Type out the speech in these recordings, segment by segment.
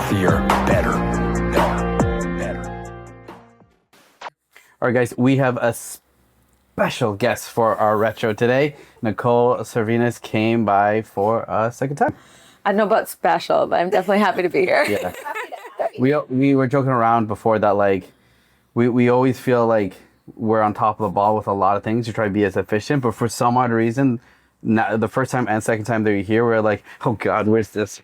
healthier, better, better, better. All right, guys, we have a special guest for our retro today. Nicole Servinis came by for a second time. I don't know about special, but I'm definitely happy to be here. Yeah. We were joking around before that, like, we always feel like we're on top of the ball with a lot of things to try to be as efficient, but for some odd reason, the first time and second time that you're here, we're like, oh God, where's this?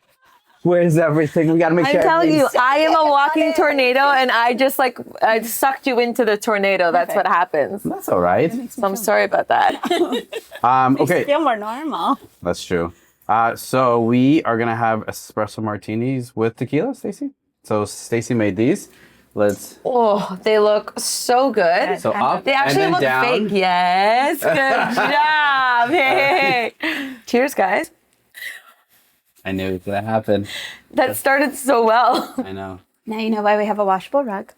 Where's everything? We gotta make sure. I'm telling you, everything's- I am a walking tornado, and I sucked you into the tornado. That's what happens. That's all right. So I'm sorry about that. Okay, Feel more normal. that's true. So we are gonna have espresso martinis with tequila, Stacey. So Stacey made these. Let's. Oh, they look so good. So up They actually and then look down. fake. Yes, good job. Hey. Cheers, guys. I knew it was gonna happen. That started so well. I know. Now you know why we have a washable rug.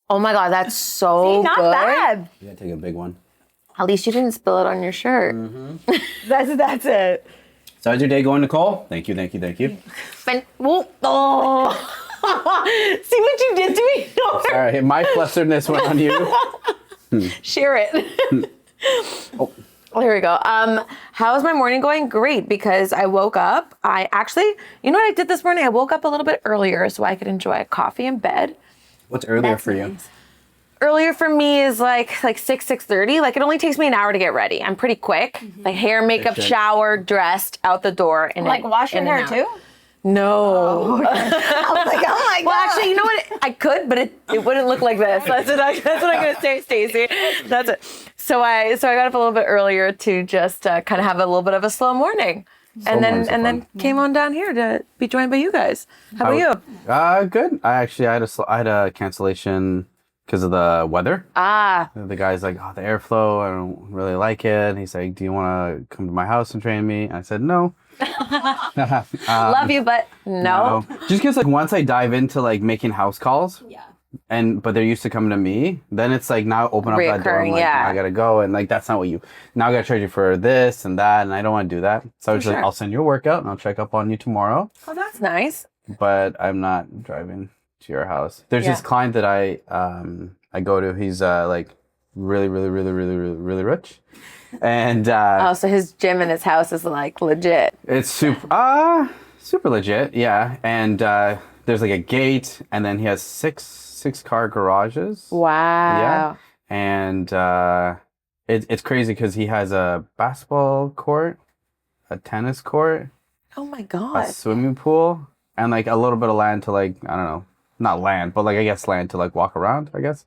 Oh my God, that's so Not good. bad. You gotta take a big one. At least you didn't spill it on your shirt. That's it. So how's your day going, Nicole? Thank you. Oh. See what you did to me? All right, my flusteredness went on you. Share it. Oh. Here we go. How's my morning going? Great, because I woke up. I actually, you know what I did this morning? I woke up a little bit earlier so I could enjoy a coffee in bed. What's earlier That's for you? nice. Earlier for me is like 6:30. Like it only takes me an hour to get ready. I'm pretty quick. Like hair, makeup, Good. shower, dressed, out the door. And Like wash your hair too? No. I was like, oh my God. Well, actually, you know what? I could, but it wouldn't look like this. That's what I'm gonna say, Stacey. That's it. So I got up a little bit earlier to just kind of have a little bit of a slow morning, and then came on down here to be joined by you guys. How about you? Good. I had a cancellation because of the weather. Ah, The guy's like, oh, the airflow, I don't really like it. And he's like, do you want to come to my house and train me? And I said, no. love you, but no. Just because like once I dive into like making house calls, Yeah. but they're used to coming to me, then it's like now open up that door. I'm Reoccurring, like, yeah. I gotta go, and like that's not what now I gotta charge you for this and that, and I don't want to do that. So I was like, sure. I'll send you a workout and I'll check up on you tomorrow, Oh, that's nice. but I'm not driving to your house. There's this Yeah. client that I go to. He's like really rich, and Oh, so his gym in his house is like legit. it's super legit, yeah. And there's like a gate, and then he has six car garages. Wow. Yeah, and it's crazy because he has a basketball court, a tennis court, Oh my a God. swimming pool, and like a little bit of land to like, I don't know, not land, but like I guess land to like walk around, I guess.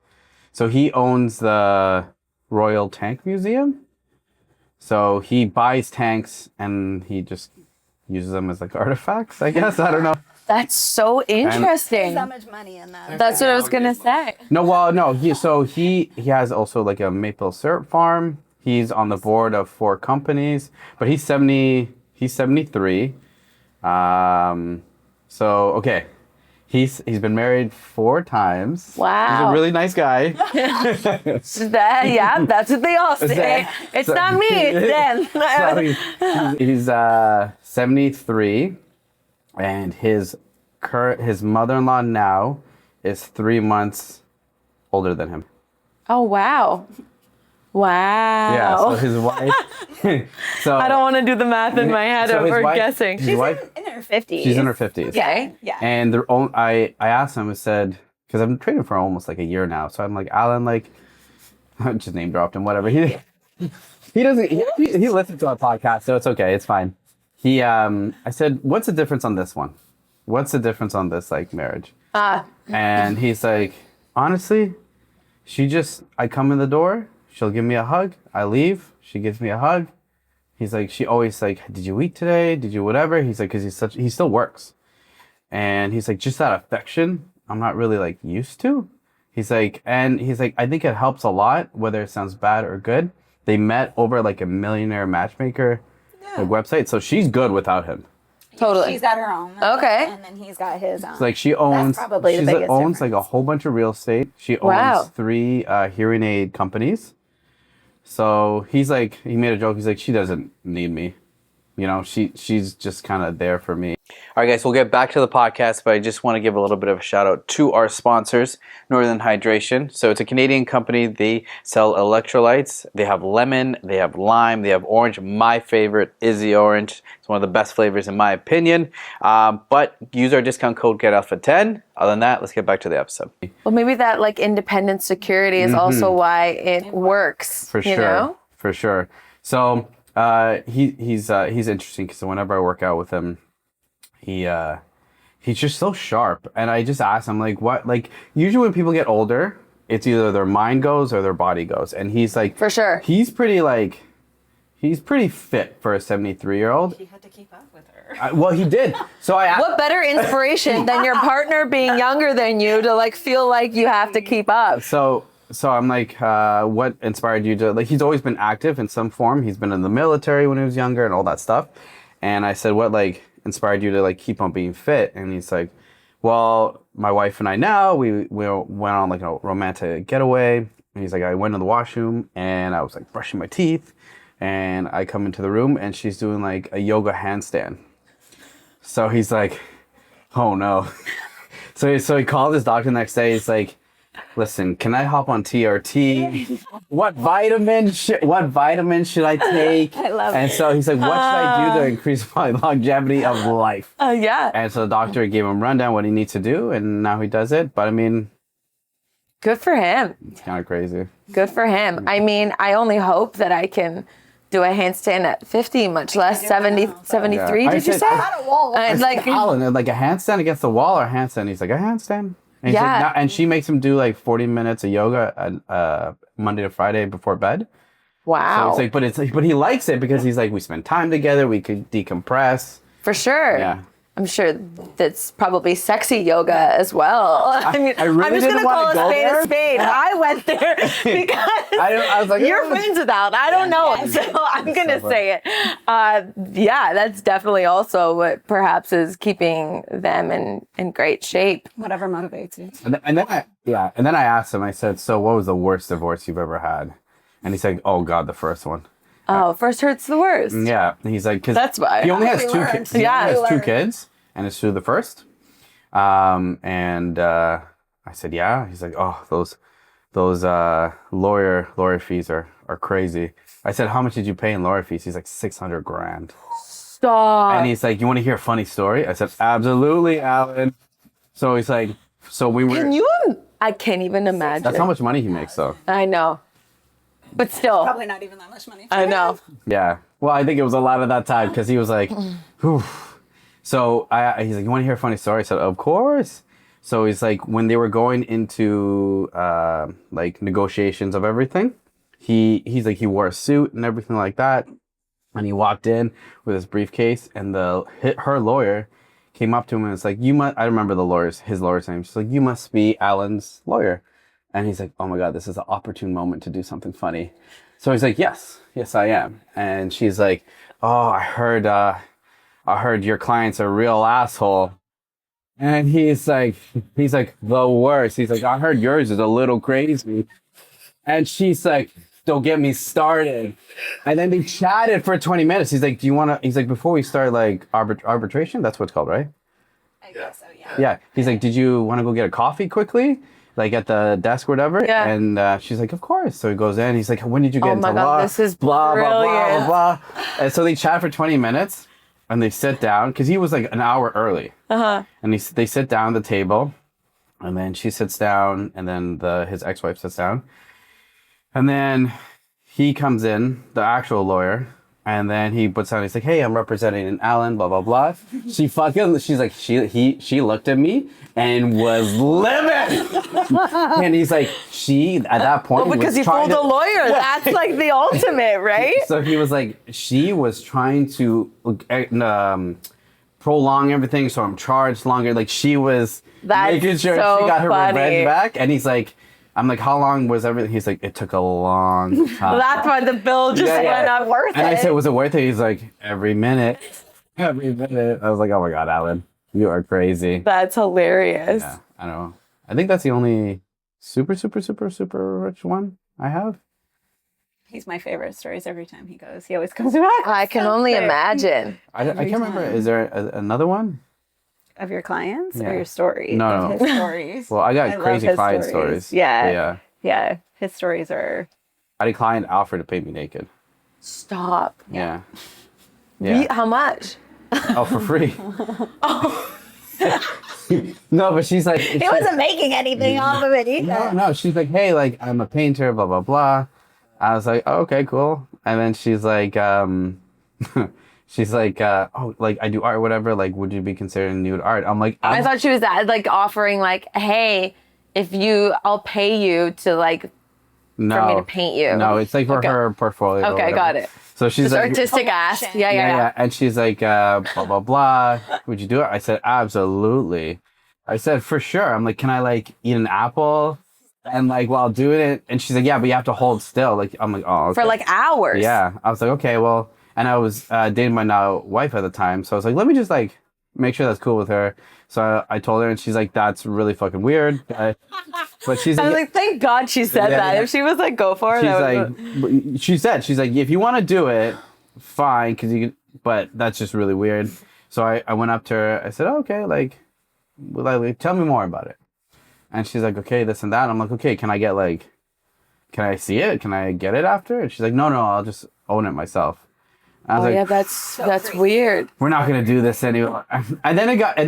So he owns the Royal Tank Museum. So he buys tanks and he just uses them as like artifacts, I guess. I don't know. That's so interesting. So much money in that. That's what I was gonna say. No, well, no. He has also like a maple syrup farm. He's on the board of 4 companies, but he's 70. He's 73. So okay, he's been married 4 times. He's Wow. a really nice guy. Yeah, that's what they all say. It's not me, it's them. So he's 73, and his mother-in-law now is 3 months older than him. Oh, wow. Wow. Yeah, so his wife. So I don't want to do the math in my head so his or wife- guessing. His wife, In her 50s. she's in her 50s. Okay. Yeah. And I asked him, I said, because I've been training for almost like a year now. So I'm like, Alan, like, I just name dropped him, whatever. He doesn't, he listens to our podcast, so it's okay. It's fine. I said, what's the difference on this one? What's the difference on this, like, marriage? And he's like, honestly, I come in the door, she'll give me a hug. I leave, she gives me a hug. He's like, she always like, did you eat today? Did you whatever? He's like, because he still works. And he's like, just that affection, I'm not really like used to. He's like, I think it helps a lot, whether it sounds bad or good. They met over like a millionaire matchmaker like, website. So she's good without him. Totally. She's got her own. Okay. And then he's got his own. So like she owns, probably the she biggest owns like a difference. whole bunch of real estate. She owns Wow. 3 hearing aid companies. So he's like, he made a joke. He's like, she doesn't need me. You know, she's just kind of there for me. All All right, guys, we'll get back to the podcast, but I just want to give a little bit of a shout out to our sponsors, Northern Hydration. So it's a Canadian company. They sell electrolytes. They have lemon, they have lime, they have orange. My favorite is the orange. It's one of the best flavors in my opinion. But use our discount code GetAlpha10. Other than that, let's get back to the episode. Well, maybe that like independent security is also why it works. For you sure. know? For sure. So he's interesting because whenever I work out with him, he's just so sharp. And I just ask him, like, what? Like, usually when people get older, it's either their mind goes or their body goes. And he's like, For sure. He's pretty fit for a 73-year-old. He had to keep up with her. Well, he did. So I asked. What better inspiration than your partner being younger than you to like feel like you have to keep up? So I'm like, what inspired you to, like, he's always been active in some form. He's been in the military when he was younger and all that stuff. And I said, what, like, inspired you to, like, keep on being fit? And he's like, well, my wife and I now, we went on, like, a romantic getaway. And he's like, I went to the washroom and I was, like, brushing my teeth. And I come into the room and she's doing, like, a yoga handstand. So he's like, oh, no. So he called his doctor the next day. He's like, listen, can I hop on TRT? What vitamin should I take? I love And it. so he's like, what should I do to increase my longevity of life? Yeah. And so the doctor gave him a rundown what he needs to do, and now he does it. But I mean, Good for him. it's kind of crazy. Good for him. I mean, I only hope that I can do a handstand at 50, much less 70, 73, Yeah. I did you said- say? Not a wall. Like, Alan, like a handstand against the wall or a handstand? He's like, a handstand. And he's like, Yeah. "No," and she makes him do like 40 minutes of yoga Monday to Friday before bed. So wow. it's like, but he likes it because he's like, we spend time together, we could decompress. For sure. Yeah. I'm sure that's probably sexy yoga as well. I mean, I really I'm just didn't going to call wanna a go spade there. a spade. I went there because I was like, you're "Oh." friends with Al. I don't know him, so I'm going to say it. Yeah, that's definitely also what perhaps is keeping them in great shape. Whatever motivates you. And then I asked him, I said, so what was the worst divorce you've ever had? And he's like, oh God, the first one. Oh, first hurt's the worst. Yeah. He's like, because That's why. he only has We two learned. kids. He Yeah. only has We two learned. kids, and it's through the first. I said, yeah. He's like, oh, those lawyer fees are crazy. I said, how much did you pay in lawyer fees? He's like, $600,000. Stop. And he's like, you want to hear a funny story? I said, absolutely, Alan. So he's like, so we were. Can you? I can't even imagine. That's how much money he makes, though. I know. But still, Probably not even that much money. I know. Yeah. Well, I think it was a lot of that time because he was like, whew. So he's like, you want to hear a funny story? I said, of course. So he's like, when they were going into like negotiations of everything, he's like, he wore a suit and everything like that. And he walked in with his briefcase and her lawyer came up to him and it's like, I remember his lawyer's name. She's like, you must be Alan's lawyer. And he's like, oh my God, this is an opportune moment to do something funny. So he's like, yes, I am. And she's like, oh, I heard your client's a real asshole. And he's like, the worst. He's like, I heard yours is a little crazy. And she's like, don't get me started. And then they chatted for 20 minutes. He's like, he's like, before we start like arbitration, that's what it's called, right? I guess so, yeah. Yeah. He's like, did you want to go get a coffee quickly? Like at the desk or whatever? Yeah. And she's like, of course. So he goes in. He's like, when did you get Oh into my God, law? this is blah, blah, blah, brilliant. blah, blah. And so they chat for 20 minutes and they sit down because he was like an hour early. Uh-huh. And they sit down at the table and then she sits down and then his ex-wife sits down. And then he comes in, the actual lawyer, and then he puts down, he's like, hey, I'm representing Alan, blah, blah, blah. She's like, she looked at me and was livid. And he's like, at that point, Well, because was he trying fooled to- a lawyer. That's like the ultimate, right? So he was like, she was trying to prolong everything, so I'm charged longer. Like she was That's making sure so she got her funny. revenge back. And he's like, I'm like, how long was everything? He's like, it took a long time. That's why the bill just Yeah, yeah. went up. Worth And I it. said, was it worth it? He's like, every minute. Every minute. I was like, oh my God, Alan, you are crazy. That's hilarious. Yeah, I don't know. I think that's the only super, super, super, super rich one I have. He's my favorite stories every time he goes. He always comes back. I can only imagine. I can't remember. Is there another one? of your clients Yeah. or your stories? No, Of no. his stories. Well, I got love crazy his client stories. Yeah. Yeah. Yeah. His stories are. I had a client offer to paint me naked. Stop. Yeah. Yeah. How much? Oh, for free. No, but she's like, He wasn't making anything off of it either. no. She's like, hey, like I'm a painter, blah blah blah. I was like, oh, okay, cool. And then she's like, she's like, oh, like I do art, whatever. Like, would you be considering nude art? I'm like, I thought she was like offering like, hey, I'll pay you to like no, for me to paint you. No, it's like for Okay. her portfolio. or Okay, whatever. got it. So she's Just like, artistic ask. Yeah. yeah. And she's like, blah, blah, blah. Would you do it? I said, absolutely. I said, for sure. I'm like, can I like eat an apple? And like, while doing it. And she's like, yeah, but you have to hold still. Like, I'm like, oh, okay. For like hours. Yeah. I was like, okay, well, and I was dating my now wife at the time. So I was like, let me just like make sure that's cool with her. So I told her and she's like, that's really fucking weird. But she's I was like, like, thank God she said that. yeah. If she was like, go for it. she's I would- like, she's like, if you want to do it, fine, because you can, but that's just really weird. So I went up to her. I said, oh, okay, like, tell me more about it. And she's like, okay, this and that. I'm like, okay, can I see it? Can I get it after? And she's like, no, I'll just own it myself. I was Oh like, yeah, that's weird. we're not gonna do this anymore. And then after,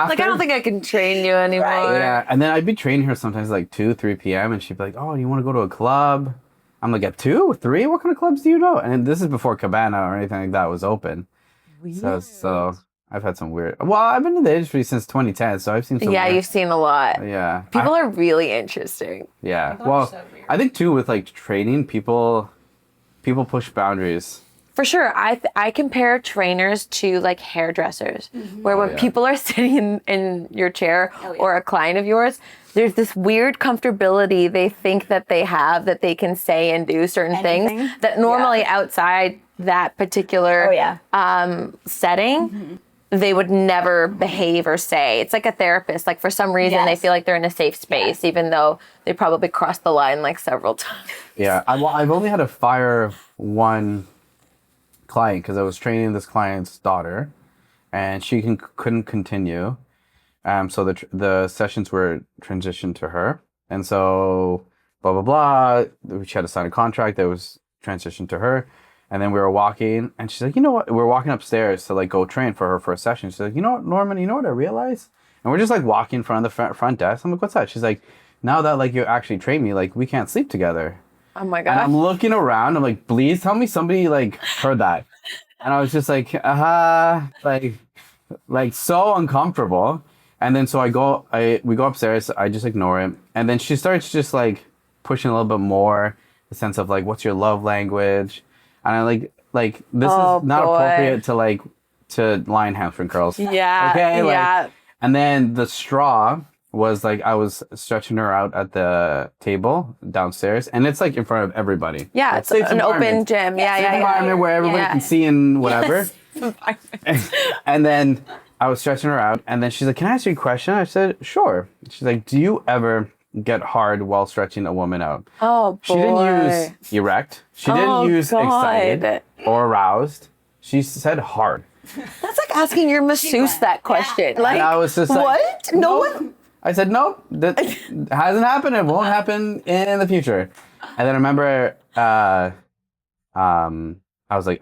Like I don't think I can train you anymore. yeah, and then I'd be training her sometimes like 2-3 p.m. and she'd be like, oh, you want to go to a club? I'm like, at 2, 3? What kind of clubs do you know? And this is before Cabana or anything like that was open. Weird. So I've had some weird. Well, I've been in the industry since 2010, so I've seen some. Yeah, weird- you've seen a lot. Yeah. People are really interesting. Yeah. People are Well, so weird. I think too with like training, people push boundaries. For sure. I compare trainers to like hairdressers, where when yeah. people are sitting in your chair Oh, yeah. or a client of yours, there's this weird comfortability they think that they have that they can say and do certain Anything? things that normally outside that particular Oh, yeah. setting, they would never behave or say. It's like a therapist. Like for some reason, they Yes. feel like they're in a safe space, even though they probably crossed the line like several times. Yeah. I've only had to fire one client because I was training this client's daughter, and she couldn't continue. So the sessions were transitioned to her, and so blah blah blah. She had to sign a contract that was transitioned to her, and then we were walking, and she's like, you know what? We were walking upstairs to like go train for her for a session. She's like, you know what, Norman? You know what I realized? And we're just like walking in front of the front desk. I'm like, what's that? She's like, now that like you actually trained me, like we can't sleep together. Oh my And God. I'm looking around. I'm like, please tell me somebody like heard that. And I was just like, like so uncomfortable. And then so we go upstairs. I just ignore it. And then she starts just like pushing a little bit more, the sense of like, what's your love language? And I like this Oh, is not boy. appropriate to line hamstring curls. Yeah. Okay. Like, Yeah. and then the straw was like I was stretching her out at the table downstairs, and it's like in front of everybody. Yeah, Like, it's safe an open environment. gym. Yeah, Safe yeah, yeah. environment where everybody Yeah. can see and whatever. And then I was stretching her out, and then she's like, "Can I ask you a question?" I said, "Sure." She's like, "Do you ever get hard while stretching a woman out?" Oh boy. She didn't use erect. She Oh, didn't use God. excited or aroused. She said hard. That's like asking your masseuse that question. Like, And I was just like, what? No one. I said, nope, that hasn't happened. It won't happen in the future. And then I remember, I was like,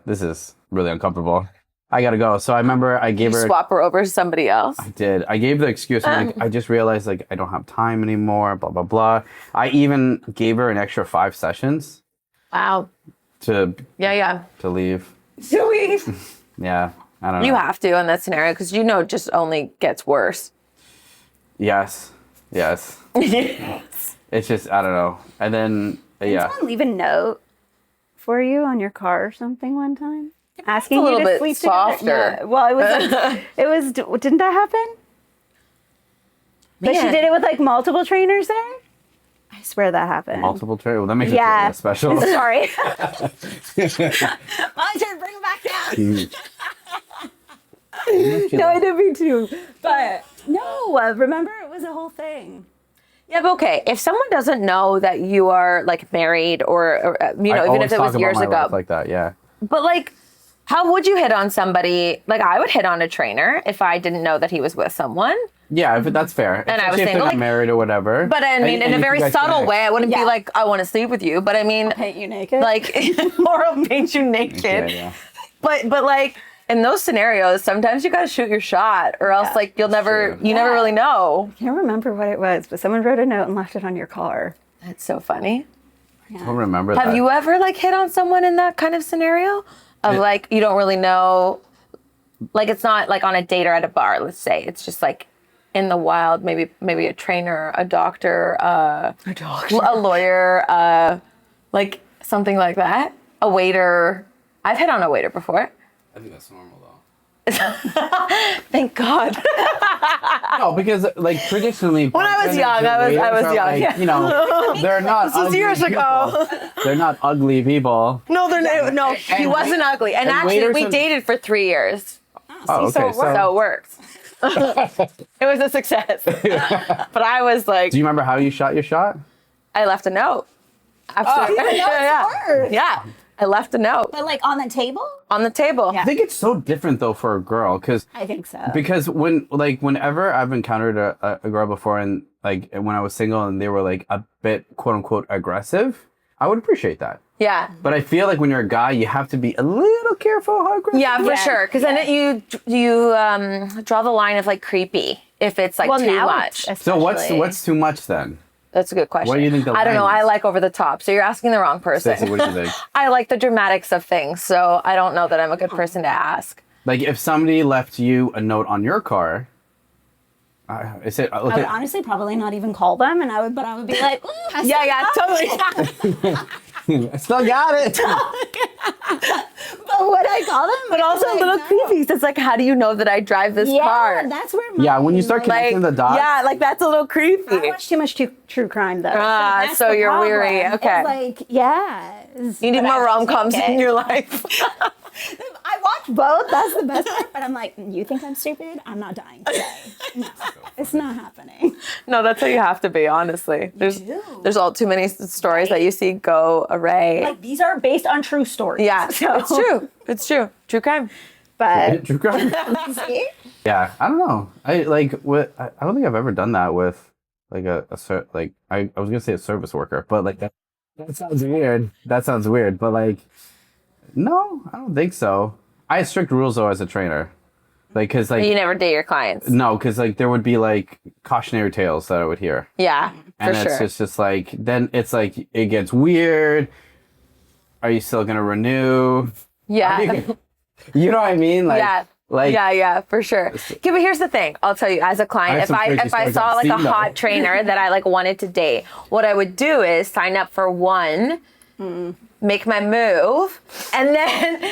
this is really uncomfortable. I gotta go. So I remember I gave her, Swap her over to somebody else. I gave the excuse. I'm like, I just realized like I don't have time anymore, blah, blah, blah. I even gave her an extra 5 sessions Wow. to Yeah. leave. Sweet. Yeah. I don't know. You have to in that scenario because you know it just only gets worse. Yes. It's just, I don't know. And then, yeah. Someone leave a note for you on your car or something one time, asking a you little to bit sleep softer. together. No, well, it was. Didn't that happen? But she Man. did it with like multiple trainers there. I swear that happened. Multiple trade. Well, that makes it Yeah. special. Sorry. My turn. Bring it back down. No, I didn't mean to. But no, remember it was a whole thing. Yeah, but okay. If someone doesn't know that you are like married or you know, I even always if it talk was about years my ago, life like that, yeah. but like, How would you hit on somebody? Like, I would hit on a trainer if I didn't know that he was with someone. Yeah, if that's fair. And I was Especially if single, they're not like- married or whatever. But I mean, in a if very you guys subtle connect. way. I wouldn't be Yeah. like, I want to sleep with you. But I mean, Paint you naked. like, or I'll paint you naked. Yeah. But like, in those scenarios, sometimes you got to shoot your shot, or else Yeah. like you'll never, true. you never really know. I can't remember what it was, but someone wrote a note and left it on your car. That's so funny. I don't remember that. Have you ever like hit on someone in that kind of scenario of like you don't really know, like it's not like on a date or at a bar, let's say. It's just like in the wild, maybe a trainer, a doctor, a lawyer, like something like that. A waiter. I've hit on a waiter before. I think that's normal though. Thank God. No, because like traditionally, When I was bartenders young, and I was waiters are, young, like, yeah. You know, they're not. This was ugly years ago. people. They're not ugly people. No, no, he And- wasn't ugly. And actually, waiters we and- dated for 3 years. Oh, okay. So it worked. It was a success. But I was like, Do you remember how you shot your shot? I left a note. Absolutely. Even notes work. Yeah. I left a note But like on the table? on the table. Yeah. I think it's so different though for a girl because I think so. whenever I've encountered a girl before and like when I was single and they were like a bit quote unquote aggressive, I would appreciate that. Yeah. But I feel like when you're a guy, you have to be a little careful how aggressive. Yeah, for Yeah. sure. Because then you draw the line of like creepy if it's like too now much. it's So what's especially- too much then? That's a good question. What do you think the I don't know. line I is? like over the top. So you're asking the wrong person. Stacey, what do you think? I like the dramatics of things. So I don't know that I'm a good person to ask. Like if somebody left you a note on your car, is it? I would honestly probably not even call them, and I would be like, "Ooh, Yeah, totally. I still got it. But would I call them? But also a little creepy. So it's like, how do you know that I drive this Yeah, car? that's where. My, Yeah, when you start Like, connecting the dots. yeah, like that's a little I creepy. watch too much true crime though. Ah, that's so the you're problem. weary. It's Okay. like, yeah. You need more rom-coms in your life. I watch both. That's the best part. But I'm like, you think I'm stupid? I'm not dying today. No, it's not happening. No, that's how you have to be, honestly. There's all too many stories that you see go array. Like these are based on true stories. Yeah, So- it's true. It's true. True crime. But True crime. see? Yeah, I don't know. I don't think I've ever done that with like I was gonna say a service worker, but like that sounds weird. That sounds weird, but like no, I don't think so. I had strict rules though as a trainer, like because like You never date your clients. no, because like there would be like cautionary tales that I would hear, Yeah, for and sure. it's just like then it's like it gets weird. Are you still gonna renew? Yeah. You know what I mean? Like, Yeah. like yeah, for sure. Okay, but here's the thing. I'll tell you, as a I client, have if some I crazy if I stories saw I've like a seen, though. hot trainer that I like wanted to date, what I would do is sign up for one, make my move, and then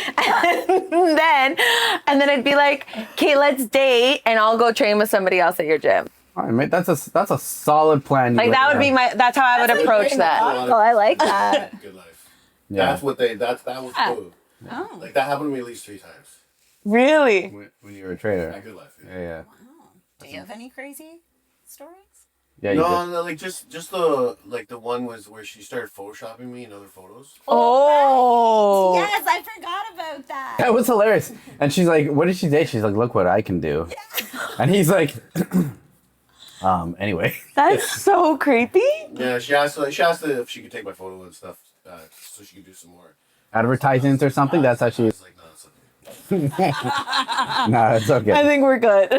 and then I'd be like, okay, let's date, and I'll go train with somebody else at your gym. all right, mate, that's a solid plan. Like that would be that's how I would approach that. Oh, I like that. Good life. Yeah. That was cool. Oh. Like that happened to me at least 3 times. Really? when you were a trader. Yeah, good life. Yeah. Do you have any crazy stories? Yeah, you No, did. no, like just the one was where she started photoshopping me in other photos. Oh. Yes, I forgot about that. That was hilarious. And she's like, what did she say? She's like, look what I can do. And he's like, anyway. That's so creepy. Yeah, she asked if she could take my photo and stuff, so she could do some more Advertisements or something? That's how I she... was like, no, it's okay. No, it's okay. I think we're good.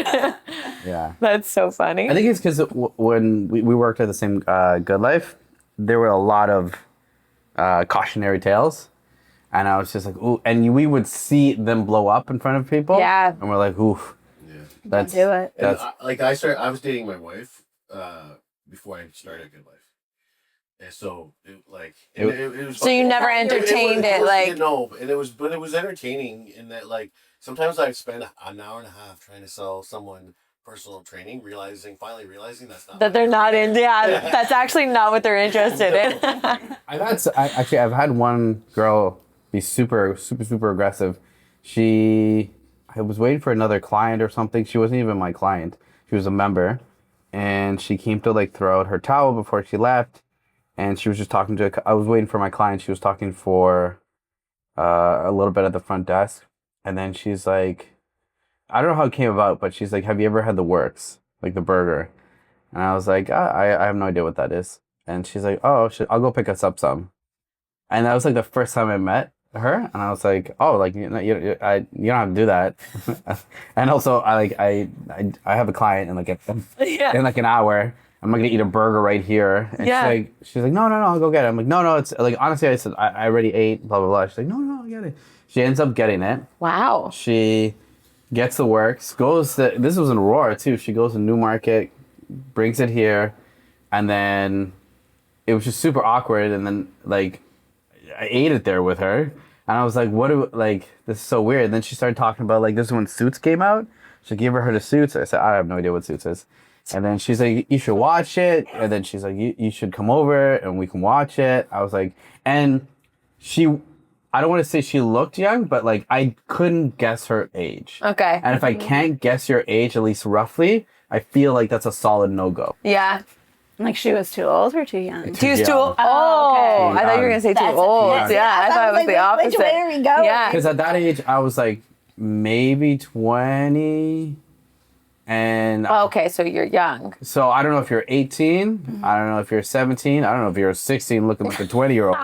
Yeah. That's so funny. I think it's because when we worked at the same Good Life, there were a lot of cautionary tales. And I was just like, ooh. And we would see them blow up in front of people. Yeah. And we're like, ooh. Yeah. That's, do it. And That's, I was dating my wife before I started Good Life. And so it was So you never entertained it, like- no, and it was entertaining in that like sometimes I'd spend an hour and a half trying to sell someone personal training, finally realizing that's not that they're not in. Yeah, that's actually not what they're interested in. I've had one girl be super aggressive. I was waiting for another client or something. She wasn't even my client. She was a member, and she came to like throw out her towel before she left, and she was just talking to. I was waiting for my client. She was talking for a little bit at the front desk, And then she's like, I don't know how it came about, but she's like, have you ever had the works? Like the burger. And I was like, I have no idea what that is. And she's like, oh, I'll go pick us up some. And that was like the first time I met her. And I was like, oh, like, you don't have to do that. And also, I have a client in like in like an hour. I'm not gonna eat a burger right here. And she's like, no, I'll go get it. I'm like, no, it's like, honestly, I said, I already ate, blah, blah, blah. She's like, no, I get it. She ends up getting it. Wow. She gets the works, this was in Aurora too. She goes to Newmarket, brings it here, and then it was just super awkward. And then like, I ate it there with her. And I was like, this is so weird. And then she started talking about like, this is when Suits came out. She gave her the Suits. I said, I have no idea what Suits is. And then she's like, you should watch it. And then she's like, you should come over and we can watch it. I was like, and I don't want to say she looked young, but like I couldn't guess her age. Okay. And if I can't guess your age, at least roughly, I feel like that's a solid no-go. Yeah. Like she was too old or too young? She was too old. Oh, I thought you were going to say too old. Yeah, I thought it was the opposite. Which way are we going? Yeah. Because at that age, I was like maybe 20. And Okay, so you're young. so I don't know if you're 18. I don't know if you're 17. I don't know if you're 16 looking like a 20-year-old.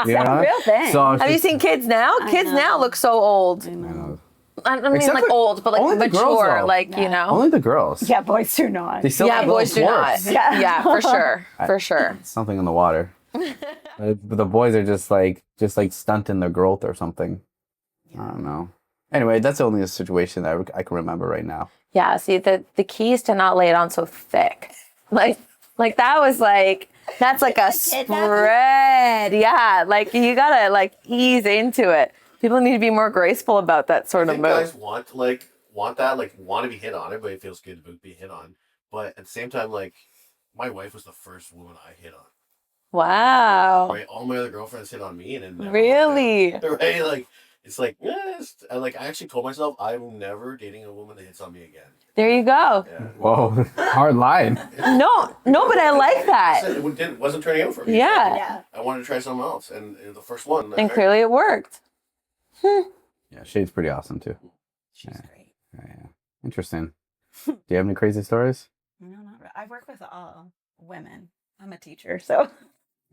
You know? real thing. So Have you seen kids now? Kids now look so old. I know. I don't mean Except like for- old, but like only the girls, mature, though. like, you know. Only the girls. Yeah, boys do not. They still Yeah, have boys do little not. dwarfs. Yeah, for sure. For sure. Something in the water. But the boys are just like stunting their growth or something. I don't know. Anyway, that's only a situation that I can remember right now. Yeah, see, the key is to not lay it on so thick. Like that was like, that's like a spread. Yeah, like you gotta like ease into it. People need to be more graceful about that sort I of think move. guys want that, like want to be hit on. Everybody feels good about being hit on. But at the same time, like my wife was the first woman I hit on. Wow. Right? All my other girlfriends hit on me and it never Really? worked out. Right? Like it's like, and like I actually told myself I'm never dating a woman that hits on me again. There you go. Yeah. Whoa, hard line. No, but I like that. It wasn't turning out for me. Yeah. Yeah. I wanted to try something else, and the first one. And clearly it worked. Yeah, Shade's pretty awesome too. She's great. Yeah. Interesting. Do you have any crazy stories? No, not really. I work with all women. I'm a teacher, so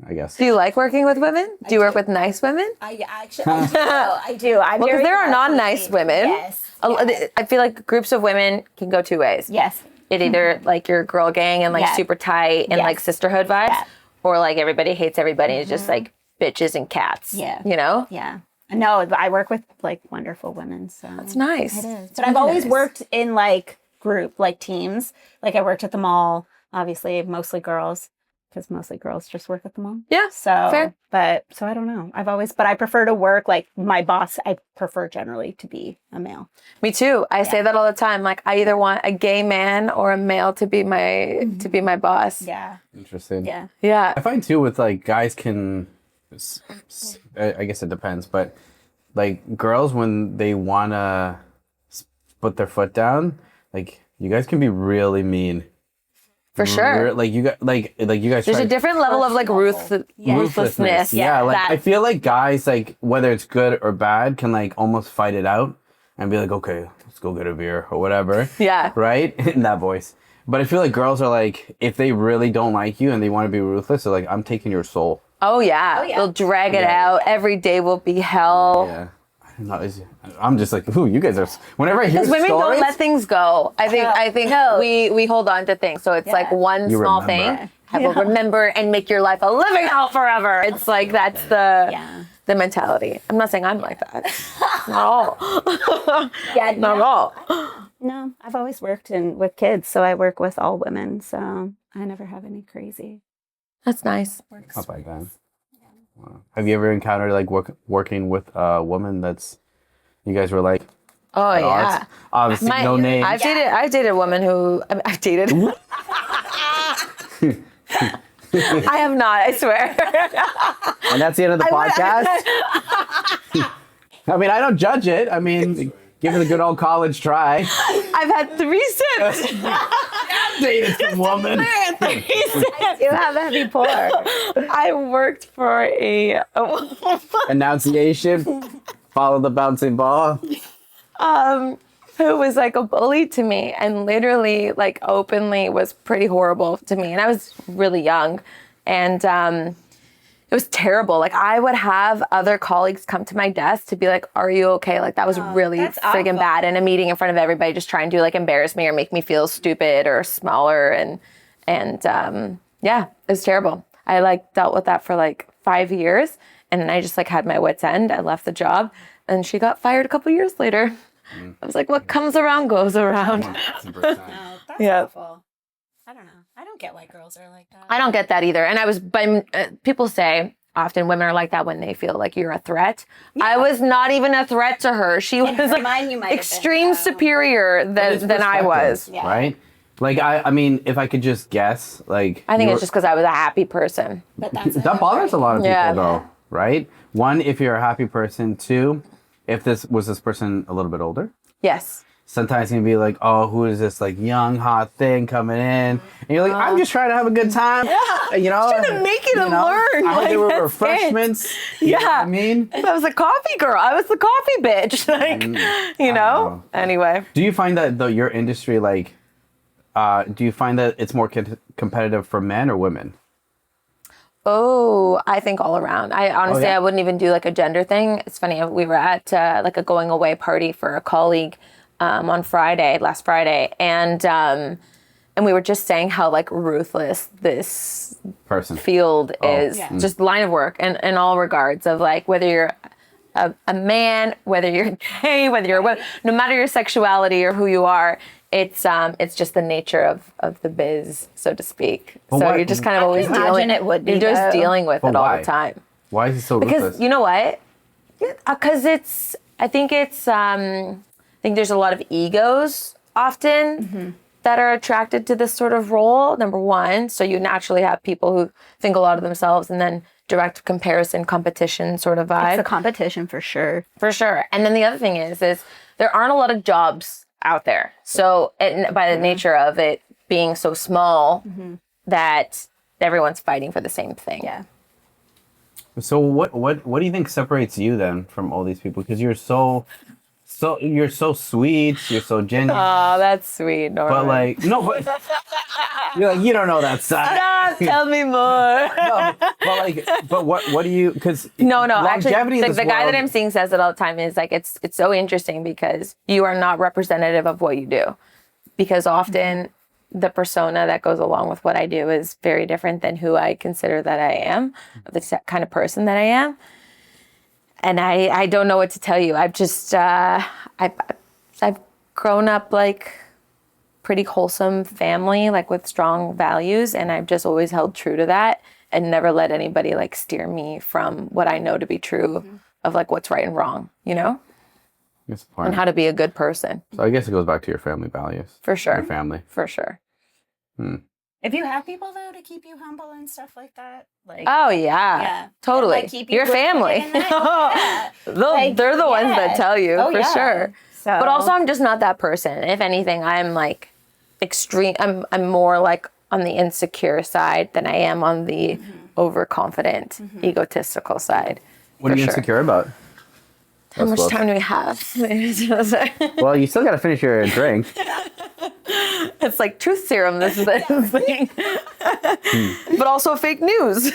I guess. Do you like working with women? Do you work with nice women? I do. I'm Well, because very there are lucky. non-nice women. Yes. I feel like groups of women can go two ways. Yes. It either like your girl gang and like Yeah. super tight and Yes. like sisterhood vibes, Yeah. or like everybody hates everybody and it's just like bitches and cats. Yeah. You know? Yeah. No, I work with like wonderful women, so It's nice. it is. But I've always worked in like group, like teams. Like I worked at the mall, obviously, mostly girls, because mostly girls just work at the mall. Yeah. So, fair. but so I don't know. But I prefer to work like my boss. I prefer generally to be a male. Me too. I say that all the time. Like I either want a gay man or a male to be my boss. Yeah. Interesting. Yeah. Yeah. I find too with like guys can, I guess it depends, but like girls when they wanna put their foot down, like you guys can be really mean. For sure. Like you got like you guys. There's try- a different level of like ruthlessness. Yeah, like that- I feel like guys like whether it's good or bad can like almost fight it out and be like, okay, let's go get a beer or whatever. Yeah. Right? In that voice. But I feel like girls are like, if they really don't like you and they want to be ruthless, they're like, I'm taking your soul. Oh yeah. They'll drag it out. Every day will be hell. Yeah. I don't know. I'm just like, ooh, you guys are. Whenever I hear Because women stories, don't let things go. I think we hold on to things. So it's like one You small remember. thing. I will remember and make your life a living hell forever. It's like that's the mentality. I'm not saying I'm like that. Not at all. Yeah. Not at all. No, I've always worked with kids, so I work with all women. So I never have any crazy. That's nice. not bad, then. Wow. Have you ever encountered like working with a woman that's you guys were like, Oh at yeah. odds? Obviously, no names. I've dated a woman who I've dated. I have not, I swear. And that's the end of the podcast. I mean, I don't judge it. I mean, give it a good old college try. I've had 3 sips. Dated some woman. You have a heavy pour. I worked for a Enunciation. Follow the bouncing ball. who was like a bully to me and literally like openly was pretty horrible to me. And I was really young, and it was terrible. Like I would have other colleagues come to my desk to be like, "Are you okay?" Like that was really that's friggin' awful. bad in a meeting in front of everybody, just trying to like embarrass me or make me feel stupid or smaller. And yeah, it was terrible. I like dealt with that for like 5 years, and then I just like had my wits end. I left the job, and she got fired a couple years later. I was like, what comes around goes around. No, that's Yeah. awful. I don't know. I don't get why girls are like that. I don't get that either. And people say often women are like that when they feel like you're a threat. I was not even a threat to her. She was her like mind, you might have been, extreme though. superior But it's than I was. perspective, right? Like I mean, if I could just guess, like I think you're- it's just because I was a happy person. But that's that bothers a lot of people, Yeah. though, right? One, if you're a happy person. Two, if this person a little bit older. Yes. Sometimes you can be like, oh, who is this like young hot thing coming in? And you're like, I'm just trying to have a good time. You know, Just trying to make it and learn. I there were Like, that's refreshments. You know what I mean, I was a coffee girl. I was the coffee bitch. Like, you know? Anyway. do you find that though your industry like, do you find that it's more competitive for men or women? Oh, I think all around. I honestly, yeah? I wouldn't even do like a gender thing. It's funny. We were at like a going away party for a colleague on last Friday, and we were just saying how like ruthless this Person. field is, Yeah. just line of work and in all regards of like whether you're a man, whether you're gay, whether you're no matter your sexuality or who you are, it's just the nature of the biz, so to speak. But so why- you're just kind of always imagine dealing. it would be, You're just though. dealing with But it all why? the time. Why is he so Because ruthless? you know what? Because I think there's a lot of egos often that are attracted to this sort of role, number one. So you naturally have people who think a lot of themselves, and then direct comparison, competition sort of vibe. It's a competition for sure. For sure. And then the other thing is there aren't a lot of jobs out there. So by the nature of it being so small that everyone's fighting for the same thing. Yeah. So what do you think separates you then from all these people? Because you're so you're so sweet, you're so genuine. Oh, that's sweet, Norman. But like but you're like, you don't know that side. Stop, tell me more. No, but what do you? Because No, longevity actually, in the this guy that world- I'm seeing says it all the time is like, it's so interesting because you are not representative of what you do. Because often the persona that goes along with what I do is very different than who I consider that I am, the kind of person that I am. And I don't know what to tell you. I've just, I've grown up like pretty wholesome family, like with strong values. And I've just always held true to that and never let anybody like steer me from what I know to be true of like what's right and wrong, you know? It's fine. And how to be a good person. So I guess it goes back to your family values. For sure. Your family. For sure. If you have people though to keep you humble and stuff like that, like Oh yeah, Yeah. totally. And, like, keep you Your family. grounded in that. Yeah. Like, They're the ones that yeah. tell you Oh, for yeah. sure. So, But also, I'm just not that person. If anything, I'm like extreme. I'm more like on the insecure side than I am on the overconfident, egotistical side. What are for you sure. insecure about? How much Well- time do we have? Well, you still got to finish your drink. It's like truth serum. This is the thing, but also fake news.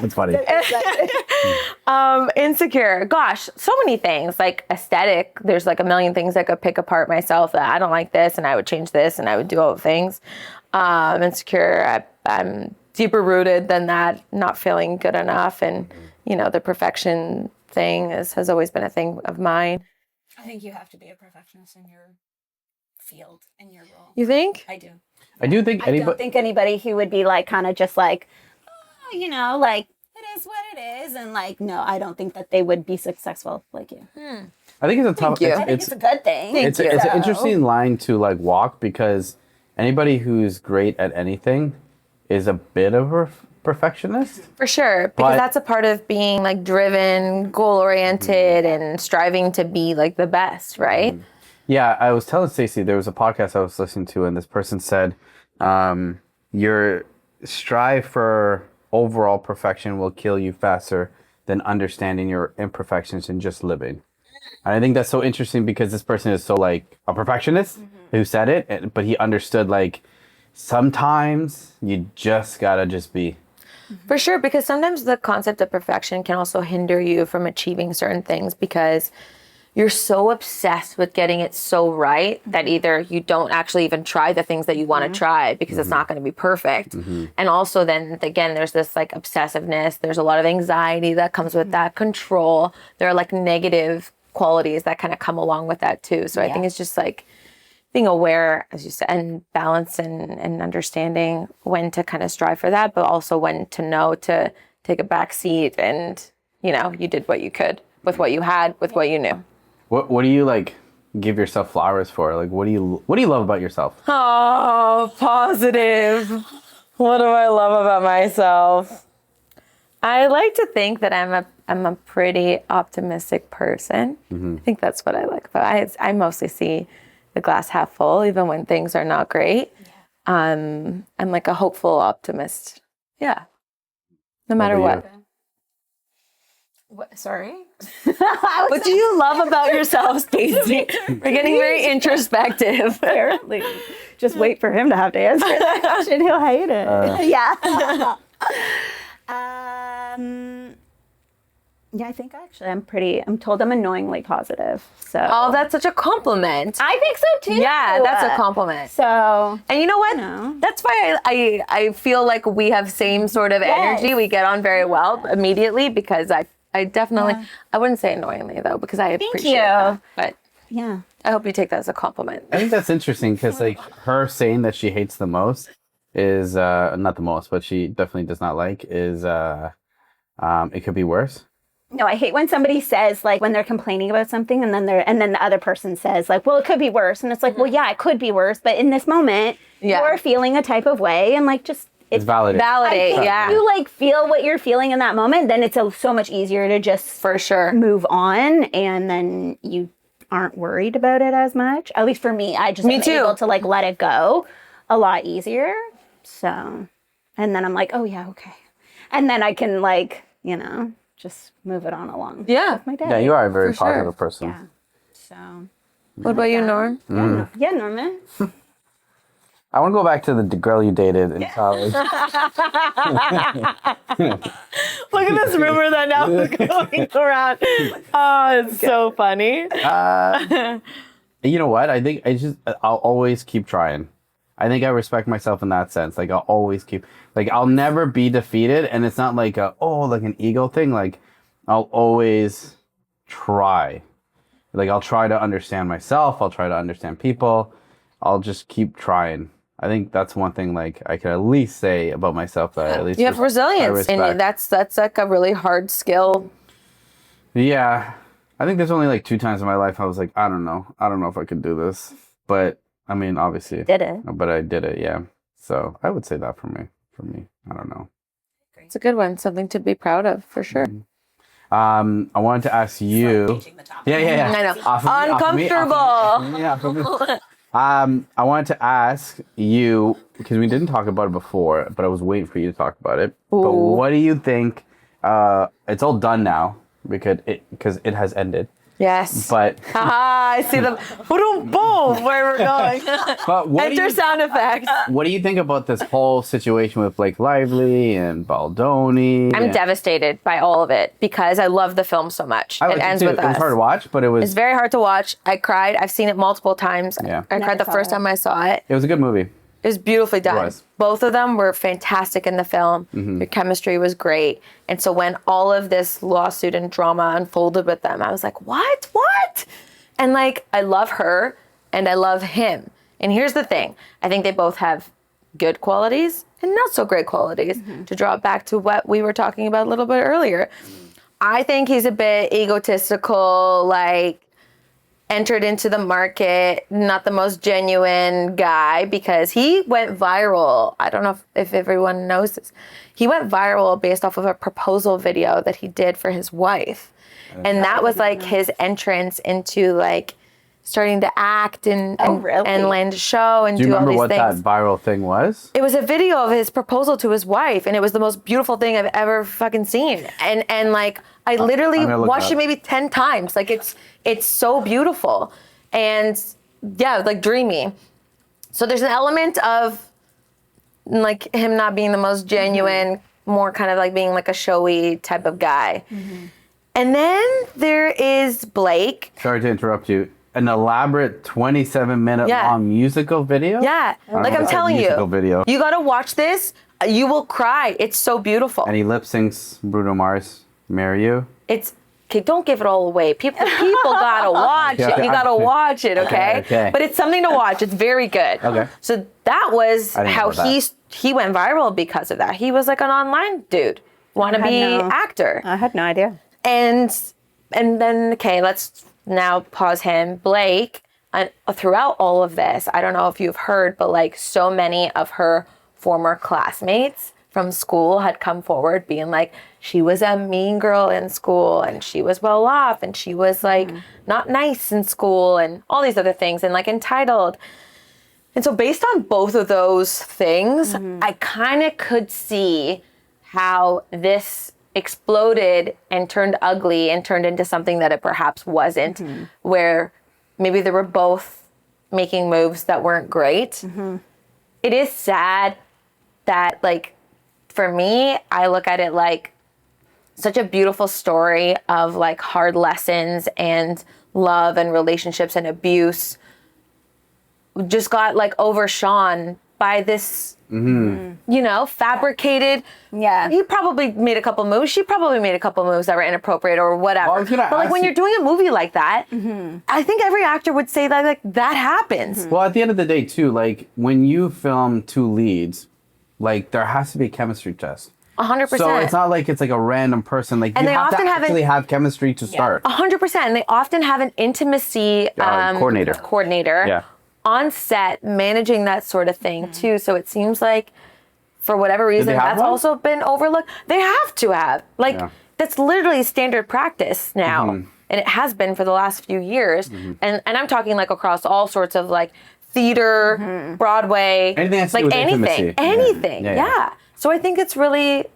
It's funny. Insecure. Gosh, so many things. Like aesthetic. There's like a million things I could pick apart myself that I don't like this, and I would change this, and I would do all the things. Insecure. I'm deeper rooted than that. Not feeling good enough, and the perfection thing has always been a thing of mine. I think you have to be a perfectionist in your field, in your role. You think? I do. I do think I don't anybody. think anybody who would be like kind of just like, oh, like it is what it is, and like no, I don't think that they would be successful like you. I think it's a tough. you. I think it's a good thing. It's an interesting line to like walk because anybody who's great at anything is a bit of a perfectionist. For sure, because But- that's a part of being like driven, goal oriented, and striving to be like the best, right? Yeah, I was telling Stacey there was a podcast I was listening to, and this person said, "Your strive for overall perfection will kill you faster than understanding your imperfections and just living. And I think that's so interesting because this person is so like a perfectionist who said it, but he understood like sometimes you just gotta just be. For sure, because sometimes the concept of perfection can also hinder you from achieving certain things because you're so obsessed with getting it so right that either you don't actually even try the things that you want to try because it's not going to be perfect. And also then again, there's this like obsessiveness. There's a lot of anxiety that comes with that, control. There are like negative qualities that kind of come along with that too. So I think it's just like being aware, as you said, and balance and understanding when to kind of strive for that, but also when to know to take a back seat and, you know, you did what you could with what you had, with what you knew. What do you like give yourself flowers for? Like what do you love about yourself? Oh, positive. What do I love about myself? I like to think that I'm a pretty optimistic person. I think that's what I like about I mostly see the glass half full, even when things are not great. I'm like a hopeful optimist. Yeah. No matter what. What? Sorry. What do you love about yourself, Stacey? We're getting very introspective. Apparently. Just wait for him to have to answer that question. He'll hate it. Yeah. Yeah, I think actually I'm told I'm annoyingly positive. So. Oh, that's such a compliment. I think so too. Yeah, that's a compliment. So. And you know what? You know. That's why I feel like we have same sort of energy. We get on very well immediately because I definitely, I wouldn't say annoyingly though, because I appreciate that. But yeah, I hope you take that as a compliment. I think that's interesting because like her saying that she hates the most is not the most, but she definitely does not like is it could be worse. No, I hate when somebody says like when they're complaining about something and then the other person says like, well, it could be worse. And it's like, well, yeah, it could be worse. But in this moment, you're feeling a type of way and like just It's validate. Validate, yeah. If you like feel what you're feeling in that moment, then it's so much easier to just For sure. move on and then you aren't worried about it as much. At least for me, I just am able to like let it go a lot easier. So, and then I'm like, oh yeah, okay. And then I can like, you know, just move it on along. Yeah. With my day. Yeah, you are a very For sure. positive person. Yeah. So. What about you, Norm? Yeah, Norman. I want to go back to the girl you dated in college. Look at this rumor that now is going around. Oh, it's so funny. You know what? I think I'll always keep trying. I think I respect myself in that sense. Like I'll always keep, like I'll never be defeated. And it's not like like an ego thing. Like I'll always try. Like I'll try to understand myself. I'll try to understand people. I'll just keep trying. I think that's one thing like I could at least say about myself that I at least You have resilience in you. That's like a really hard skill. Yeah. I think there's only like 2 times in my life I was like, I don't know if I could do this. But I mean, obviously. Did it. But I did it, yeah. So I would say that for me. I don't know. It's a good one. Something to be proud of, for sure. I wanted to ask you. Yeah. I know. Uncomfortable. Yeah, from me. I wanted to ask you, because we didn't talk about it before, but I was waiting for you to talk about it. Ooh. But what do you think? It's all done now because it has ended. Yes. But I see them. Boom, boom, where we're going. but what Enter sound effects. What do you think about this whole situation with Blake Lively and Baldoni? I'm devastated by all of it because I love the film so much. It ends with us. It was hard to watch, but It's very hard to watch. I cried. I've seen it multiple times. Yeah. I cried the first time I saw it. It was a good movie. It was beautifully done. It was. Both of them were fantastic in the film. Their chemistry was great. And so when all of this lawsuit and drama unfolded with them, I was like, what? And like, I love her and I love him. And here's the thing. I think they both have good qualities and not so great qualities. To draw it back to what we were talking about a little bit earlier. I think he's a bit egotistical, like, entered into the market, not the most genuine guy, because he went viral. I don't know if everyone knows this. He went viral based off of a proposal video that he did for his wife. And that was like his entrance into like starting to act and really? and land a show and Do you do all remember these what things. that viral thing was? It was a video of his proposal to his wife, and it was the most beautiful thing I've ever fucking seen. And like I literally I'm gonna look watched it it up. maybe 10 times. Like it's so beautiful, and yeah, like dreamy. So there's an element of like him not being the most genuine, more kind of like being like a showy type of guy. And then there is Blake. Sorry to interrupt you. An elaborate 27-minute Yeah. long musical video? Yeah, don't like know I'm if telling it's a you, musical video. you gotta watch this. You will cry. It's so beautiful. And he lip syncs Bruno Mars, Marry You. It's okay. Don't give it all away. People gotta watch it. Okay, You gotta watch it, okay? Okay. But it's something to watch. It's very good. Okay. So that was I didn't how know that. he went viral because of that. He was like an online dude, wannabe actor, I had no idea. and then okay, let's now pause him. Blake, and throughout all of this, I don't know if you've heard, but like so many of her former classmates from school had come forward being like, she was a mean girl in school and she was well off and she was like not nice in school and all these other things and like entitled. And so based on both of those things, I kind of could see how this exploded and turned ugly and turned into something that it perhaps wasn't, where maybe they were both making moves that weren't great. It is sad that, like, for me, I look at it like such a beautiful story of like hard lessons and love and relationships and abuse just got like overshone by this, you know, fabricated. Yeah. He probably made a couple moves. She probably made a couple moves that were inappropriate or whatever. Well, I was gonna but like ask when you- you're doing a movie like that, I think every actor would say that like that happens. Well, at the end of the day, too, like when you film two leads, like there has to be a chemistry test. 100%. So it's not like it's like a random person. Like And you they have to often haven't- actually have chemistry to start. 100%. And they often have an intimacy coordinator Yeah. on set managing that sort of thing too. So it seems like for whatever reason, they have that's one? also been overlooked. They have to have. Like Yeah. that's literally standard practice now. And it has been for the last few years. And I'm talking like across all sorts of like theater, Broadway, Anything has to like do with anything. intimacy. Anything. Yeah. Yeah. Yeah, yeah. So I think it's really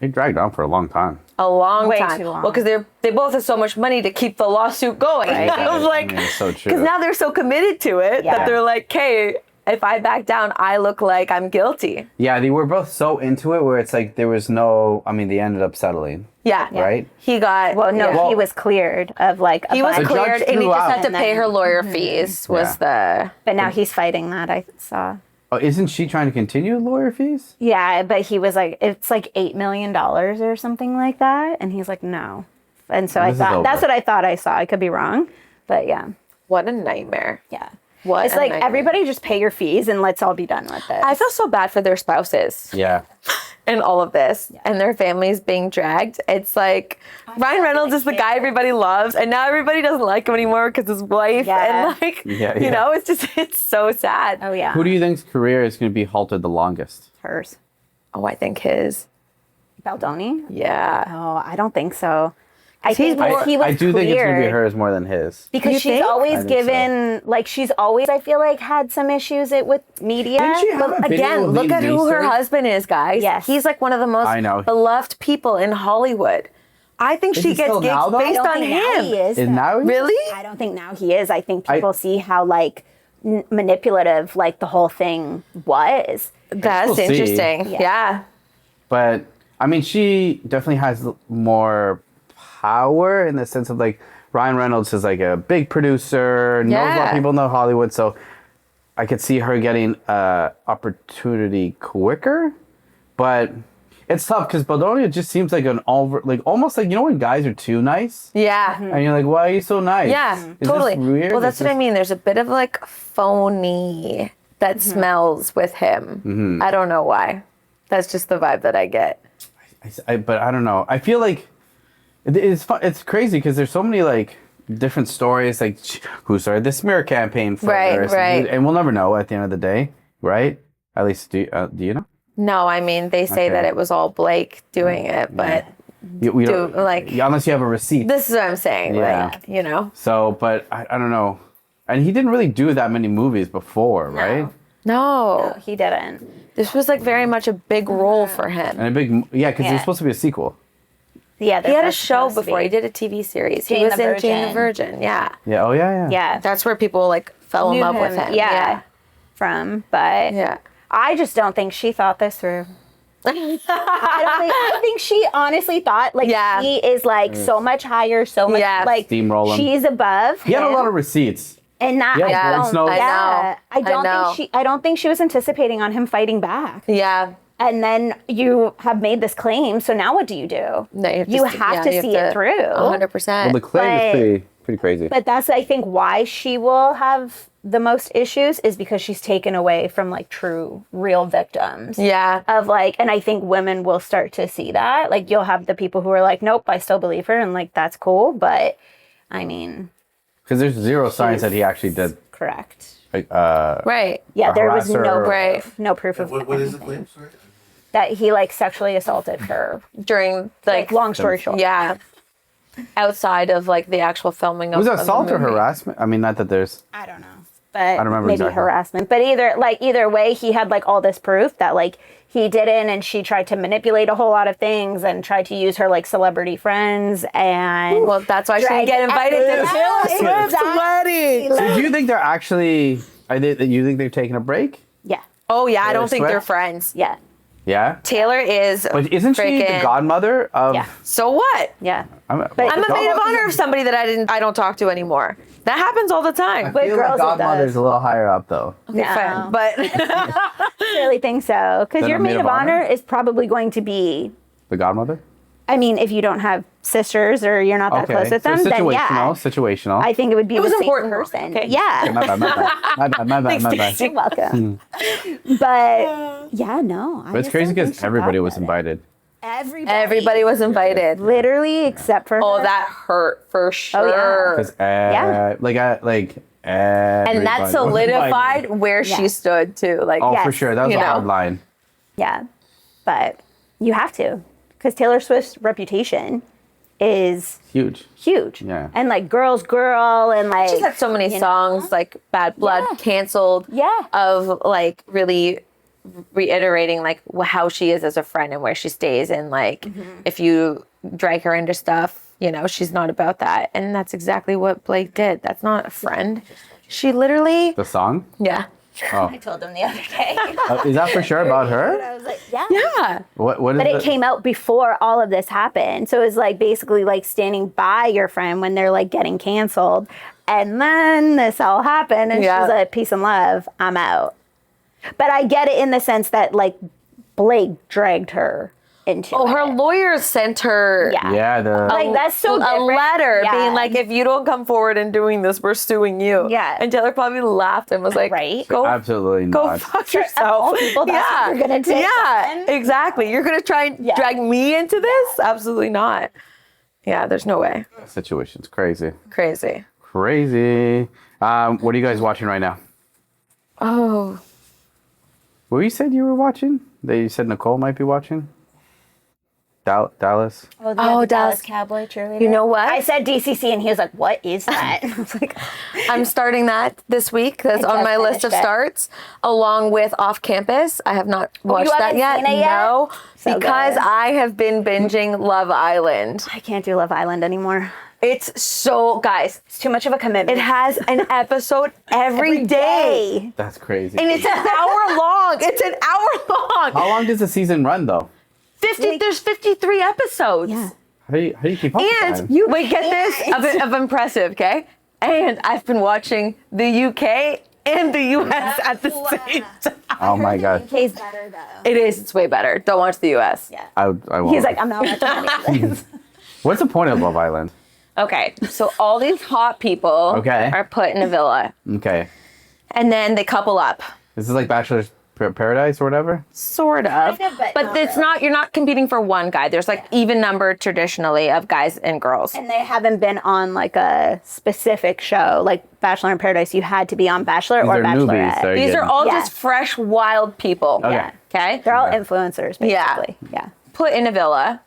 It dragged on for a long time. a long Way time. too long. Well, because they both have so much money to keep the lawsuit going. I was like, I mean, it's so true. because now they're so committed to it Yeah. that they're like, hey, if I back down, I look like I'm guilty. Yeah, they were both so into it where it's like there was no. I mean, they ended up settling, Yeah. right? He got. Well, no, yeah. he was cleared of like a He was bunch. The judge cleared, and he threw just out- had to And pay then- her lawyer fees. Was the But now he's fighting that, I saw. Oh, isn't she trying to continue lawyer fees? Yeah, but he was like, it's like $8 million or something like that. And he's like, no. And so I This is thought, over. that's what I thought I saw. I could be wrong. But yeah. what a nightmare. Yeah. What It's a like, nightmare. everybody just pay your fees and let's all be done with this. I feel so bad for their spouses Yeah. and all of this, and their families being dragged. It's like Ryan Reynolds is the guy everybody loves, and now everybody doesn't like him anymore because his wife. Yeah. And like, Yeah, you yeah. know, it's so sad. Oh, yeah. Who do you think's career is going to be halted the longest? Hers. Oh, I think his. Baldoni? Yeah. Oh, I don't think so. I he's think more- he was I do think it's going to be cleared hers more than his. because You she's think? I always think given, like, she's always, I feel like, had some issues with media. Didn't she have a video Again, with look Liam at who her Neeson? husband is, guys. Yes. He's like one of the most I know. beloved people in Hollywood. I think Is she he gets still gigs now, though? based I don't on think now he him. is. Is though. now he- Really? I don't think now he is. I think people see how like manipulative like the whole thing was. That's We'll see. interesting. Yeah. Yeah. But I mean, she definitely has more power in the sense of like Ryan Reynolds is like a big producer, knows a lot Yeah. of people know Hollywood, so I could see her getting opportunity quicker. But it's tough because Baldonia just seems like an almost like, you know when guys are too nice Yeah. and you're like, why are you so nice? Yeah, Is this totally. weird? Well, that's Is what I this- mean. There's a bit of like phony that smells with him. I don't know why. That's just the vibe that I get. But I don't know. I feel like it's fun. It's crazy because there's so many like different stories, like who started the smear campaign first, Right. and we'll never know at the end of the day, right? At least do you know? No, I mean, they say Okay. that it was all Blake doing it, but we do, don't, like- unless you have a receipt. This is what I'm saying. Yeah. Like, you know. So, but I don't know. And he didn't really do that many movies before, right? No. No, he didn't. This was like very much a big role for him. And a big, because Yeah. there's supposed to be a sequel. Yeah, He had a that's show supposed to before. be. He did a TV series. Jane He was the in Jane the Virgin. Virgin. Yeah. Yeah. Oh yeah. Yeah, That's where people like fell in Knew love with him. Yeah, from, but Yeah. I just don't think she thought this through. I think she honestly thought like Yeah. he is like so much higher, so much Yeah. like Steamroll him. she's above. He had a him. lot of receipts. And that Yeah, I Lord don't, knows. yeah, I know. I don't think she was anticipating on him fighting back. Yeah. And then you have made this claim, so now what do you do? No, you have to see it through. 100%. Well, the claim is pretty crazy. But that's I think why she will have the most issues is because she's taken away from like true real victims. Yeah. Of like, and I think women will start to see that. Like you'll have the people who are like, nope, I still believe her, and like that's cool. But I mean, Because there's zero signs that he actually did. correct. Like, Right. Yeah, a there was harasser no or- Right. no proof of What is the anything. claim? Sorry. That he like sexually assaulted her. During Like long story short. Yeah. Outside of like the actual filming of was it of the assault or movie. harassment? I mean, not that there's. I don't know. But don't remember maybe exactly. harassment. But either way, he had like all this proof that like he didn't, and she tried to manipulate a whole lot of things and tried to use her like celebrity friends and Well, that's why she didn't drag get invited to everyone Taylor else. Swift's Exactly. wedding. So do you think they're actually? You think they're taking a break? Yeah, Oh yeah, I don't think Swift? they're friends. yeah, Yeah. Taylor is. But isn't she the freaking- godmother of? Yeah. So what? yeah. I'm But- I'm a maid of godmother- honor of somebody that I don't talk to anymore. That happens all the time. But I feel girls like will godmother's does. a little higher up though. Okay, fine. But I really think so because Then your a maid of honor is probably going to be. The godmother. I mean, if you don't have sisters or you're not that close with them, so then yeah, situational. I think it would be was the same important. person. Okay. Yeah. My bad. My bad. You're welcome. But yeah, no. But it's crazy because everybody was invited. everybody was invited. Literally, except for Oh, her. that hurt for sure. yeah. Because Yeah. And that solidified where Yeah. she stood too. Like, Oh, Yes. for sure. That was You a know. hard line. Yeah, but you have to because Taylor Swift's reputation is Huge. huge. Yeah. And like Girls Girl and like she's had so many you know? songs like Bad Blood Yeah. canceled. Yeah. Of like really reiterating like how she is as a friend and where she stays, and like Mm-hmm. if you drag her into stuff, you know, she's not about that. And that's exactly what Blake did. That's not a friend. She literally, The song? yeah. Oh. I told them the other day. Is that for sure about her? I was like, yeah. Yeah. What is But it came out before all of this happened. So it was like basically like standing by your friend when they're like getting canceled. And then this all happened and Yeah. she's like, peace and love, I'm out. But I get it in the sense that like Blake dragged her into Oh, her it. lawyer sent her Yeah. Yeah, the Like that's so a different. letter Yeah. being like, if you don't come forward and doing this, we're suing you. Yeah. And Taylor probably laughed and was like, Right. go absolutely Go not. fuck of yourself. all people, that's what you're gonna take Yeah, on? exactly. You're gonna try and Yeah. drag me into this? Absolutely not. Yeah, there's no way. Situation's crazy. Crazy. Crazy. What are you guys watching right now? Oh, What you said you were watching? That you said Nicole might be watching? Dallas? Oh, Dallas Dallas Cowboy cheerleader. you know what? I said DCC and he was like, what is that? I was like, I'm starting that this week. That's I on just my list of finished it. starts, along with Off Campus. I have not watched that haven't yet. seen it yet? No, So because good. I have been binging Love Island. I can't do Love Island anymore. It's so, guys, It's too much of a commitment. it has an episode every day. That's crazy. And it's an hour long. It's an hour long. How long does the season run though? There's 53 episodes. Yeah. How do you keep up with And that? you wait, get this of impressive, okay? And I've been watching the UK and the US at the same time. Oh my god. UK's better though. It is. It's way better. Don't watch the US. Yeah. I won't. He's like, I'm not watching any of this. What's the point of Love Island? Okay, so all these hot people Okay. are put in a villa, Okay. and then they couple up. This is like Bachelor's Paradise or whatever? Sort of. Kind of, but not it's really. not, you're not competing for one guy. There's like even number traditionally of guys and girls. And they haven't been on like a specific show, like Bachelor in Paradise. You had to be on Bachelor or These are newbies. Bachelorette. They're These are getting- all Yeah. just fresh, wild people. Okay. Yeah. Okay? They're all Okay. influencers, Yeah. basically. Yeah. Put in a villa,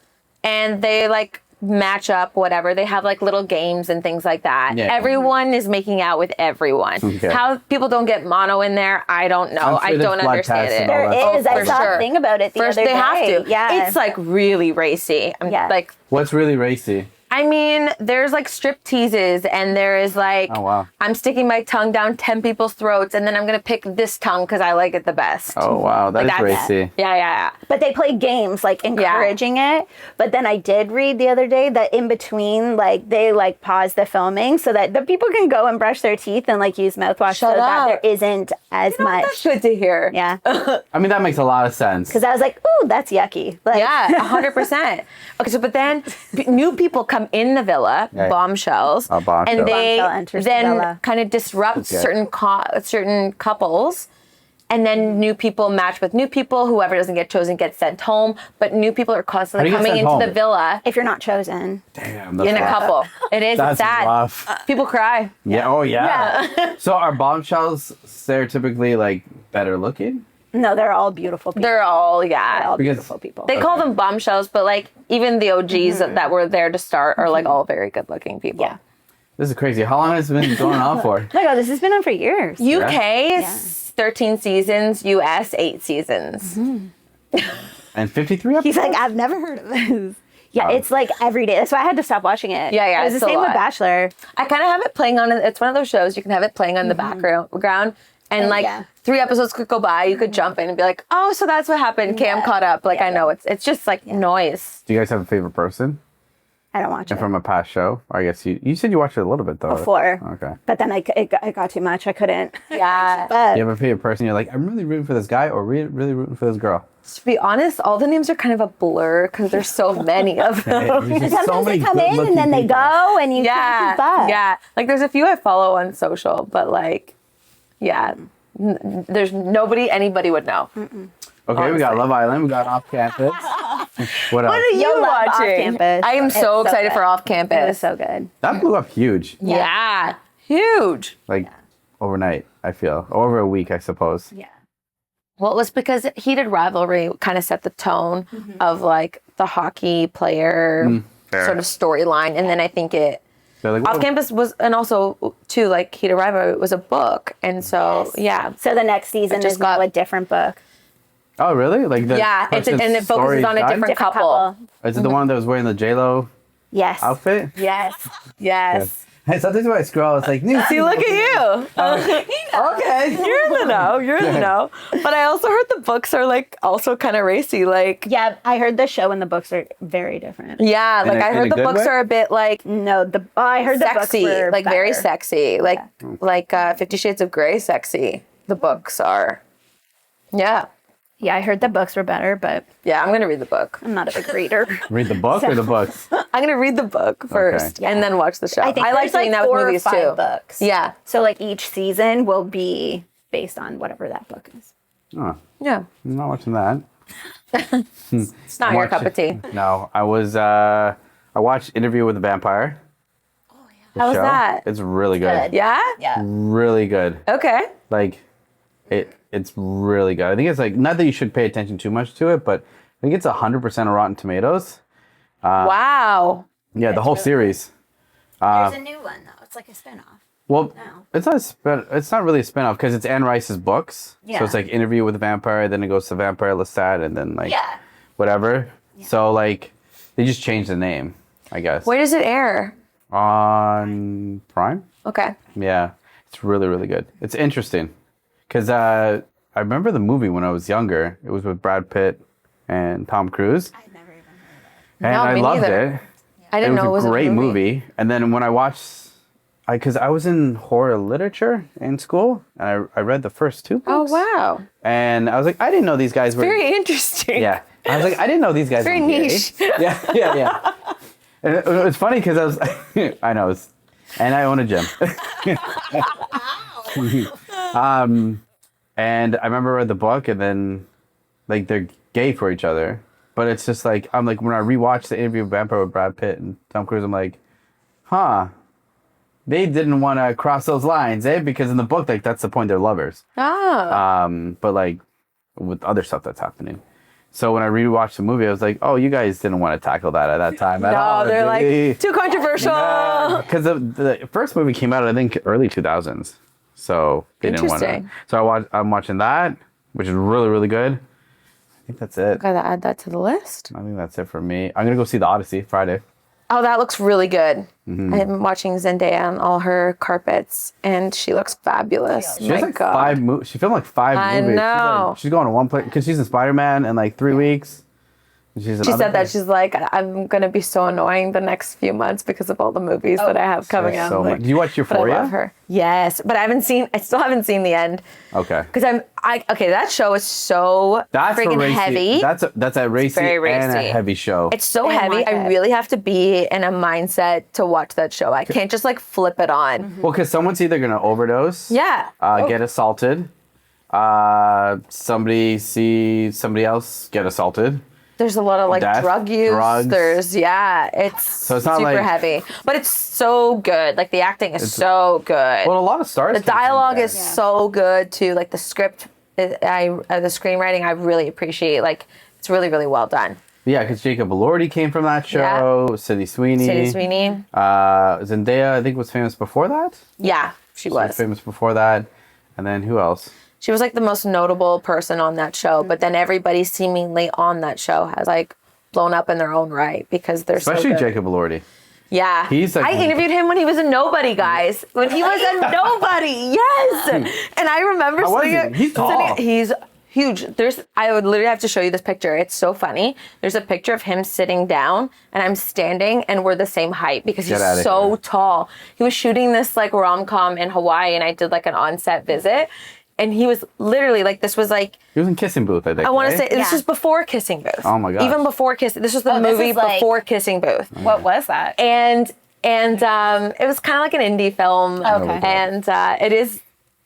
and they like match up, whatever. They have like little games and things like that. Yeah. Everyone is making out with everyone. Okay. How people don't get mono in there, I don't know. I'm sure I there's don't blood understand tests it. and all There that is. stuff. I saw a thing about it the First, other they day. have to. Yeah. It's like really racy. Like, What's really racy? I mean, there's like strip teases, and there is like, Oh, wow. I'm sticking my tongue down 10 people's throats, and then I'm going to pick this tongue because I like it the best. Oh, wow. That is Like, that's- racy. Yeah. But they play games like encouraging it. But then I did read the other day that in between, like they like pause the filming so that the people can go and brush their teeth and like use mouthwash Shut so up. that there isn't as much. That's good to hear. Yeah. I mean, that makes a lot of sense. Because I was like, ooh, that's yucky. Like, Yeah, 100%. Okay, so but then new people come in the villa, Yeah. bombshells, A bombshell. and they Bombshell enters the then villa. kind of disrupt Okay. certain couples, and then new people match with new people. Whoever doesn't get chosen gets sent home, but new people are constantly How do you get coming sent into home? the villa if you're not chosen. Damn. That's in a rough. couple. It is. That's It's sad. rough. People cry. Yeah. Oh, yeah. So are bombshells stereotypically like better looking? No, they're all beautiful people. They're all They're all Because- beautiful people. They call them bombshells, but like even the OGs that were there to start are like all very good looking people. Yeah. This is crazy. How long has it been going on for? Oh my god, this has been on for years. UK Yeah. is 13 seasons, US 8 seasons. And 53 episodes? He's like, I've never heard of this. Yeah, it's like every day. That's why I had to stop watching it. Yeah, It was it's the a same with lot. Bachelor. I kind of have it playing on. It's one of those shows you can have it playing on the background, and like yeah. 3 episodes could go by. You could jump in and be like, "Oh, so that's what happened." Cam caught up. Like I know it's just like noise. Do you guys have a favorite person? I don't watch And it. from a past show? I guess you said you watched it a little bit though. Before. Okay. But then it got too much. I couldn't. Yeah. But You have a favorite person, you're like, I'm really rooting for this guy or really rooting for this girl. To be honest, all the names are kind of a blur because there's so many of them. There's just sometimes they come in good-looking and then they people. go and you can't keep up. Yeah. Like there's a few I follow on social, but like, yeah, there's nobody anybody would know. Okay, we got honestly. Love Island, we got Off Campus. What else? What are you You'll love Off watching? Campus. I am It's so so excited good. for Off It Campus. was so good. That blew up huge. Yeah, huge. Like overnight, I feel. Or over a week, I suppose. Yeah. Well, it was because heated rivalry kind of set the tone of like the hockey player fair. sort of storyline, and then I think it They're like, Off "Whoa." Campus was, and also too like heated rivalry was a book, and so yeah. So the next season just is now got- a different book. Oh, really? Like the Yeah, it's and it focuses story on a died? different couple. Is it the one that was wearing the J-Lo Yes. outfit? Yes, yes. Hey, sometimes when I scroll, it's like, new See, look at you. Okay. You're in the know. You're in the know. But I also heard the books are like also kind of racy. Like Yeah, I heard the show and the books are very different. yeah, like I in a heard the good books way? are a bit like No, I heard sexy, the books were like very better. sexy, like 50 Shades of Grey sexy. The books are. Yeah. Yeah, I heard the books were better, but Yeah, I'm going to read the book. I'm not a big reader. Read the book or the books? I'm going to read the book first and then watch the show. I think I like there's doing like that 4 with or movies 5 too. books. Yeah. So like each season will be based on whatever that book is. Oh, Yeah. I'm not watching that. It's not your cup of tea. No, I watched Interview with the Vampire. The How was show. that? It's really good. Good. Yeah? Yeah. Really good. Okay. Like, it's really good. I think it's like, not that you should pay attention too much to it, but I think it's 100% of Rotten Tomatoes. Wow. Yeah, the whole series. There's a new one though. It's like a spinoff. Well, No. it's not really a spin-off because it's Anne Rice's books. Yeah. So it's like Interview with the Vampire, then it goes to Vampire Lestat, and then like Yeah. whatever. So like they just changed the name, I guess. Where does it air? On Prime? Okay. Yeah. It's really good. It's interesting. Because I remember the movie when I was younger. It was with Brad Pitt and Tom Cruise. I've never even heard of And No, I me loved neither. it. I didn't know it was a great a movie. And then when I watched, because I was in horror literature in school, and I read the first 2 Oh, books. wow. And I was like, I didn't know these guys were. Very interesting. Yeah. I was like, I didn't know these guys Very were gay. niche. Yeah. And it was funny because I was, I know, and I own a gym. And I remember I read the book, and then like they're gay for each other, but it's just like I'm like when I rewatched the Interview with Vampire with Brad Pitt and Tom Cruise, I'm like, huh, they didn't want to cross those lines, eh? Because in the book, like that's the point, they're lovers. Oh. But like with other stuff that's happening, So when I rewatched the movie, I was like, oh, you guys didn't want to tackle that at that time at all. No, they're did like, too controversial. Because the first movie came out, I think, early 2000s. So they didn't want to. Interesting. So I'm watching that, which is really, really good. I think that's it. Gotta add that to the list. I think that's it for me. I'm going to go see The Odyssey Friday. Oh, that looks really good. Mm-hmm. I'm watching Zendaya on all her carpets, and she looks fabulous. She has like 5 movies. She filmed like 5 movies. know. She's going to one place because she's in Spider-Man in like 3 weeks. She said that she's like, I'm gonna be so annoying the next few months because of all the movies that I have coming out. So like, much. Do you watch Euphoria? I love her. Yes, but I still haven't seen the end. Okay. Because that show is so freaking heavy. That's a racy very and a racy. heavy show. It's so I heavy. want I it. really have to be in a mindset to watch that show. I can't just like flip it on. Well, because someone's either gonna overdose, Yeah. get assaulted, somebody see somebody else get assalted. There's a lot of like Death, drug use. drugs. It's it's not super like- heavy, but it's so good. Like the acting is so good. Well, a lot of stars. The dialogue is so good too. Like the script, the screenwriting, I really appreciate. Like it's really, really well done. Yeah, because Jacob Elordi came from that show. Sydney Sweeney. Zendaya, I think, was famous before that. Yeah, she was. Famous before that, and then who else? She was like the most notable person on that show. But then everybody seemingly on that show has like blown up in their own right because they're Especially so good. Jacob Elordi. Yeah. He's like- I interviewed him when he was a nobody, guys. When he was a nobody. Yes. And I remember How was sitting he? He's tall. he's huge. I would literally have to show you this picture. It's so funny. There's a picture of him sitting down and I'm standing and we're the same height because Get outta he's so here. tall. He was shooting this like rom-com in Hawaii and I did like an on-set visit. And he was literally like, this was like, He was in Kissing Booth, I think. I want to right? say, this was before Kissing Booth. Oh my gosh. Even before Kissing, this was the this movie is like- before Kissing Booth. What was that? And it was kind of like an indie film. Okay. And it is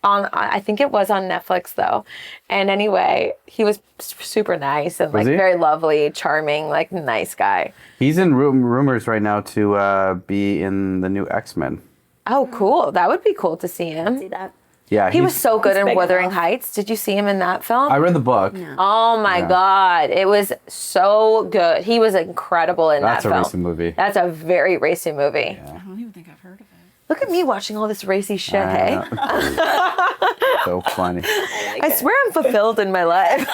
on, I think it was on Netflix though. And anyway, he was super nice and like he? very lovely, charming, like nice guy. He's in rumors right now to be in the new X-Men. Oh, cool. That would be cool to see him. See that? Yeah, He was so good in big Wuthering enough. Heights. Did you see him in that film? I read the book. Oh my God. It was so good. He was incredible in That's that a film. recent movie. That's a very racy movie. I don't even think I've heard of it. Look at me watching all this racy shit, hey? So funny. I swear I'm fulfilled in my life.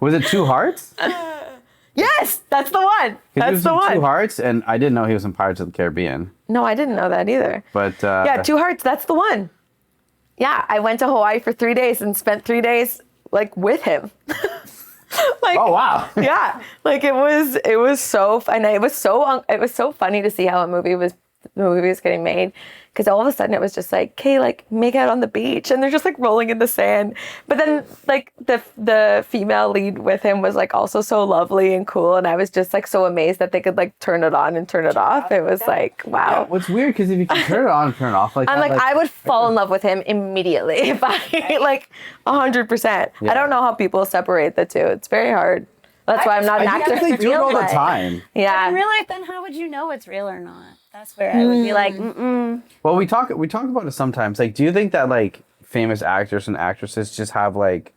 Was it Two Hearts? Yes, that's the one. 'Cause he That's was the in one. Two Hearts, and I didn't know he was in Pirates of the Caribbean. No, I didn't know that either. But Yeah, Two Hearts, that's the one. Yeah, I went to Hawaii for 3 days and spent 3 days like with him. Like, oh wow. yeah, like it was so fun. It was so funny to see how the movie was getting made because all of a sudden it was just like, okay, like make out on the beach, and they're just like rolling in the sand. But then like the female lead with him was like also so lovely and cool, and I was just like so amazed that they could like turn it on and turn it off. It was like, wow. What's weird because if you can turn it on and turn it off like I'm that, like, I would fall in love with him immediately if I like 100%. I don't know how people separate the two. It's very hard. That's why I'm not an I actor. think they do it all the But- time. Yeah. In real life, then how would you know it's real or not? That's where I would be like, Well, we talk about it sometimes. Like, do you think that like famous actors and actresses just have like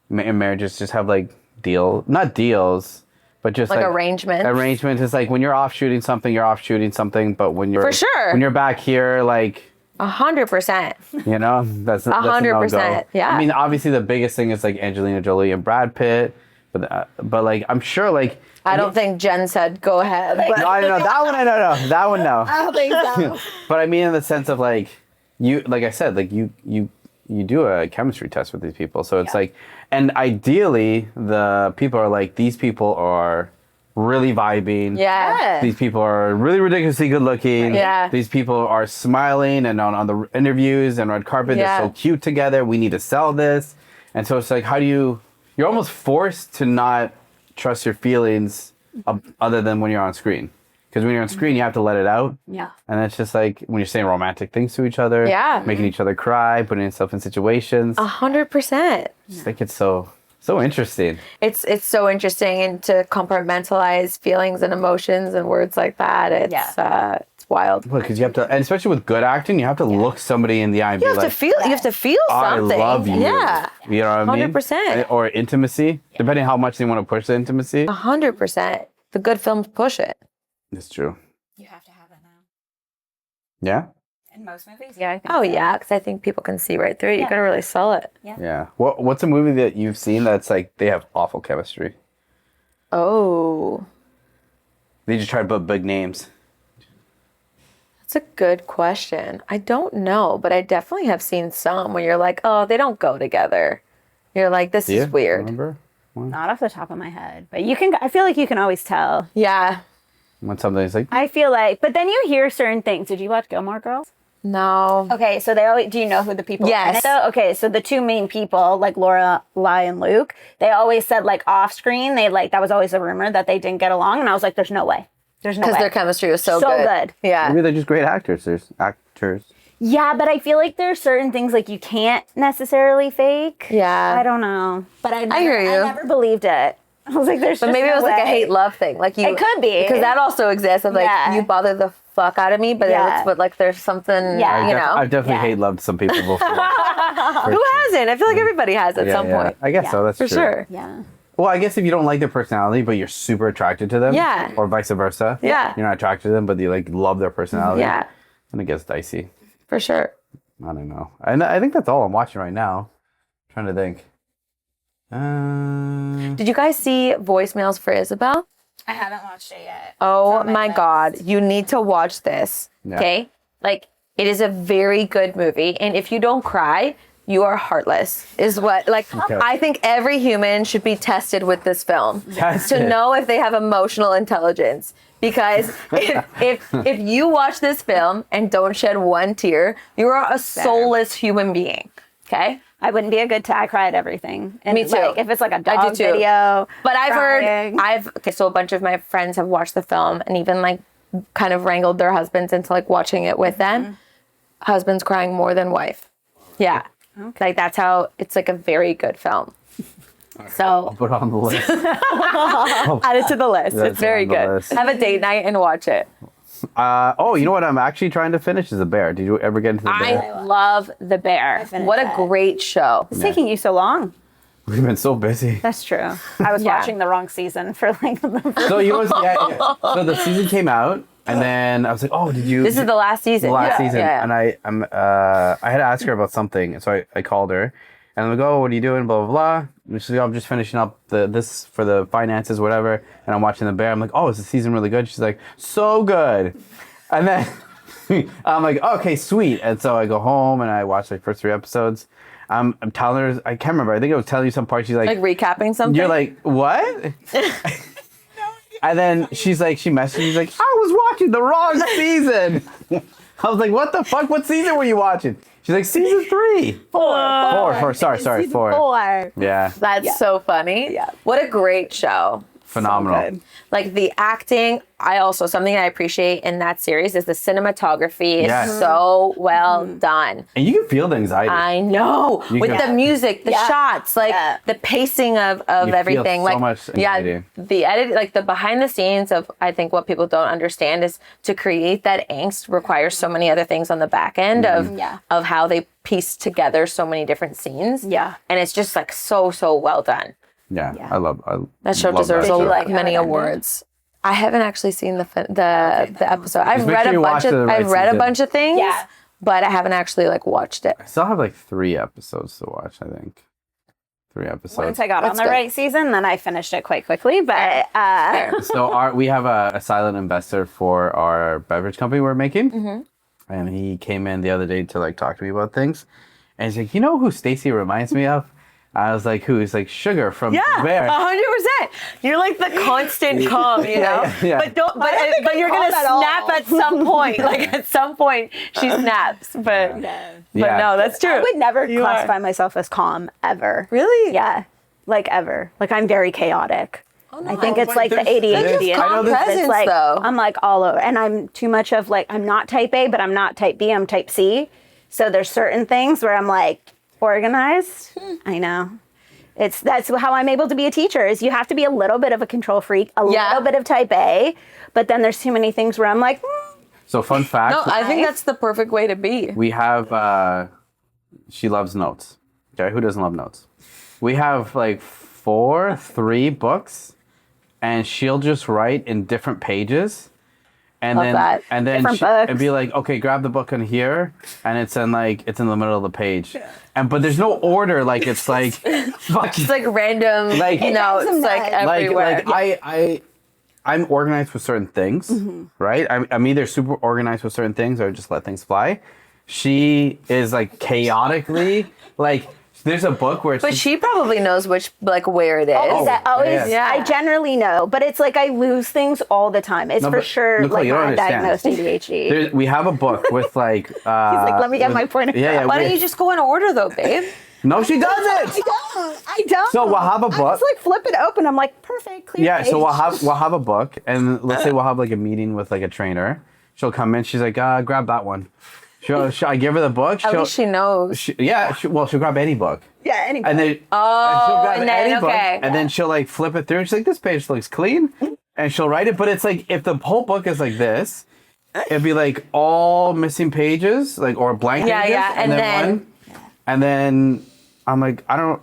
in marriages just have like not deals, but just Like arrangements? Arrangements is like when you're off shooting something, you're off shooting something, but when you're For sure. when you're back here, like 100%. you know, that's a 100%, no-go. yeah. I mean, obviously the biggest thing is like Angelina Jolie and Brad Pitt, but like I'm sure like. I don't think Jen said go ahead. But No, I don't know that one. I don't know that one. No. I don't think so. But I mean, in the sense of like you, like I said, like you do a chemistry test with these people. So it's like, and ideally, the people are like, these people are really vibing. yeah. These people are really ridiculously good looking. Yeah. These people are smiling and on the interviews and red carpet, Yeah. they're so cute together. We need to sell this. And so it's like, how do you're almost forced to not trust your feelings other than when you're on screen. Because when you're on screen, you have to let it out. Yeah. And it's just like when you're saying romantic things to each other. Yeah. Making each other cry, putting yourself in situations. 100%. I just think it's so interesting. It's so interesting, and to compartmentalize feelings and emotions and words like that. It's wild. Because you have to, and especially with good acting, you have to look somebody in the eye and You be have to like, feel. You have to feel I something. love you. Yeah. You know what I mean? 100%. Or intimacy, depending how much they want to push the intimacy. 100%. The good films push it. It's true. You have to have it now. Yeah? In most movies? Yeah, I think Oh so. yeah, because I think people can see right through it. You gotta really sell it. Yeah. What's a movie that you've seen that's like, they have awful chemistry? Oh, They just try to put big names. that's a good question. I don't know, but I definitely have seen some where you're like, oh, they don't go together. You're like, this is weird. Remember? Not off the top of my head, but I feel like you can always tell. Yeah. When something's like, I feel like, but then you hear certain things. Did you watch Gilmore Girls? No. Okay, so do you know who the people Yes. in it though? Okay, so the two main people, like Laura, and Luke, they always said like off screen, that was always a rumor that they didn't get along. And I was like, there's no way. There's no way. Because their chemistry was so So good. good. Yeah. maybe they're just great actors. There's actors. Yeah, but I feel like there's certain things like you can't necessarily fake. Yeah. I don't know. But I hear you. I never believed it. I was like, there's But just maybe no it was like a way. hate-love thing. Like you, It could be. because that also exists. Of like, Yeah. you bother the fuck out of me, but Yeah. but like there's something, Yeah. you know. I've definitely Yeah. hate loved some people before. Who hasn't? I feel like everybody has at some point. I guess so. That's For true. sure. Yeah. Well, I guess if you don't like their personality, but you're super attracted to them, Yeah. or vice versa, Yeah. you're not attracted to them, but you like love their personality, Yeah. then it gets dicey. For sure. I don't know. And I think that's all I'm watching right now. trying to think. Did you guys see Voicemails for Isabel? I haven't watched it yet. Oh my God. You need to watch this. Yeah. Okay? Like, it is a very good movie. And if you don't cry, you are heartless, is what, like, Okay. I think every human should be tested with this film Tested. to know if they have emotional intelligence. Because if you watch this film and don't shed one tear, you are a soulless human being. Okay? I wouldn't be a good I cry at everything. And Me too. Like, if it's like a I dog do too. video. But I've crying. heard, so a bunch of my friends have watched the film and even like kind of wrangled their husbands into like watching it with them. Husbands crying more than wife. Yeah. Like that's how, it's like a very good film. So Put it on the list. add it to the list. That's It's very on the good. list. Have a date night and watch it. Oh, you know what I'm actually trying to finish is The Bear. Did you ever get into The Bear? I love The Bear. finished What a that. great show. It's taking you so long. We've been so busy. That's true. I was Yeah. watching the wrong season for like the first. So you was So the season came out, and then I was like, oh, did you? This is the last season. the last Yeah. season, Yeah. and I had to ask her about something, so I called her, and I'm like, oh, what are you doing? Blah blah blah. And she's like, oh, I'm just finishing up this for the finances, whatever, and I'm watching The Bear. I'm like, oh, is the season really good? She's like, so good, and then I'm like, okay, sweet, and so I go home and I watch the first 3 episodes. I'm telling her, I can't remember. I think I was telling you some part. She's Like recapping something. you're like, what? And then she messaged me, she's like, I was watching the wrong season. I was like, what the fuck? What season were you watching? She's like, season 3. Four. Sorry, 4. 4. Yeah, That's so funny. Yeah. What a great show. phenomenal. Like the acting, something I appreciate in that series is the cinematography is Yes. so well done. And you can feel the anxiety. I know. You With can- the music, the Yeah. shots, like Yeah. the pacing of feel everything. so Like much anxiety. the edit, like the behind the scenes of, I think what people don't understand is to create that angst requires so many other things on the back end of how they piece together so many different scenes. Yeah. And it's just like so well done. Yeah, Yeah. I love That show love deserves that show. like how many it ended? awards. I haven't actually seen the episode. I've Just make read sure a you bunch watch of the right I've read a season. bunch of things. Yeah. But I haven't actually like watched it. I still have like 3 episodes to watch, I think. 3 episodes. Once I got That's on the good. right season, then I finished it quite quickly. But So we have a silent investor for our beverage company we're making, and he came in the other day to like talk to me about things, and he's like, you know who Stacey reminds me of? I was like, who? He's like, Sugar from The Bear. 100%. You're like the constant calm, you know. Yeah. But you're gonna snap at some point. Like at some point, she snaps. But Yeah. no, that's true. I would never You classify are. myself as calm ever. Really? Yeah, like ever. Like I'm very chaotic. I think Oh, it's but like the there's- ADHD. I know calm this- presence, It's like though. I'm like all over, and I'm too much of like I'm not type A, but I'm not type B. I'm type C. So there's certain things where I'm like organized. I know. That's how I'm able to be a teacher. Is you have to be a little bit of a control freak, a Yeah. little bit of type A, but then there's too many things where I'm like. So fun fact. No, I think that's the perfect way to be. We have, she loves notes. Okay, who doesn't love notes? We have like 3 books, and she'll just write in different pages. And Love that. And then Different books. and be like, okay, grab the book in here, and it's in the middle of the page, but there's no order. Like it's like, It's like random, Like- it's like everywhere. I'm organized with certain things, right? I'm either super organized with certain things or just let things fly. She is like chaotically like. There's a book where it's But she probably knows which, like, where it is. yeah. I generally know, but it's like I lose things all the time. It's No, for but sure Nicole, like you don't undiagnosed understand. ADHD. we have a book with like. He's He's like, let me get my point across. Yeah, Why don't you just go in order, though, babe? No, she doesn't. I don't. So we'll have a book. I just like flip it open. I'm like, perfect, clear Yeah, so page. we'll have a book, and let's say we'll have like a meeting with like a trainer. She'll come in. She's like, grab that one. I give her the book. At least she knows. She'll grab any book. Yeah, anyway. And then she'll grab and then, any book, okay. and then she'll like flip it through. And she's like, this page looks clean, and she'll write it. But it's like if the whole book is like this, it'd be like all missing pages, like or blank Yeah, pages, yeah, and then- and then I'm like, I don't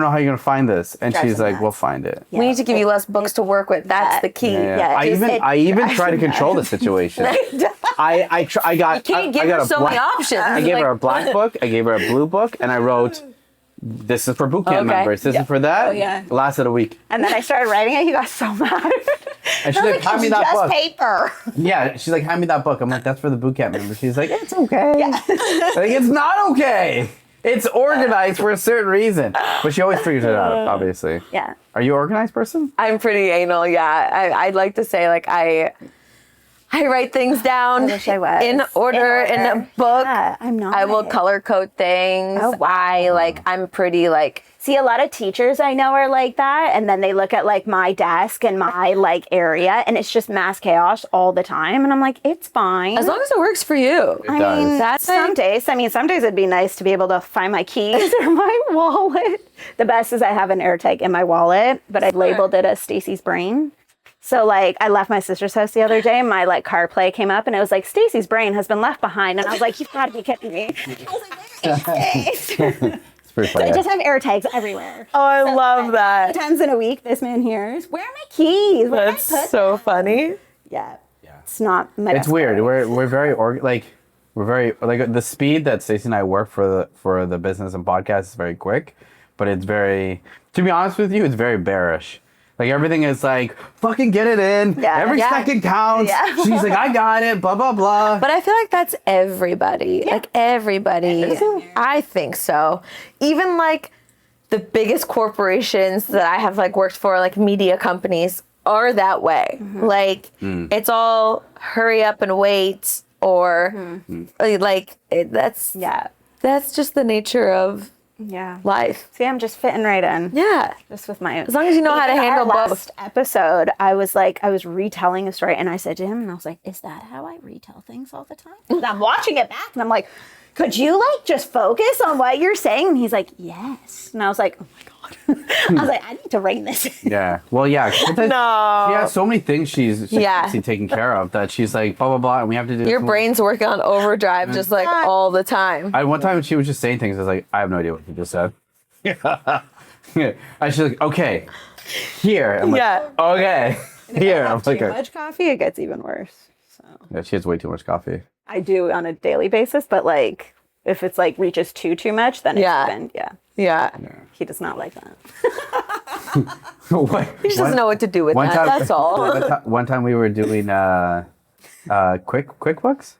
know how you're gonna find this, and Drives she's them like, nuts. we'll find it. We need to give you less books to work with. That's the key. Yeah, I even try to control the situation. I got Can't give I got her a so many options. I gave her a black book. I gave her a blue book, and I wrote, "This is for boot camp Okay. members. This is for that." Oh, yeah. It lasted a week, And then I started writing it. He got so mad. and she's like, "Hand me that book." Paper. Yeah, she's like, "Hand me that book." I'm like, "That's for the boot camp members." She's like, "It's okay." Like, it's not okay. It's organized for a certain reason, but she always figures it out. Obviously. Yeah. Are you an organized person? I'm pretty anal, yeah. I'd like to say, like, I write things down I wish I was. in order in a book. Yeah, I'm not. I will color code things. Oh, wow. I'm pretty, like, See, a lot of teachers I know are like that, and then they look at like my desk and my like area, and it's just mass chaos all the time. And I'm like, it's fine. as long as it works for you. It does. That's some days. I mean, some days it'd be nice to be able to find my keys or my wallet. The best is I have an AirTag in my wallet, but I labeled it as Stacey's brain. So like I left my sister's house the other day and my like CarPlay came up and it was like Stacey's brain has been left behind. And I was like, you've got to be kidding me. I was like, where is it? It's pretty So funny. I just have AirTags everywhere. Oh, I love that. Times in a week, this man hears, where are my keys? Where That's did I put so funny. Yeah. It's not my It's best weird. friend. We're very the speed that Stacey and I work for the business and podcast is very quick, but it's very, to be honest with you, it's very bearish. Like everything is like, fucking get it in. Yeah. Every Yeah. second counts. Yeah. She's like, I got it. Blah blah blah. But I feel like that's everybody. Like everybody. I think so. Even like the biggest corporations that I have like worked for, like media companies, are that way. Like it's all hurry up and wait, or that's just the nature of Yeah. life. See, I'm just fitting right in. Yeah. Just with my. As long as you know how to Even handle our both. last episode, I was retelling a story, and I said to him, and I was like, "Is that how I retell things all the time?" And I'm watching it back, and I'm like, "Could you like just focus on what you're saying?" And he's like, "Yes." And I was like, "Oh my god." I was like, "I need to rein this in." Yeah. Well, yeah. Sometimes No. She has so many things she's Yeah. taking care of that she's like blah blah blah, and we have to do. Your this. brain's working on overdrive just like all the time. One time she was just saying things. I was like, I have no idea what you just said. Yeah. And she's like, okay, here. I'm like, Yeah. Okay, here. I'm like, Too much coffee, it gets even worse. So yeah, she has way too much coffee. I do on a daily basis, but like if it's like reaches too much, then it's Yeah. even, Yeah. he does not like that. He just doesn't know what to do with One that. time- That's all. One time we were doing QuickBooks.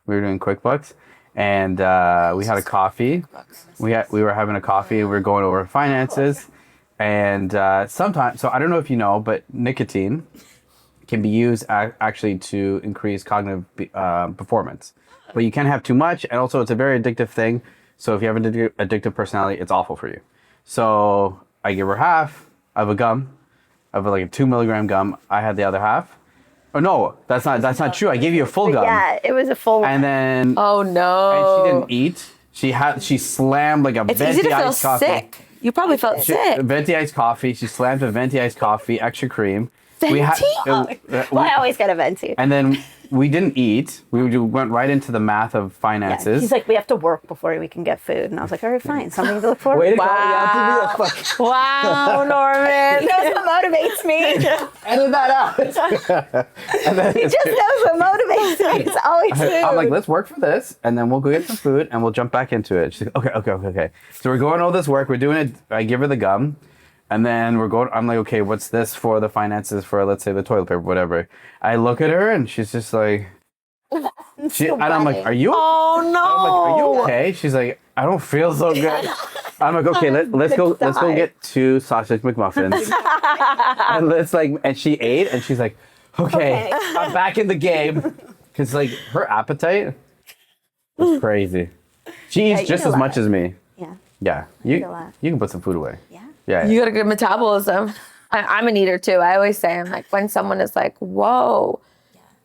We were doing QuickBooks, and we had a coffee. We were having a coffee. We were going over finances, and sometimes. So I don't know if you know, but nicotine can be used actually to increase cognitive performance. But you can't have too much, and also it's a very addictive thing. So if you have an addictive personality, it's awful for you. So I give her half of a gum, of like a 2 milligram gum. I had the other half. Oh no, that's not true. I gave you a full gum. Yeah, it was a full one. And then Oh no. and she didn't eat. She slammed like a It's venti easy to feel iced coffee. sick. You probably felt sick. Venti iced coffee. She slammed a venti iced coffee, extra cream. Venti? Well, I always get a venti. And then we didn't eat. We went right into the math of Yeah. finances. He's like, we have to work before we can get food. And I was like, all right, fine. Something to look forward Way to. to go. Yeah, Wow, Norman. He knows what motivates me. edit that out. And then He just knows what motivates me. It's always food. I'm like, let's work for this, and then we'll go get some food, and we'll jump back into it. She's like, okay. So we're going all this work. We're doing it. I give her the gum, and then we're going. I'm like, okay, what's this for the finances for? Let's say the toilet paper, whatever. I look at her, and she's just like, and I'm like, are you? Oh no. I'm like, are you okay? She's like, I don't feel so good. I'm like, okay, let's go get 2 sausage McMuffins. And she ate, and she's like, okay. I'm back in the game. Cause like her appetite is crazy. She eats you just eat a as much lot. as me. Yeah. Yeah. eat a lot. You can put some food away. Yeah. Yeah. You got a good metabolism. I'm an eater too. I always say, I'm like, when someone is like, whoa,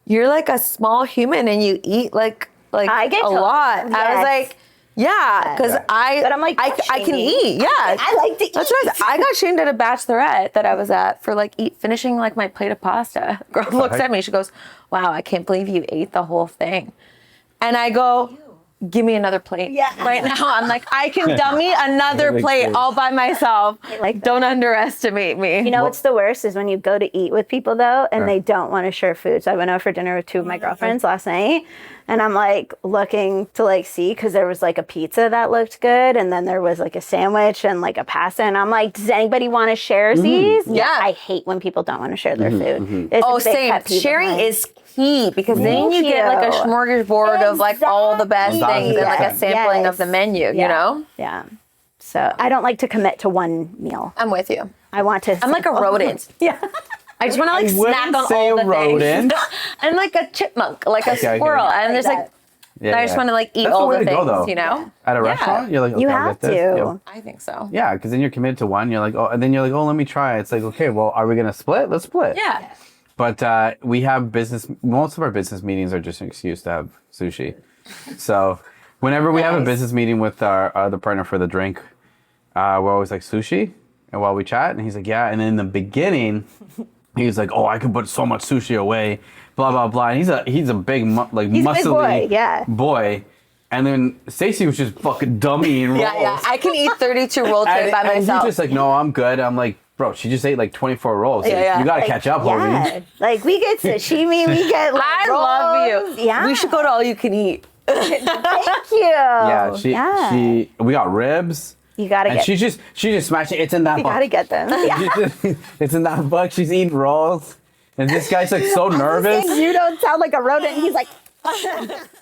you're like a small human and you eat like I get a lot. I was yes. like, yeah, because Yeah. but I'm like, I can eat. Yeah. I like to eat. That's right. I got shamed at a bachelorette that I was at for like finishing like my plate of pasta. Girl looks heck? at me. She goes, wow, I can't believe you ate the whole thing. And I go, give me another plate. Yeah. Right now, I'm like, I can dummy another Makes plate sense. all by myself. I like that. Don't underestimate me. You know what's the worst is when you go to eat with people though, and they don't want to share food. So I went out for dinner with 2 of my girlfriends last night, and I'm like looking to like see because there was like a pizza that looked good, and then there was like a sandwich and like a pasta, and I'm like, does anybody want to share these? Yeah. I hate when people don't want to share their food. It's Oh, a big same. pet peeve of Sharing mine. is key because then Thank you get like a you. smorgasbord of like all the best Exactly. things and like a Yes. sampling of the menu, you know? Yeah. So I don't like to commit to one meal. I'm with you. I want to. I'm like a rodent. Yeah. I just want to like I wouldn't snack on say all the rodent. things. I'm like a chipmunk, like a Okay. squirrel. And there's like, Yeah, I just want to like eat That's the all way the to go, things, though. you know? At a Yeah. restaurant, you're like, okay, You I'll have get this. to. I think so. Yeah, because then you're committed to one. You're like, oh, and then you're like, oh, let me try. It's like, okay, well, are we gonna split? Let's split. Yeah. But we have most of our business meetings are just an excuse to have sushi. So whenever we have a Nice. business meeting with our other partner for the drink, we're always like, sushi? And while we chat, and he's like, yeah. And then in the beginning, he was like, oh, I could put so much sushi away, blah, blah, blah. And he's a big, He's a big muscly boy, yeah. boy. And then Stacey was just fucking dummying rolls. Yeah. I can eat 32 roll tray by And myself. he's just like, no, I'm good. I'm like, bro, she just ate like 24 rolls. Yeah. You gotta catch up, homie. Yeah. Like we get sashimi, we get like I love rolls. you. Yeah. We should go to all you can eat. Thank you. Yeah, Yeah. we got ribs. You gotta And get. she's just smashing. It's in that You box. gotta get them. Yeah. It's in that box. She's eating rolls, and this guy's like so nervous. You don't sound like a rodent. He's like,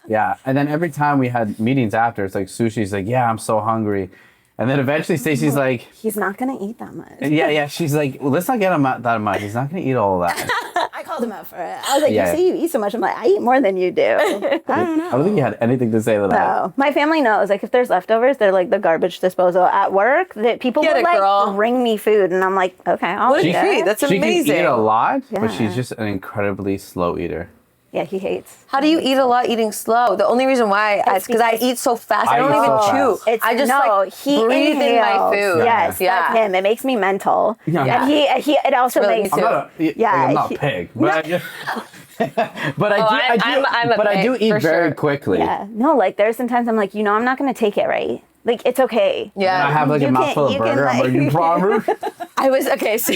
Yeah, and then every time we had meetings after, it's like sushi's like, yeah, I'm so hungry, and then eventually Stacey's like, he's not gonna eat that much. yeah, she's like, well, let's not get him that much. He's not gonna eat all of that. I called him out for it. I was like, Yeah. you say you eat so much. I'm like, I eat more than you do. I don't know. I don't think he had anything to say to that. No, my family knows. Like, if there's leftovers, they're like the garbage disposal at work. That people Get will it, like girl. bring me food, and I'm like, okay, I'll What a eat treat. it. That's She can amazing. eat a lot, but Yeah. she's just an incredibly slow eater. Yeah, he hates. How do you eat a lot eating slow? The only reason why is because I because eat so fast. I I don't eat even so chew. fast. I just no, like he breathe in my inhales. food. Yes, that's him. It makes me mental. Yeah. And he it also Really, makes me too. I'm not a pig, but I just, but I do eat for very sure. quickly. Yeah. No, like there's sometimes I'm like, I'm not gonna take it, right? Like it's okay. Yeah. I have like a You mouthful can- of you can, burger. I'm like, you promise? I was okay. So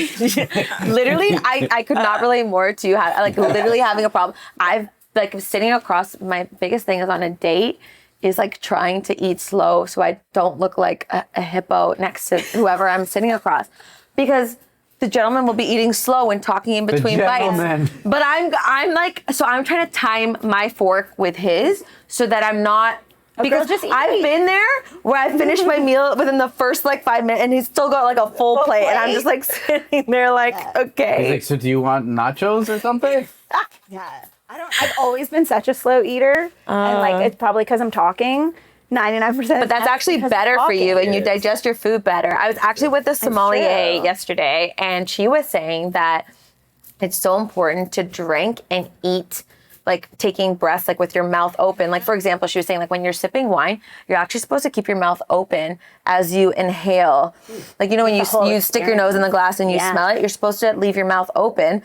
literally, I could not relate more to like literally having a problem. I've like sitting across. My biggest thing is on a date is like trying to eat slow so I don't look like a hippo next to whoever I'm sitting across, because the gentleman will be eating slow and talking in between gentleman. bites. But I'm like, so I'm trying to time my fork with his so that I'm not. Because just eat. I've been there where I finished my meal within the first like 5 minutes and he's still got like a full plate. And I'm just like sitting there like, okay. He's like, so do you want nachos or something? Yeah. I've always been such a slow eater, and like it's probably because I'm talking 99%. But that's actually better for you and you digest your food better. I was actually with the sommelier true. yesterday and she was saying that it's so important to drink and eat, like taking breaths like with your mouth open. Like for example, she was saying like when you're sipping wine, you're actually supposed to keep your mouth open as you inhale. Like, when you whole stick your nose in the glass and you Yeah. smell it, you're supposed to leave your mouth open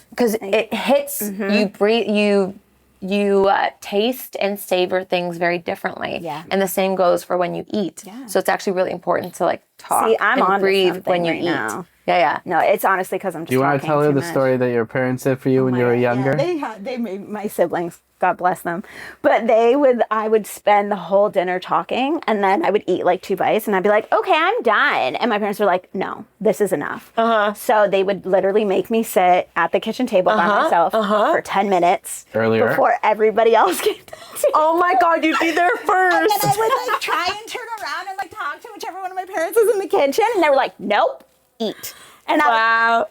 because it hits, you breathe, you you taste and savor things very differently. Yeah. And the same goes for when you eat. Yeah. So it's actually really important to like talk See, I'm and on breathe when you right eat. now. Yeah. No, it's honestly because I'm just Do you want to talking tell her too the much. story that your parents did for you when you were younger? They made my siblings, God bless them, but I would spend the whole dinner talking, and then I would eat like 2 bites, and I'd be like, okay, I'm done. And my parents were like, no, this is enough. So they would literally make me sit at the kitchen table by myself for 10 minutes Earlier. before everybody else came to the table. Oh my God, you'd be there And first. then I would like try and turn around and like talk to whichever one of my parents was in the kitchen, and they were like, nope, eat. And Wow.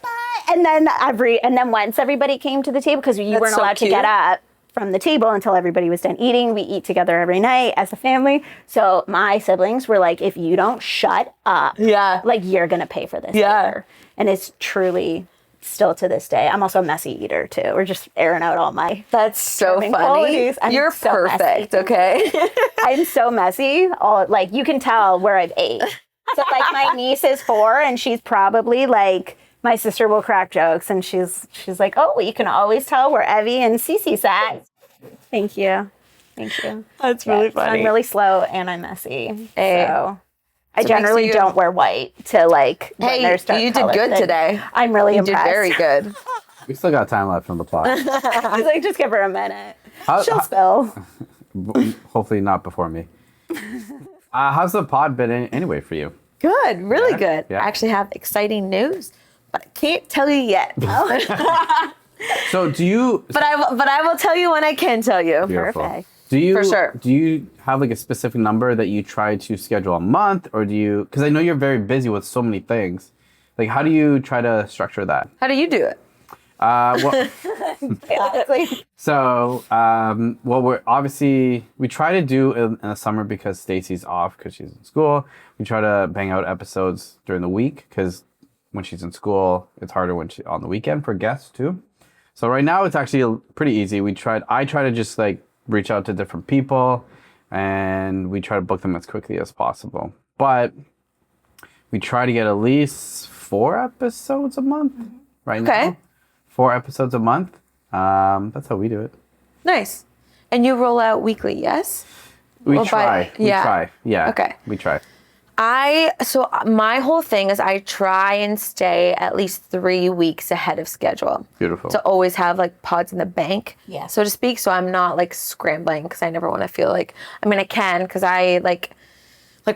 and then once everybody came to the table, because you weren't so allowed to cute. get up from the table until everybody was done eating. We eat together every night as a family. So my siblings were like, if you don't shut up, like you're gonna pay for this later. And it's truly still to this day. I'm also a messy eater too. We're just airing out all my That's so charming funny. qualities. I'm You're so perfect, messy. okay? I'm so messy. Like you can tell where I've ate. So like my niece is 4 and she's probably like, my sister will crack jokes and she's like, oh, well, you can always tell where Evie and Cece sat. Thank you. That's really So funny. I'm really slow and I'm messy. Hey. So I So generally makes you- don't wear white to like when Hey, there's dark you did color good things. today. I'm really You did impressed. very good. We still got time left on the plot. I was like, just give her a minute. How- She'll how- spill. Hopefully not before me. How's the pod been anyway for you? Good, really good. Yeah. I actually have exciting news, but I can't tell you yet. So do you? But I will tell you when I can tell you. Beautiful. Perfect. Do you? For sure. Do you have like a specific number that you try to schedule a month, or do you? Because I know you're very busy with so many things. Like, how do you try to structure that? How do you do it? Well, Honestly. so well, we try to do in the summer because Stacy's off because she's in school. We try to bang out episodes during the week because when she's in school, it's harder when she on the weekend for guests too. So right now it's actually pretty easy. I try to just like reach out to different people, and we try to book them as quickly as possible. But we try to get at least 4 episodes a month right now. Okay. 4 episodes a month. That's how we do it. Nice. And you roll out weekly, yes? We Well, try. We yeah. try. Yeah. Okay. We try. So my whole thing is I try and stay at least 3 weeks ahead of schedule. Beautiful. To always have like pods in the bank, Yeah. so to speak. So I'm not like scrambling because I never want to feel like, I mean, I can because I like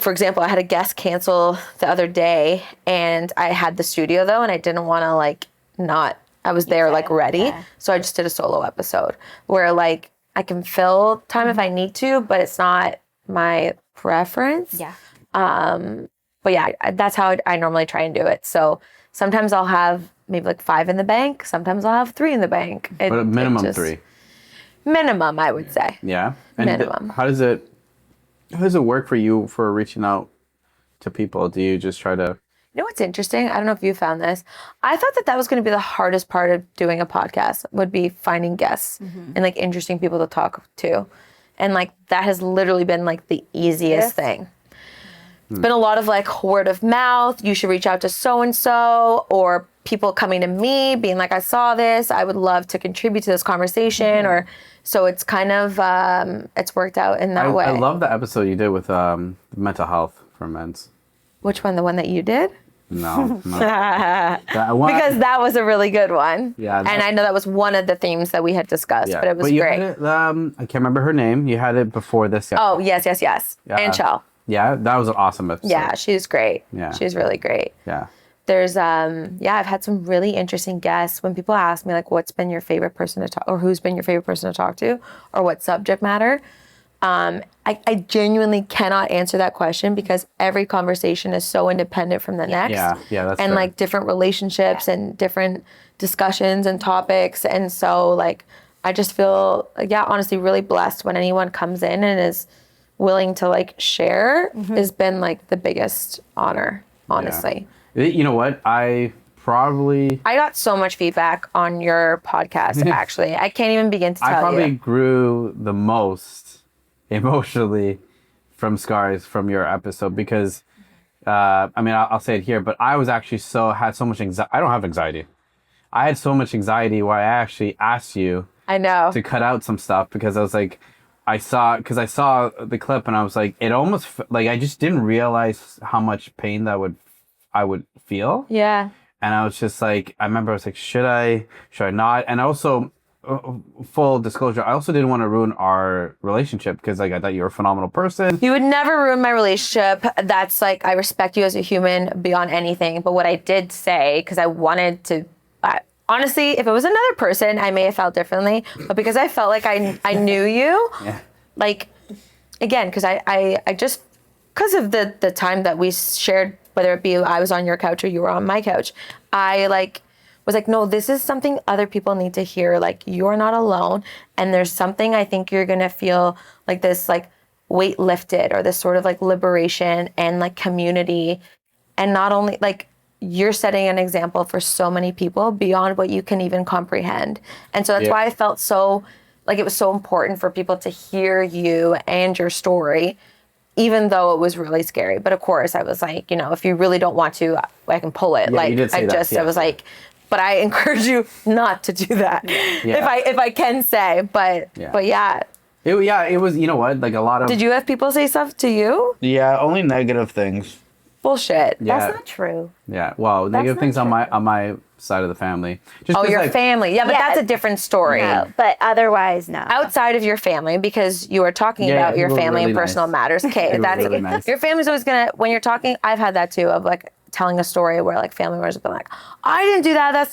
for example, I had a guest cancel the other day and I had the studio though, and I didn't want to like not, I was there like ready. Yeah. So I just did a solo episode where like I can fill time if I need to, but it's not my preference. Yeah. But yeah, that's how I normally try and do it. So sometimes I'll have maybe like 5 in the bank. Sometimes I'll have 3 in the bank. But a minimum 3. Minimum, I would say. Yeah. And Minimum. How does it work for you for reaching out to people? Do you just try to? You know what's interesting? I don't know if you found this. I thought that was going to be the hardest part of doing a podcast would be finding guests and like interesting people to talk to. And like that has literally been like the easiest thing. It's been a lot of like word of mouth. You should reach out to so-and-so, or people coming to me being like, I saw this. I would love to contribute to this conversation. Or so it's kind of, it's worked out in that way. I love the episode you did with mental health for men's. Which one? The one that you did? No. That one, Because that was a really good one. Yeah, And I know that was one of the themes that we had discussed, but it was you great. had it, I can't remember her name. You had it before this. Oh, yes. Yeah. And Shell. Yeah, that was an awesome episode. Yeah, she's great. Yeah. She's really great. Yeah. There's I've had some really interesting guests. When people ask me like what's been your favorite person to talk, or who's been your favorite person to talk to, or what subject matter, I genuinely cannot answer that question because every conversation is so independent from the next. Yeah, that's and fair. like different relationships and different discussions and topics. And so like I just feel honestly really blessed when anyone comes in and is willing to like share has been like the biggest honor, honestly. Yeah. You know what? I got so much feedback on your podcast, actually. I can't even begin to tell I probably you. grew the most emotionally from Scars from your episode because, I mean, I'll say it here, but I was actually had so much anxiety. I don't have anxiety. I had so much anxiety where I actually asked you I know. to cut out some stuff because I was like, I saw the clip and I was like, it almost like I just didn't realize how much pain I would feel. Yeah. And I was just like, I remember I was like, should I not? And also, full disclosure, I also didn't want to ruin our relationship because like I thought you were a phenomenal person. You would never ruin my relationship. That's like, I respect you as a human beyond anything. But what I did say, because I wanted to, honestly, if it was another person, I may have felt differently. But because I felt like I knew you, like, again, because I just, because of the time that we shared, whether it be I was on your couch or you were on my couch, I like was like, no, this is something other people need to hear. Like, you're not alone. And there's something I think you're going to feel like this, like, weight lifted or this sort of like liberation and like community. And not only like you're setting an example for so many people beyond what you can even comprehend. And so that's why I felt so like it was so important for people to hear you and your story, even though it was really scary. But of course I was like, you know, if you really don't want to, I can pull it. Yeah, like you did say that. I was like, but I encourage you not to do that. If I can say, but yeah. It was, you know what, like a lot of... Did you have people say stuff to you? Yeah, only negative things. Bullshit. Yeah. That's not true. Yeah, well, negative things on my side of the family. Just Oh, your like, family. Yeah, but that's a different story. No, but otherwise, no. Outside of your family, because you are talking about your people were family really and personal nice. matters. Okay, They were that's really nice. Your family's always gonna, when you're talking, I've had that too, of like telling a story where like family members have been like, I didn't do that.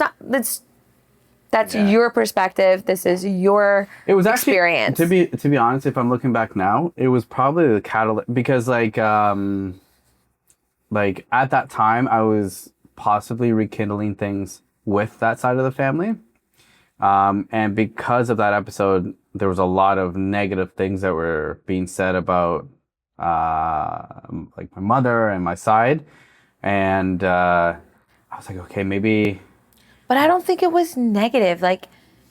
That's your perspective. This is your it was actually, experience. To be honest, if I'm looking back now, it was probably the catalyst because like at that time I was possibly rekindling things with that side of the family. And because of that episode, there was a lot of negative things that were being said about like my mother and my side. And I was like, okay, maybe... But I don't think it was negative. Like,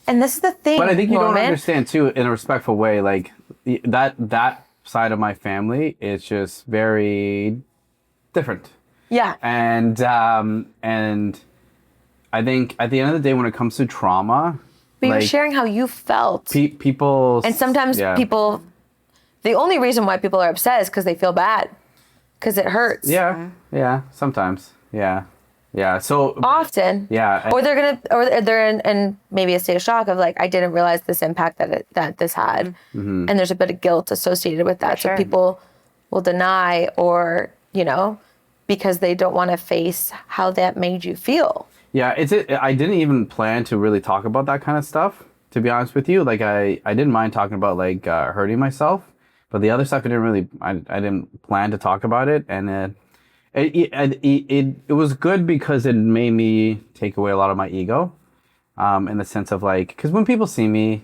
and this is the thing, But I think you Norman. don't understand too, in a respectful way, like that side of my family is just very different. Yeah. And I think at the end of the day, when it comes to trauma, But like, you're sharing how you felt. people... And sometimes people, the only reason why people are upset is because they feel bad. Because it hurts. Yeah, sometimes. Yeah, so... Often. Yeah. Or they're in maybe a state of shock of like, I didn't realize this impact that this had. Mm-hmm. And there's a bit of guilt associated with that. Sure. So people will deny or, you know, because they don't want to face how that made you feel. Yeah, I didn't even plan to really talk about that kind of stuff, to be honest with you. Like, I didn't mind talking about, like, hurting myself. But the other stuff, I didn't plan to talk about it. And it was good because it made me take away a lot of my ego, in the sense of, like, because when people see me,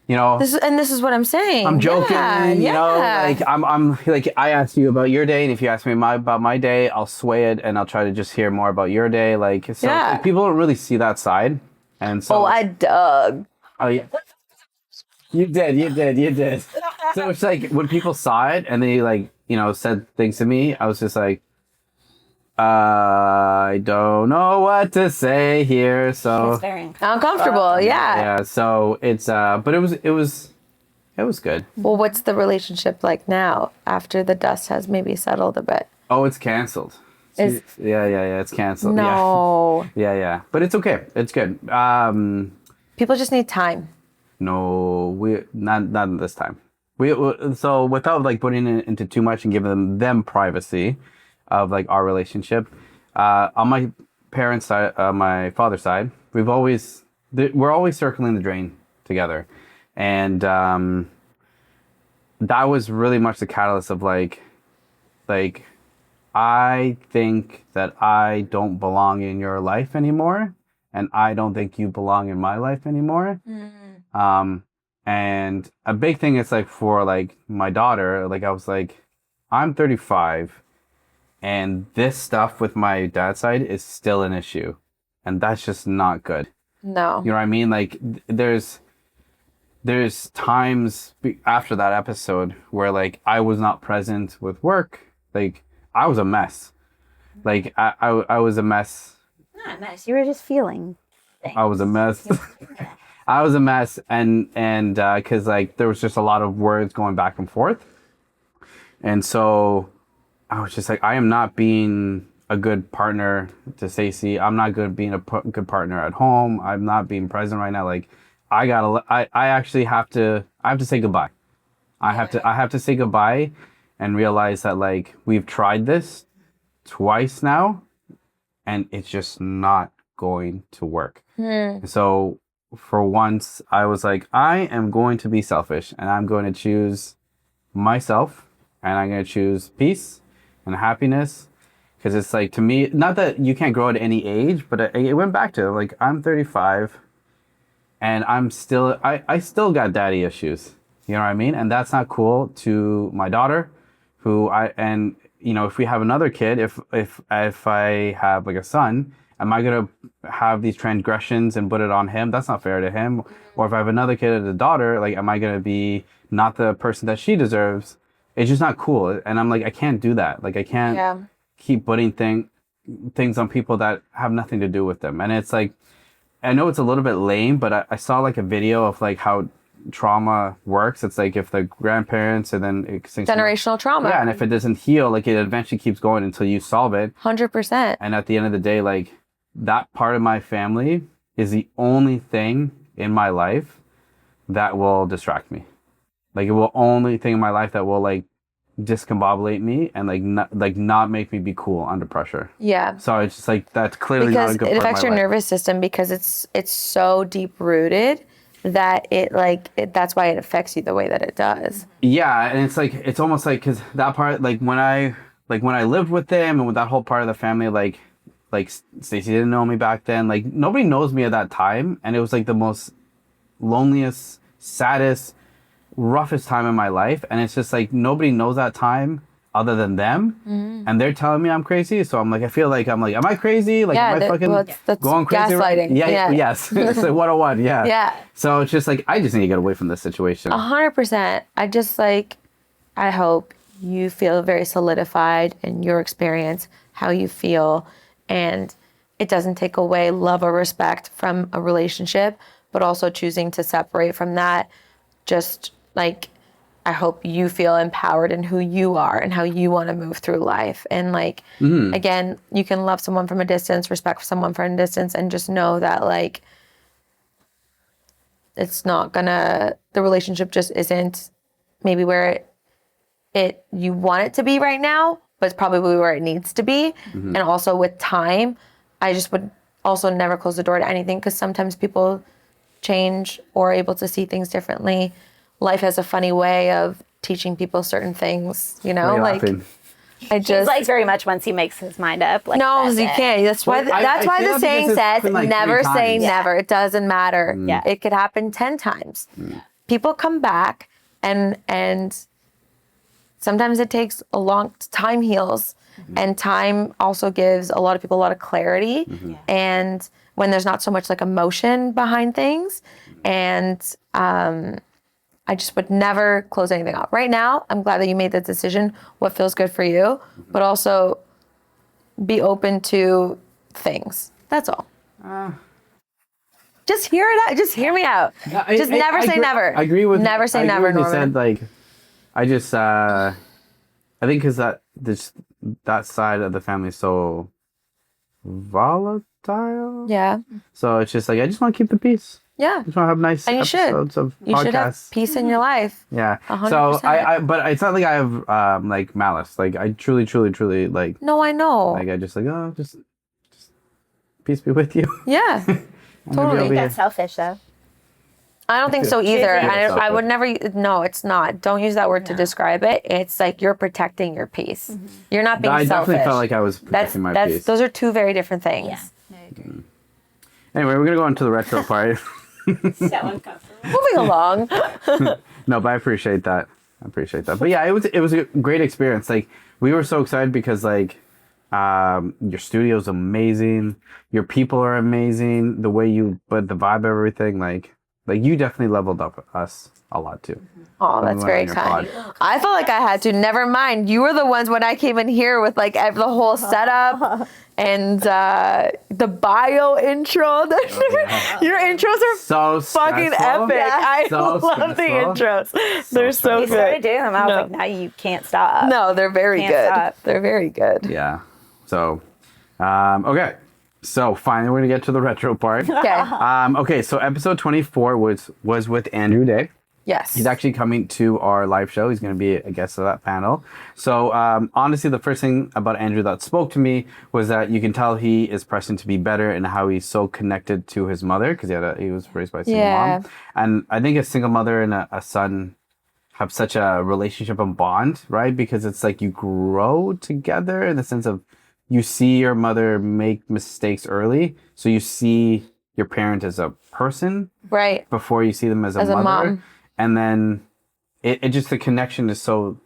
you know... This is what I'm saying. I'm joking, you know, like I'm like, I asked you about your day, and if you ask me about my day, I'll sway it and I'll try to just hear more about your day. Like, so like, people don't really see that side. And so... Oh, I dug. Oh, yeah. You did. So it's like when people saw it and they like, you know, said things to me, I was just like, I don't know what to say here. So It's very Uncomfortable, yeah. yeah, so it's but it was good. Well, what's the relationship like now after the dust has maybe settled a bit? Oh, it's canceled. Is- Yeah, it's canceled. No. Yeah. But it's okay. It's good. People just need time. No, we not this time. So without like putting it into too much and giving them privacy of like our relationship, on my parents' side, my father's side, we're always circling the drain together, and that was really much the catalyst of like I think that I don't belong in your life anymore, and I don't think you belong in my life anymore. And a big thing is like for like my daughter, like I was like, I'm 35 and this stuff with my dad's side is still an issue, and that's just not good. No. You know what I mean? Like there's times after that episode where like I was not present with work. Like I was a mess. Like I was a mess. Not a mess. You were just feeling things. I was a mess. I was a mess, and because like there was just a lot of words going back and forth, and so I was just like, I am not being a good partner to Stacey. I'm not good being a good partner at home. I'm not being present right now. Like, I actually have to say goodbye. I have to say goodbye, and realize that like we've tried this twice now, and it's just not going to work. So for once, I was like, I am going to be selfish, and I'm going to choose myself, and I'm going to choose peace and happiness. Because it's like, to me, not that you can't grow at any age, but it went back to like, I'm 35 and I still got daddy issues. You know what I mean? And that's not cool to my daughter, and you know, if we have another kid, if I have like a son, am I going to have these transgressions and put it on him? That's not fair to him. Or if I have another kid as a daughter, like, am I going to be not the person that she deserves? It's just not cool. And I'm like, I can't do that. Like, I can't keep putting things on people that have nothing to do with them. And it's like, I know it's a little bit lame, but I saw like a video of like how trauma works. It's like if the grandparents and then generational trauma. Yeah, and if it doesn't heal, like it eventually keeps going until you solve it. 100%. And at the end of the day, like that part of my family is the only thing in my life that will distract me. Like it will only thing in my life that will like discombobulate me and not make me be cool under pressure. Yeah. So it's just like that's clearly because not a good part it of my affects your life. nervous system because it's so deep rooted that that's why it affects you the way that it does. Yeah, and it's almost like because that part like when I lived with them and with that whole part of the family like Stacey didn't know me back then, like nobody knows me at that time, and it was like the most loneliest, saddest, roughest time in my life, and it's just like nobody knows that time other than them, and they're telling me I'm crazy. So I'm like, I feel like am I crazy? Like, am I fucking that's going crazy? gaslighting. Yeah. Yes. It's like 101. Yeah. Yeah. So it's just like I just need to get away from this situation. 100%. I hope you feel very solidified in your experience, how you feel, and it doesn't take away love or respect from a relationship, but also choosing to separate from that. Just like, I hope you feel empowered in who you are and how you want to move through life. And like, again, you can love someone from a distance, respect someone from a distance, and just know that like, it's not gonna, the relationship just isn't maybe where you want it to be right now, but it's probably where it needs to be. And also with time, I just would also never close the door to anything, because sometimes people change or are able to see things differently. Life has a funny way of teaching people certain things, you know, like laughing? He's like very much once he makes his mind up. Like, no, you can't. That's why. That's why the saying says, "Never say never." It doesn't matter. Yeah. It could happen 10 times. People come back, and sometimes it takes a long time. Heals, and time also gives a lot of people a lot of clarity. And when there's not so much like emotion behind things, and I just would never close anything off. Right now, I'm glad that you made the decision, what feels good for you, but also be open to things. That's all. Just hear it out. Just hear me out. Just never say never. I agree with never say never, Norman. Norman. Said, like, I just, I think because that side of the family is so volatile. Yeah. So it's just like, I just want to keep the peace. Yeah. I just want to have nice episodes of podcasts. You should have peace in your life. Yeah. 100%. So but it's not like I have like malice. Like I truly like. No, I know. Like I just like, oh, just peace be with you. Yeah. Totally. That's selfish though. I don't think so either. Yeah, I would never. No, it's not. Don't use that word to describe it. It's like you're protecting your peace. You're not being I selfish. definitely felt like I was protecting my peace. Those are two very different things. Yeah, I agree. Anyway, we're gonna go on to the retro part. So uncomfortable. Moving along. No, but I appreciate that. But yeah, it was a great experience. Like we were so excited because like your studio's amazing, your people are amazing, the way you but the vibe of everything, like like you definitely leveled up us a lot too. Oh, when that's we went very on your kind. pod. I felt like I had to. Never mind. You were the ones when I came in here with like the whole setup and the bio intro. Your intros are So fucking stressful. epic. I So love the stressful. intros. They're so You good. started doing them. I was like, now you can't stop. No, they're very Can't good. stop. They're very good. Yeah. So, okay. So finally, we're gonna get to the retro part. Okay. Okay. So episode 24 was with Andrew Day. Yes. He's actually coming to our live show. He's going to be a guest of that panel. So honestly, the first thing about Andrew that spoke to me was that you can tell he is pressing to be better and how he's so connected to his mother because he was raised by a single mom. And I think a single mother and a son have such a relationship and bond, right? Because it's like you grow together in the sense of you see your mother make mistakes early. So you see your parent as a person Right. before you see them as a mother. mom. And then it just, the connection is so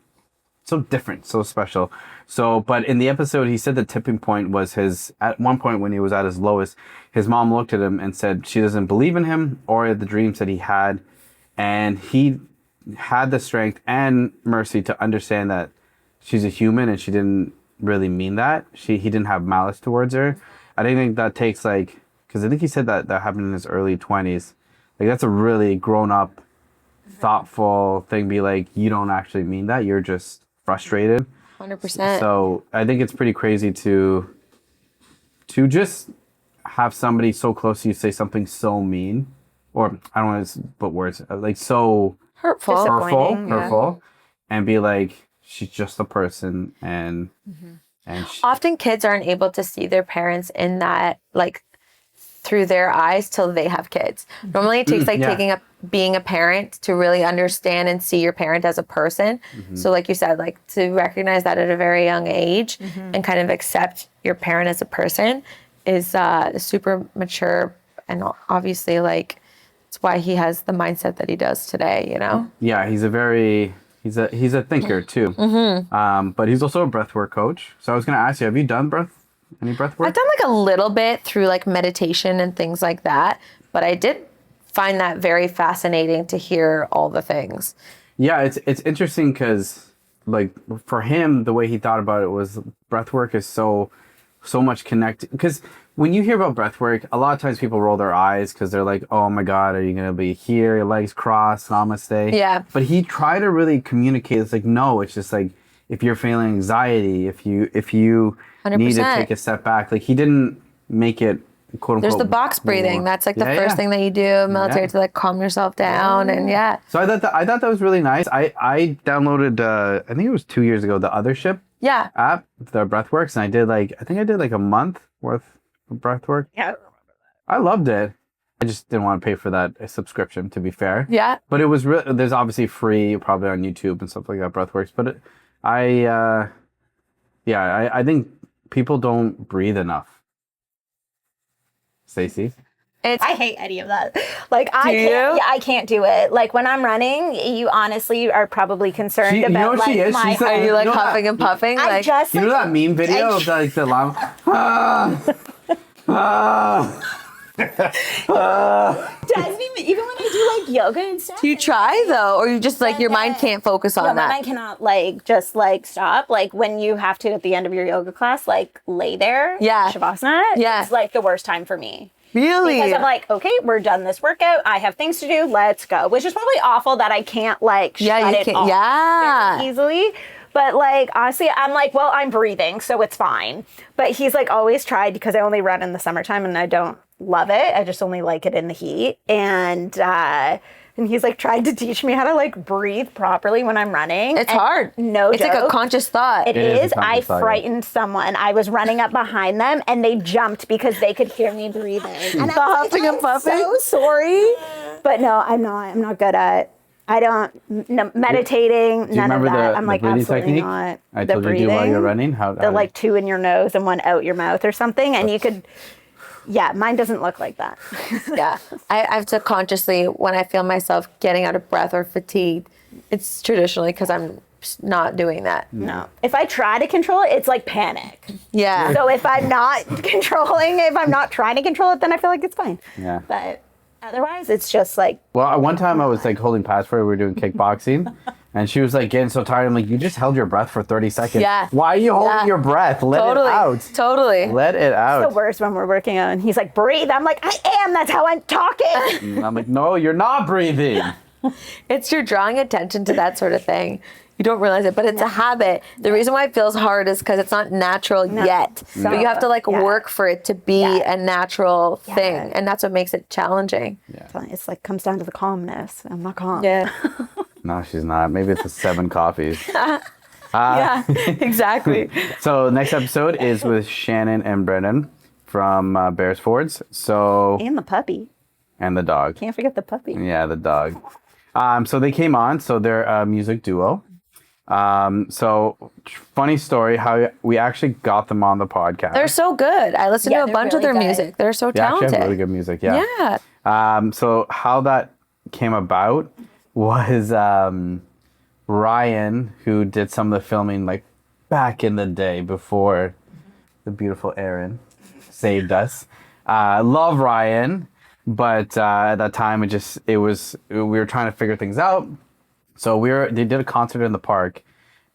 different, so special. So, but in the episode, he said the tipping point was at one point when he was at his lowest, his mom looked at him and said she doesn't believe in him or the dreams that he had. And he had the strength and mercy to understand that she's a human and she didn't really mean that. He didn't have malice towards her. I think that takes because I think he said that happened in his early 20s. Like that's a really grown up, thoughtful thing. Be like, you don't actually mean that. You're just frustrated. 100%. So I think it's pretty crazy to just have somebody so close to you say something so mean, or I don't want to put words like so Hurtful. hurtful, and be like, she's just a person, and Often kids aren't able to see their parents in that, like, through their eyes till they have kids. Normally it takes being a parent to really understand and see your parent as a person. So like you said, like to recognize that at a very young age and kind of accept your parent as a person is super mature, and obviously like it's why he has the mindset that he does today, you know? Yeah, he's a thinker too. But he's also a breathwork coach. So I was gonna ask you, have you done any breath work? I've done like a little bit through like meditation and things like that, but I did find that very fascinating to hear all the things. Yeah, it's interesting because like for him, the way he thought about it was breath work is so much connected. Because when you hear about breath work, a lot of times people roll their eyes because they're like, oh my God, are you going to be here? Your legs crossed, namaste. Yeah. But he tried to really communicate. It's like, no, it's just like, if you're feeling anxiety, if you 100%. need to take a step back, like he didn't make it quote unquote. There's the box breathing. more. That's like the first thing that you do military to like calm yourself down. And So I thought that was really nice. I downloaded, I think it was 2 years ago, the Othership app, the breathworks, and I think I did like a month worth of breathwork. Yeah. I loved it. I just didn't want to pay for that subscription, to be fair. Yeah. But it was there's obviously free, probably on YouTube and stuff like that, breathworks. But I think people don't breathe enough. Stacey? I hate any of that. Like I can't do it. Like when I'm running, you honestly are probably concerned about you know what she is? my She's like, Are you like know huffing that- and puffing? I Like, just You know that meme video of like the llama? doesn't even when I do like yoga and stuff. do you try though? Or you just like your mind can't focus on No, my that? mind cannot like just like stop. Like when you have to at the end of your yoga class, like lay there. Yeah. Shavasana. Yeah. It's like the worst time for me. Really? Because I'm like, okay, we're done this workout. I have things to do. Let's go. Which is probably awful that I can't like shut it off very easily. But like honestly, I'm like, well, I'm breathing, so it's fine. But he's like always tried, because I only run in the summertime and I don't love it. I just only like it in the heat. And he's like tried to teach me how to like breathe properly when I'm running. It's hard. No It's joke. like a conscious thought. It is is. a conscious I thought, yeah. frightened someone. I was running up behind them and they jumped because they could hear me breathing. And The huffing and puffing? so sorry. But no, I'm not good at meditating, Do you none of remember that. the I'm like breathing absolutely technique not. I The told you to do while you're running? The like 2 in your nose and 1 out your mouth or something. And you could, mine doesn't look like that. Yeah. I have to consciously, when I feel myself getting out of breath or fatigued, it's traditionally because I'm not doing that. No. If I try to control it, it's like panic. Yeah. So if I'm not trying to control it, then I feel like it's fine. Yeah. But Otherwise, it's just like, Well, one time I was like holding pads for her. We were doing kickboxing, and she was like getting so tired. I'm like, you just held your breath for 30 seconds. Yeah. Why are you holding your breath? Let it out. Totally. Let it out. the worst when we're working on. He's like, breathe. I'm like, I am. That's how I'm talking. And I'm like, no, you're not breathing. It's you're drawing attention to that sort of thing. You don't realize it, but it's a habit. The reason why it feels hard is because it's not natural yet. So- But you have to like Yeah. work for it to be Yeah. a natural Yeah. thing. And that's what makes it challenging. It's like comes down to the calmness. I'm not calm. Yeah. No, she's not. Maybe it's the 7 coffees. Yeah, exactly. So next episode is with Shannon and Brennan from Beresfords. So And the puppy. and the dog. Can't forget the puppy. Yeah, the dog. So they came on. So they're a music duo. So funny story how we actually got them on the podcast. They're so good. I listen Yeah, to a they're bunch of really their good. music. They're so They actually talented. have really good music. Yeah. Yeah. So how that came about was Ryan, who did some of the filming like back in the day before the beautiful Erin saved us. Love Ryan, but at that time we were trying to figure things out. So they did a concert in the park,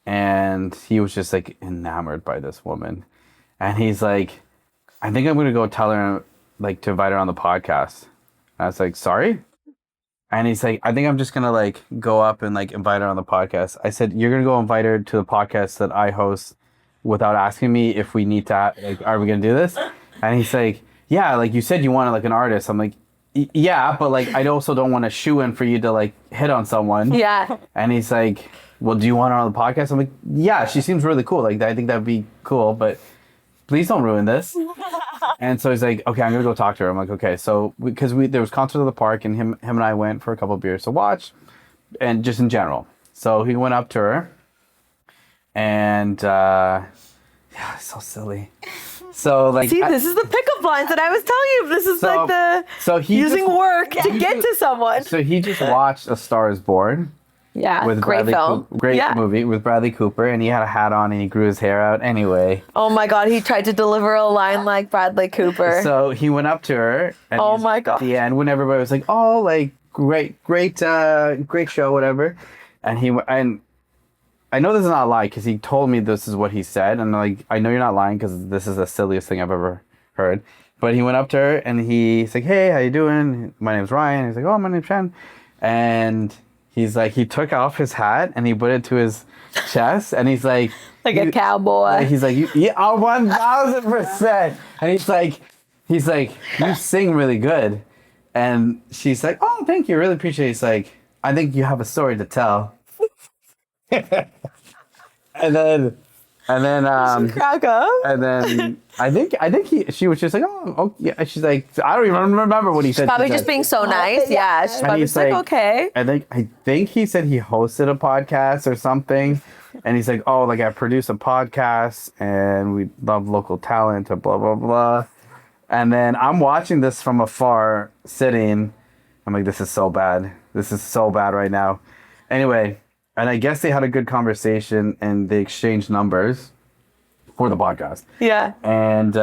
and he was just like enamored by this woman, and he's like, I think I'm gonna go tell her like to invite her on the podcast. And I was like, sorry? And he's like, I think I'm just gonna like go up and like invite her on the podcast. I said, you're gonna go invite her to the podcast that I host without asking me if we need to, like, are we gonna do this? And he's like, yeah, like you said you wanted like an artist. I'm like, yeah, but like I also don't want to shoe in for you to like hit on someone. Yeah. And he's like, well, do you want her on the podcast? I'm like, yeah, she seems really cool. Like I think that'd be cool, but please don't ruin this. And so he's like, okay, I'm gonna go talk to her. I'm like, okay. So because there was concert at the park, and him and I went for a couple of beers to watch, and just in general. So he went up to her, and yeah, it's so silly. So like, See, this is the pickup lines that I was telling you. This is like he using just- work to get to someone. So he just watched A Star Is Born Yeah, with great Bradley film. Great Yeah. movie with Bradley Cooper, and he had a hat on and he grew his hair out anyway. Oh my God, he tried to deliver a line like Bradley Cooper. So he went up to her. And Oh my God. At the end, when everybody was like, "Oh, like great show, whatever," and I know this is not a lie because he told me this is what he said, and like I know you're not lying because this is the silliest thing I've ever heard. But he went up to her and he's like, "Hey, how you doing? My name's Ryan." He's like, "Oh, my name's Shan," and he's like, he took off his hat and he put it to his chest, and he's like, like a cowboy. he's like, yeah, 1000%. And he's like, you sing really good. And she's like, oh, thank you, really appreciate it. He's like, I think you have a story to tell. and then Crack up. and then I think she was just like, oh yeah. She's like, I don't even remember what he said. Probably She just said- being so nice. Yeah, she's And probably he's just like, okay. I think he said he hosted a podcast or something, and he's like, oh, like I produce a podcast and we love local talent and blah blah blah. And then I'm watching this from afar, sitting. I'm like, this is so bad. This is so bad right now. Anyway, and I guess they had a good conversation and they exchanged numbers for the podcast. Yeah. And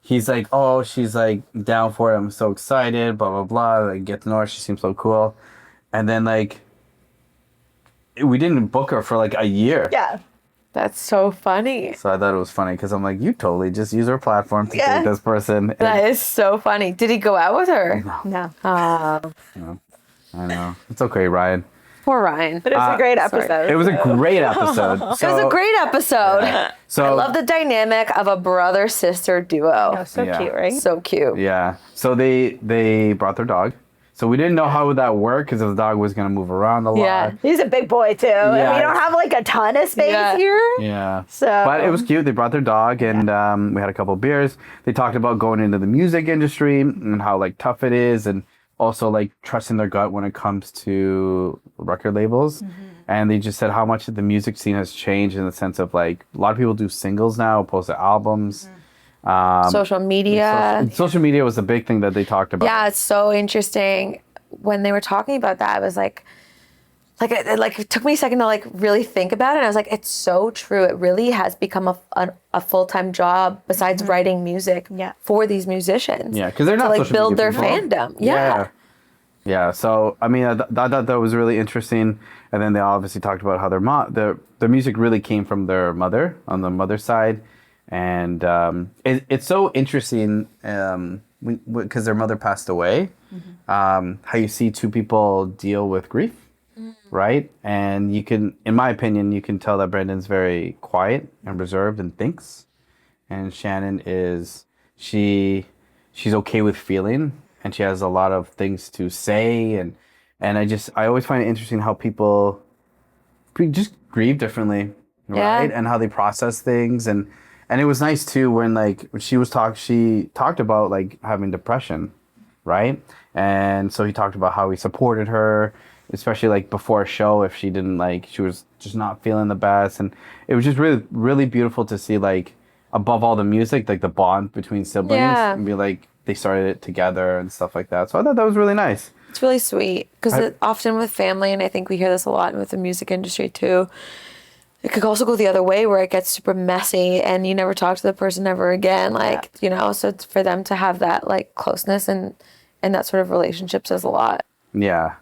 he's like, oh, she's like down for it. I'm so excited, blah, blah, blah. Like, get to know her. She seems so cool. And then like, we didn't book her for like a year. Yeah. That's so funny. So I thought it was funny because I'm like, you totally just use her platform to date this person. And That is so funny. Did he go out with her? No. I know. It's okay, Ryan. Poor Ryan. But it was a great episode. It was a great episode. It was a great episode. So I love the dynamic of a brother-sister duo. Oh, so Yeah. cute, right? So cute. Yeah. So they brought their dog. So we didn't know how would that work because the dog was gonna move around a lot. Yeah. He's a big boy too. And we don't have like a ton of space Yeah. here. Yeah. So But it was cute. They brought their dog, and we had a couple of beers. They talked about going into the music industry and how like tough it is, and also like trusting their gut when it comes to record labels. And they just said how much the music scene has changed in the sense of like a lot of people do singles now opposed to albums. Social media. Social media was the big thing that they talked about. Yeah, it's so interesting. When they were talking about that, I was like, it took me a second to like really think about it. And I was like, it's so true. It really has become a full-time job besides writing music for these musicians. Yeah, because they're not to like build their people. fandom. Yeah. So I mean, I thought that was really interesting. And then they obviously talked about how their music really came from their mother on the mother's side, and it's so interesting because their mother passed away. How you see two people deal with grief. Right? And you can, in my opinion, you can tell that Brendan's very quiet and reserved and thinks. And Shannon she's okay with feeling, and she has a lot of things to say. And I always find it interesting how people just grieve differently, right? And how they process things. And it was nice too when she talked about like having depression, right? And so he talked about how he supported her, especially like before a show if she didn't she was just not feeling the best. And it was just really, really beautiful to see like above all the music, like the bond between siblings and be like they started it together and stuff like that. So I thought that was really nice. It's really sweet because often with family, and I think we hear this a lot with the music industry too, it could also go the other way where it gets super messy and you never talk to the person ever again. So it's for them to have that like closeness and that sort of relationship says a lot. Yeah.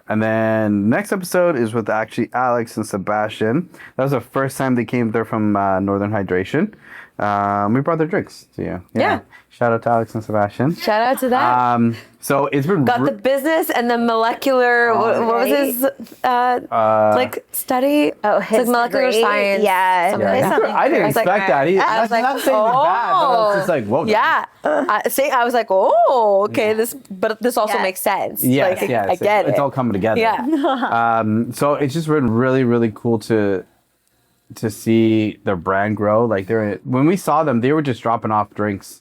And then next episode is with actually Alex and Sebastian. That was the first time they came there from Northern Hydration. We brought their drinks to you. Yeah. Shout out to Alex and Sebastian. Shout out to that. So it's been got the business and the molecular. What was his study? Oh, it's like molecular science. Yeah. I didn't expect that. I was like, bad, but I was just like, whoa. Yeah. I was like, oh, okay. This also makes sense. Yes, I get it. It's all coming together. Yeah. So it's just been really, really cool to see their brand grow. Like when we saw them, they were just dropping off drinks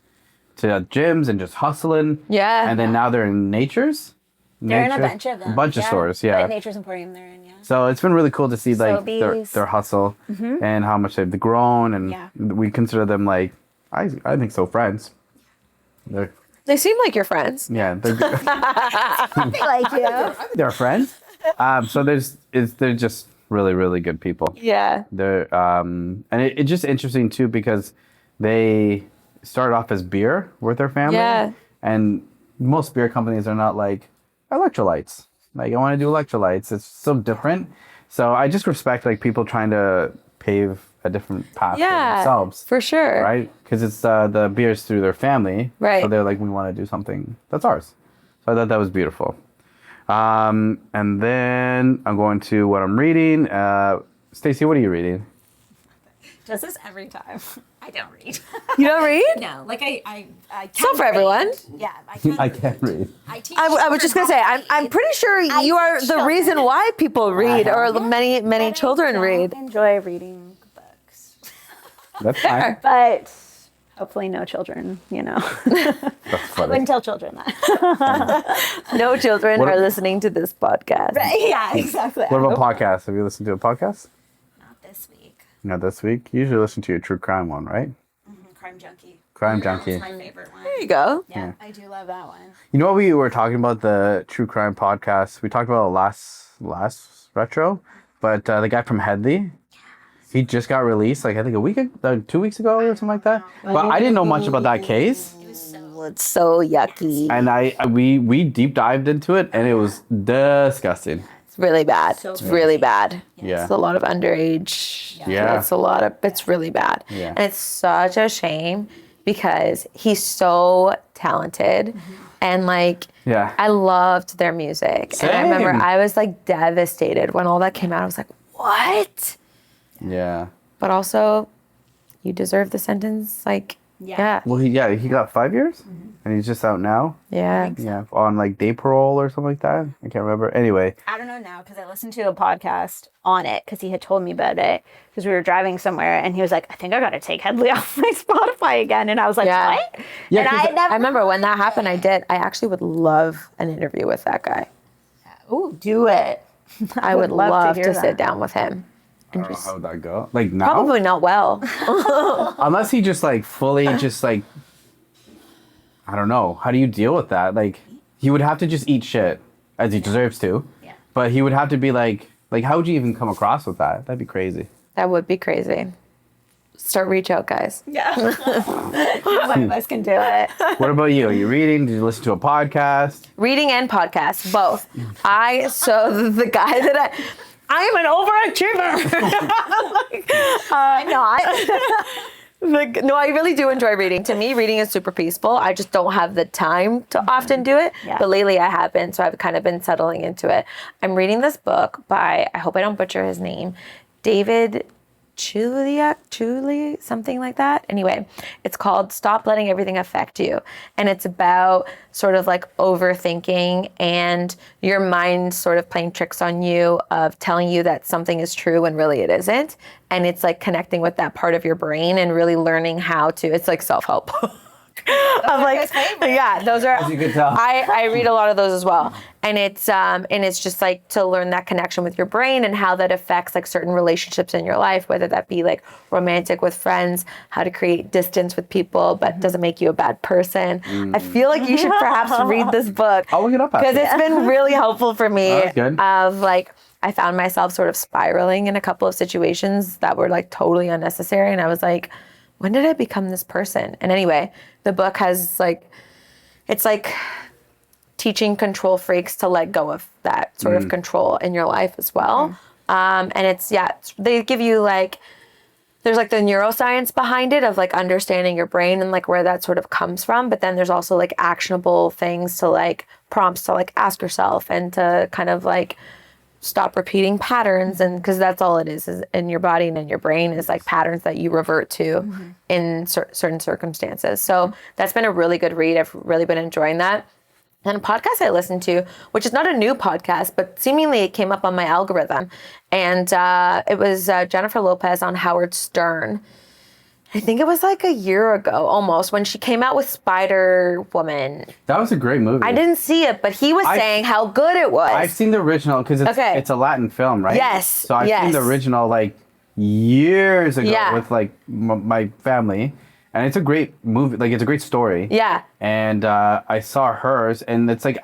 to gyms and just hustling. Yeah. And then now they're in Nature's. They're in a bunch of them. A bunch of stores, yeah. But Nature's Emporium they're in, So it's been really cool to see like their hustle and how much they've grown, and we consider them like I think so friends. They seem like your friends. Yeah, they like you. They're friends. So they're just really, really good people. Yeah. They're and it's just interesting too because they started off as beer with their family. Yeah. And most beer companies are not like electrolytes. Like I want to do electrolytes. It's so different. So I just respect like people trying to pave a different path for themselves. For sure. Right? Because it's the beers through their family. Right. So they're like, we want to do something that's ours. So I thought that was beautiful. And then I'm going to what I'm reading. Stacey, what are you reading? Does this every time? I don't read. You don't read? No, like I It's not for everyone. Yeah, I can't read. I teach. I was just gonna say, I'm pretty sure you are the reason why people read, or many children read. I enjoy reading books. That's fine. But hopefully no children, That's I funny. wouldn't tell children that. No children are listening to this podcast. Right, yeah, exactly. What about podcasts? Have you listened to a podcast? Not this week. Not this week. You usually listen to your true crime one, right? Crime Junkie. Crime Junkie. It's my favorite one. There you go. Yeah, I do love that one. You know what we were talking about, the true crime podcast? We talked about it last retro, but the guy from Headley, he just got released like I think 2 weeks ago or something like that. But I didn't know much about that case. It's so yucky. And we deep dived into it and it was disgusting. It's really bad. It's really bad. Yeah. It's a lot of underage. Yeah. It's really bad. Yeah. And it's such a shame because he's so talented and I loved their music. Same. And I remember I was like devastated when all that came out. I was like, what? Yeah. But also, you deserve the sentence. Yeah. Well, he got 5 years and he's just out now. Yeah. Yeah. On like day parole or something like that. I can't remember. Anyway. I don't know now because I listened to a podcast on it because he had told me about it because we were driving somewhere and he was like, I think I got to take Headley off my Spotify again. And I was like, what? Yeah, and I remember when that happened, I actually would love an interview with that guy. Ooh, do it. I would love hear to that. sit down with him. I don't know how would that go. Like now? Probably not well. Unless he just like fully just like, I don't know. How do you deal with that? Like he would have to just eat shit as he deserves to. Yeah. But he would have to be like Like, how would you even come across with that? That'd be crazy. That would be crazy. Start reach out, guys. Yeah. One of us can do it. What about you? Are you reading? Did you listen to a podcast? Reading and podcasts, both. So the guy that I am an overachiever. I'm not. No, I really do enjoy reading. To me, reading is super peaceful. I just don't have the time to often do it. Yeah. But lately I have been, so I've kind of been settling into it. I'm reading this book by, I hope I don't butcher his name, David Chuliak, something like that. Anyway, it's called Stop Letting Everything Affect You. And it's about sort of like overthinking and your mind sort of playing tricks on you of telling you that something is true when really it isn't. And it's like connecting with that part of your brain and really learning how to, it's like self-help. I'm like, yeah, those are, As you can tell. I read a lot of those as well. And it's just like to learn that connection with your brain and how that affects like certain relationships in your life, whether that be like romantic with friends, how to create distance with people, but doesn't make you a bad person. I feel like you should perhaps read this book. I'll look it up Because after. it's been really helpful for me Oh, that's good. of like, I found myself sort of spiraling in a couple of situations that were like totally unnecessary. And I was like, when did I become this person? And anyway, the book has like, it's like teaching control freaks to let go of that sort of control in your life as well. And they give you like, there's like the neuroscience behind it of like understanding your brain and like where that sort of comes from. But then there's also like actionable things to like prompts to like ask yourself and to kind of like stop repeating patterns. And because that's all it is in your body and in your brain is like patterns that you revert to in certain circumstances. So that's been a really good read. I've really been enjoying that. And a podcast I listened to, which is not a new podcast, but seemingly it came up on my algorithm. And it was Jennifer Lopez on Howard Stern. I think it was like a year ago almost when she came out with Spider-Woman. That was a great movie. I didn't see it, but he was saying how good it was. I've seen the original because it's a Latin film, right? Yes, So I've seen the original like years ago with like my family. And it's a great movie. Like, it's a great story. Yeah. And I saw hers, and it's like,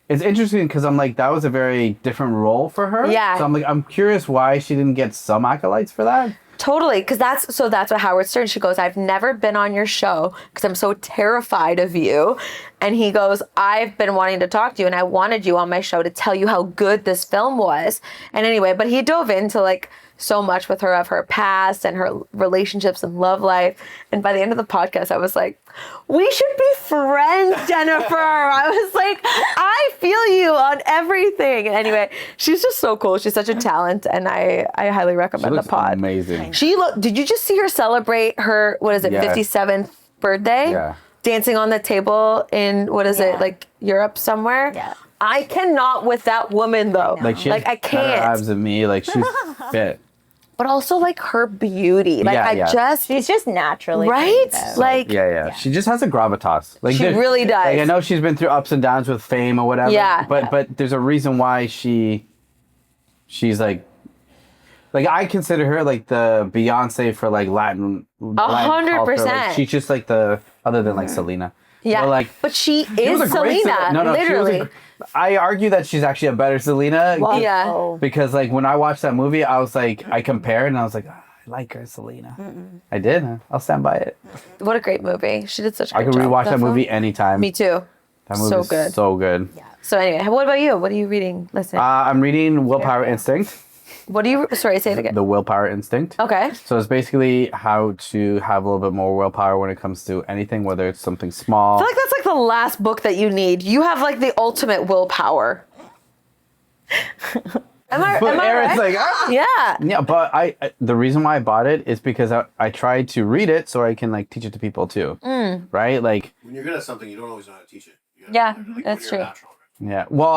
it's interesting because I'm like, that was a very different role for her. Yeah. So I'm like, I'm curious why she didn't get some acolytes for that. Totally, because that's what Howard Stern, she goes, I've never been on your show because I'm so terrified of you. And he goes, I've been wanting to talk to you and I wanted you on my show to tell you how good this film was. And anyway, but he dove into like so much with her of her past and her relationships and love life. And by the end of the podcast, I was like, we should be friends, Jennifer. I was like, I feel you on everything. And anyway, she's just so cool. She's such a talent. And I highly recommend the pod. Amazing. Did you just see her celebrate her, 57th birthday? Yeah. Dancing on the table in, like Europe somewhere? Yeah. I cannot with that woman though. Like, she has I better can't. abs than me. Like, she's fit. But also like her beauty. Like She's just naturally right? pretty, though. Like Yeah. She just has a gravitas. Like, she really does. Like, I know she's been through ups and downs with fame or whatever. Yeah. But there's a reason why she's like I consider her like the Beyonce for like Latin. 100%. Like, she's just like the other than like Selena. Yeah. But she is was a great Selena. No, literally. I argue that she's actually a better Selena. Well, Yeah. oh. Because like when I watched that movie, I was like, I compared and I was like, I like her, Selena. I did. I'll stand by it. What a great movie. She did such a I great could job. rewatch that film. movie anytime. Me too. That movie So is good. so good. So anyway, what about you? What are you reading? Listen. I'm reading Willpower Instinct. What do you, sorry, say it again. The Willpower Instinct. Okay. So it's basically how to have a little bit more willpower when it comes to anything, whether it's something small. I feel like that's like the last book that you need. You have like the ultimate willpower. Am I Aaron's right? like, ah! Yeah. Yeah, but I the reason why I bought it is because I tried to read it so I can like teach it to people too. Right? Like, When you're good at something, you don't always know how to teach it. You gotta- Yeah, when that's you're true. natural. yeah. Well,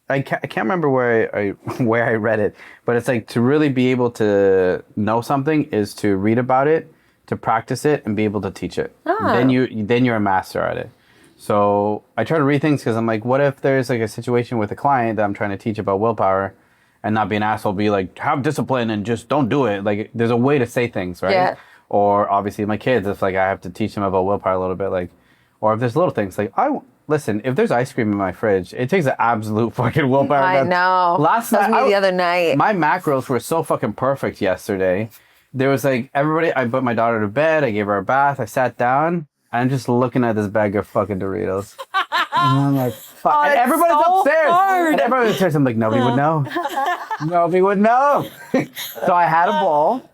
I can't remember where I read it, but it's like to really be able to know something is to read about it, to practice it, and be able to teach it. Then you're a master at it. So I try to read things because I'm like, what if there's like a situation with a client that I'm trying to teach about willpower, and not be an asshole, be like, have discipline and just don't do it. Like, there's a way to say things, right? Yeah. Or obviously my kids, if like I have to teach them about willpower a little bit, like, or if there's little things like listen, if there's ice cream in my fridge, it takes an absolute fucking willpower. I know. Last That was night, me the other night. my macros were so fucking perfect yesterday. There was like everybody. I put my daughter to bed. I gave her a bath. I sat down. I'm just looking at this bag of fucking Doritos. And I'm like, fuck. And everybody's so upstairs. hard. And everybody's upstairs. I'm like, nobody would know. Nobody would know. So I had a bowl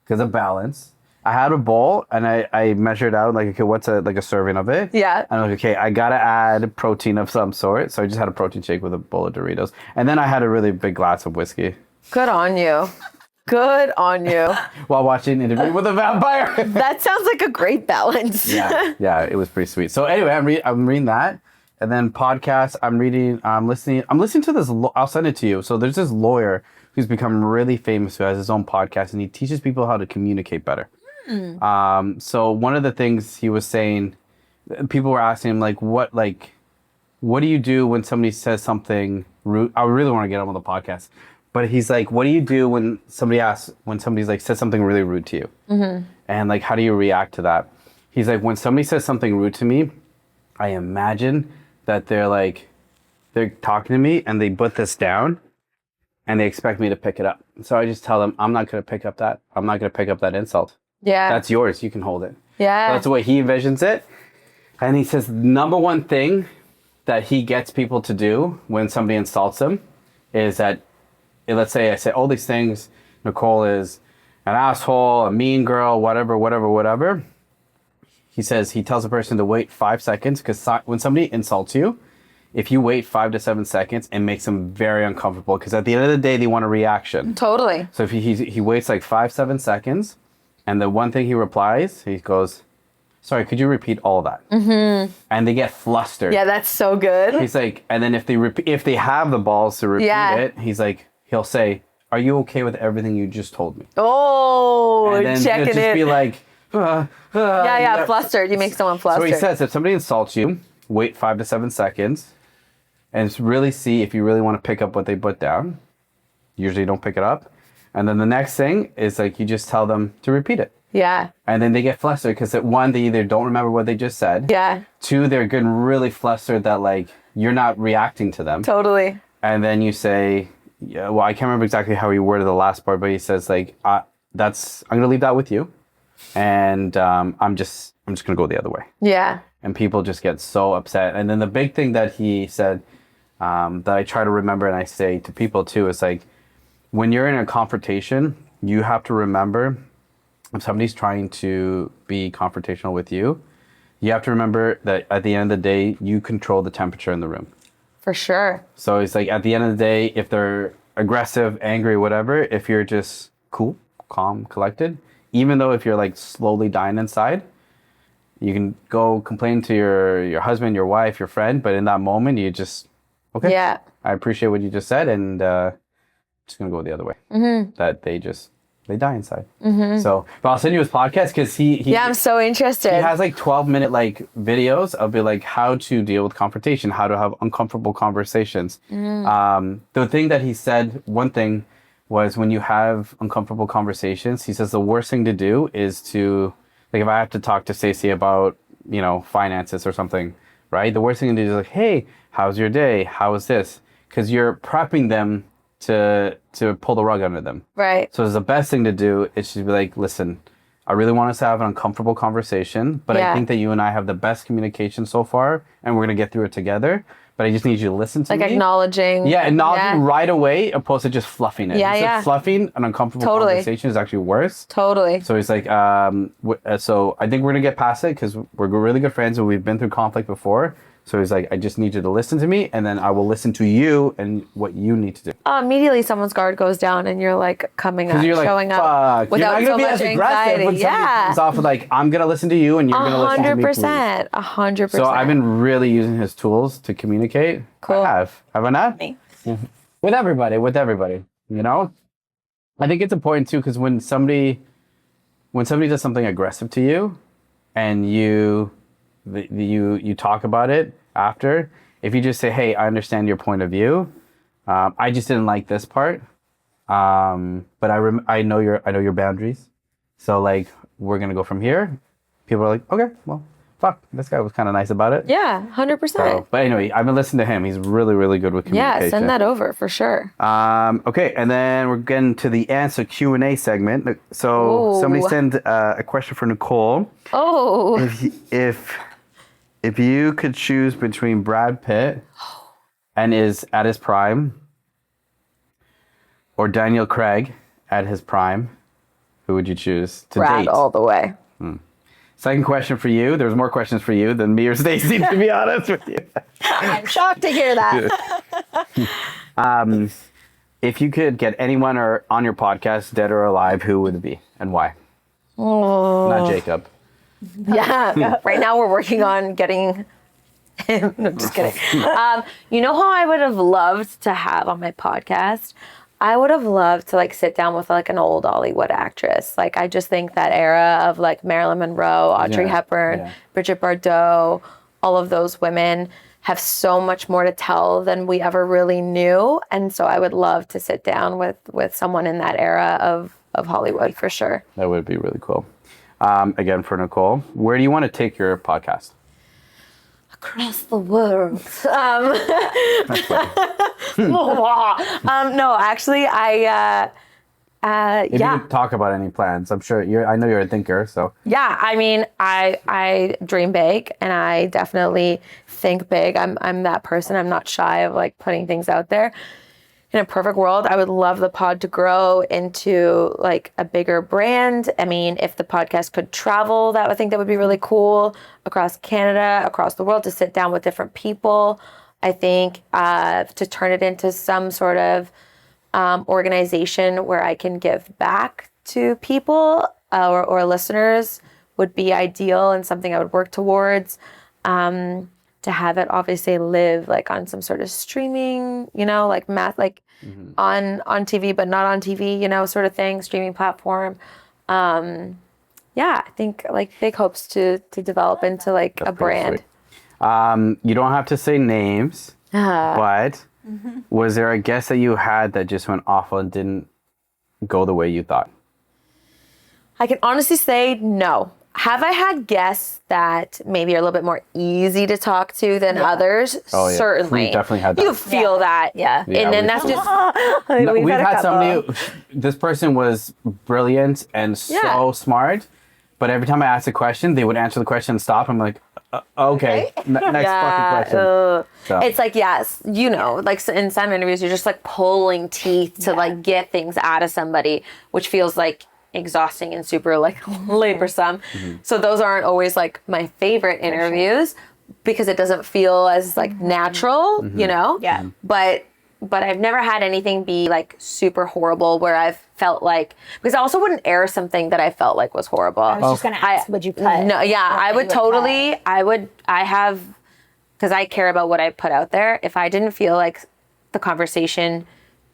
because of balance. I had a bowl and I measured out like, okay, what's a serving of it? Yeah. And I was like, okay, I gotta add protein of some sort. So I just had a protein shake with a bowl of Doritos. And then I had a really big glass of whiskey. Good on you. Good on you. While watching Interview with a Vampire. That sounds like a great balance. Yeah, it was pretty sweet. So anyway, I'm reading that. And then podcasts, I'm listening to this, I'll send it to you. So there's this lawyer who's become really famous who has his own podcast and he teaches people how to communicate better. So one of the things he was saying, people were asking him what do you do when somebody says something rude? I really want to get him on the podcast, but he's like, what do you do when somebody's like says something really rude to you? Mm-hmm. And like, how do you react to that? He's like, when somebody says something rude to me, I imagine that they're talking to me and they put this down and they expect me to pick it up. So I just tell them, I'm not going to pick up that insult. Yeah. That's yours. You can hold it. Yeah. That's the way he envisions it. And he says, number one thing that he gets people to do when somebody insults them is that, let's say I say all these things, Nicole is an asshole, a mean girl, whatever. He tells the person to wait 5 seconds because when somebody insults you, if you wait 5 to 7 seconds, it makes them very uncomfortable because at the end of the day, they want a reaction. Totally. So if he waits like 5-7 seconds, and the one thing he replies, he goes, sorry, could you repeat all of that? Mm-hmm. And they get flustered. Yeah, that's so good. He's like, and then if they have the balls to repeat it, he'll say, are you okay with everything you just told me? Oh, and then checking he'll just it. be like, Flustered. You make someone flustered. So he says, if somebody insults you, wait 5 to 7 seconds, and really see if you really want to pick up what they put down. Usually you don't pick it up. And then the next thing is like you just tell them to repeat it. Yeah. And then they get flustered because one, they either don't remember what they just said. Yeah. 2, they're getting really flustered that like you're not reacting to them. Totally. And then you say, yeah, well, I can't remember exactly how he worded the last part, but he says like, I'm gonna leave that with you, and I'm just gonna go the other way. Yeah. And people just get so upset. And then the big thing that he said that I try to remember and I say to people too is like, when you're in a confrontation, you have to remember if somebody's trying to be confrontational with you, you have to remember that at the end of the day, you control the temperature in the room. For sure. So it's like at the end of the day, if they're aggressive, angry, whatever, if you're just cool, calm, collected, even though if you're like slowly dying inside, you can go complain to your husband, your wife, your friend, but in that moment, you just, okay, yeah, I appreciate what you just said, and just gonna go the other way. Mm-hmm. That they die inside. Mm-hmm. So, but I'll send you his podcast because he I'm so interested. He has like 12-minute like videos of like how to deal with confrontation, how to have uncomfortable conversations. The thing that he said, one thing was when you have uncomfortable conversations, he says the worst thing to do is to, like if I have to talk to Stacey about, finances or something, right? The worst thing to do is like, hey, how's your day? How is this? Because you're prepping them to pull the rug under them. Right. So the best thing to do is to be like, listen, I really want us to have an uncomfortable conversation, but I think that you and I have the best communication so far, and we're going to get through it together. But I just need you to listen to me. Like acknowledging. Yeah, acknowledging right away opposed to just fluffing it. Yeah. Fluffing an uncomfortable conversation is actually worse. Totally. So he's like, so I think we're going to get past it because we're really good friends and we've been through conflict before. So he's like, I just need you to listen to me, and then I will listen to you and what you need to do. Immediately someone's guard goes down, and you're like coming up, you're like, showing fuck. up without you're not so gonna much be as aggressive anxiety. when somebody comes off of like, I'm going to listen to you and you're going to listen to me, please. 100%. So I've been really using his tools to communicate. Cool. I have I not? Me. With everybody, I think it's important too, because when somebody does something aggressive to you, and you talk about it after, if you just say, hey, I understand your point of view, I just didn't like this part, but I know your boundaries, so like we're gonna go from here. People are like, okay, well, fuck, this guy was kind of nice about it. Yeah, 100%. So, but anyway, I've been listening to him. He's really, really good with communication. Yeah, send that over for sure. Okay, and then we're getting to the answer Q&A segment. So somebody sent a question for Nicole. Oh. If you could choose between Brad Pitt and is at his prime, or Daniel Craig at his prime, who would you choose to Brad date? all the way. Second question for you. There's more questions for you than me or Stacey, to be honest with you. I'm shocked to hear that. If you could get anyone on your podcast, dead or alive, who would it be and why? Oh. Not Jacob. Yeah. Right now we're working on getting him. No, just kidding. You know how I would have loved to have on my podcast? I would have loved to like sit down with like an old Hollywood actress. Like I just think that era of like Marilyn Monroe, Audrey Hepburn, Bridget Bardot, all of those women have so much more to tell than we ever really knew. And so I would love to sit down with someone in that era of Hollywood for sure. That would be really cool. Again, for Nicole, where do you want to take your podcast? Across the world. No, actually, If you could talk about any plans, I'm sure I know you're a thinker, so. Yeah, I mean, I dream big and I definitely think big. I'm that person. I'm not shy of like putting things out there. In a perfect world, I would love the pod to grow into like a bigger brand. I mean, if the podcast could travel, I think that would be really cool across Canada, across the world, to sit down with different people. I think to turn it into some sort of organization where I can give back to people or listeners would be ideal and something I would work towards. To have it obviously live like on some sort of streaming, like on TV, but not on TV, sort of thing, streaming platform. I think like big hopes to develop into like a brand. You don't have to say names, but was there a guest that you had that just went awful and didn't go the way you thought? I can honestly say no. Have I had guests that maybe are a little bit more easy to talk to than others? Oh, yeah. Certainly. We definitely had that. You feel that. Yeah. And then that's just... No, we've had somebody, this person was brilliant and so smart, but every time I asked a question, they would answer the question and stop. I'm like, okay, next fucking question. So. It's like, yes, like in some interviews, you're just like pulling teeth to like get things out of somebody, which feels like exhausting and super like laborsome. So those aren't always like my favorite interviews because it doesn't feel as like natural, Yeah. But I've never had anything be like super horrible where I've felt like, because I also wouldn't air something that I felt like was horrible. I was just going to ask, would you cut? No, yeah, I would totally, because I care about what I put out there. If I didn't feel like the conversation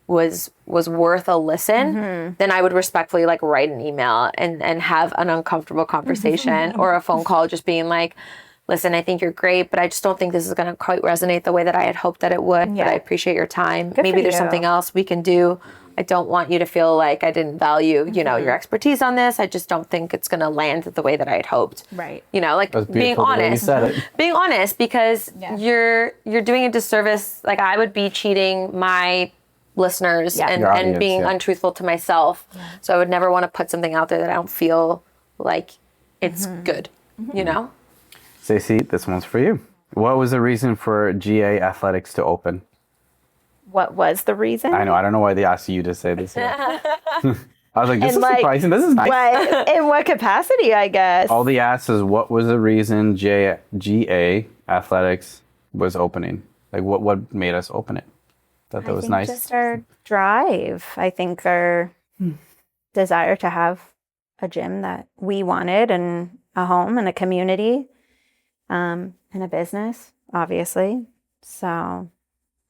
was worth a listen, then I would respectfully like write an email and have an uncomfortable conversation or a phone call just being like, listen, I think you're great, but I just don't think this is going to quite resonate the way that I had hoped that it would. But I appreciate your time. Maybe there's something else we can do. I don't want you to feel like I didn't value, your expertise on this. I just don't think it's going to land the way that I had hoped. Right. Like being honest. Being honest, because you're doing a disservice. Like I would be cheating my listeners and being untruthful to myself. So I would never want to put something out there that I don't feel like it's good, Stacey, this one's for you. What was the reason for GA Athletics to open? What was the reason? I know. I don't know why they asked you to say this. I was like, this is surprising. This is nice. In what capacity, I guess? All they asked is what was the reason GA Athletics was opening? Like what made us open it? That was nice. Just our drive. I think our desire to have a gym that we wanted and a home and a community and a business, obviously. So, I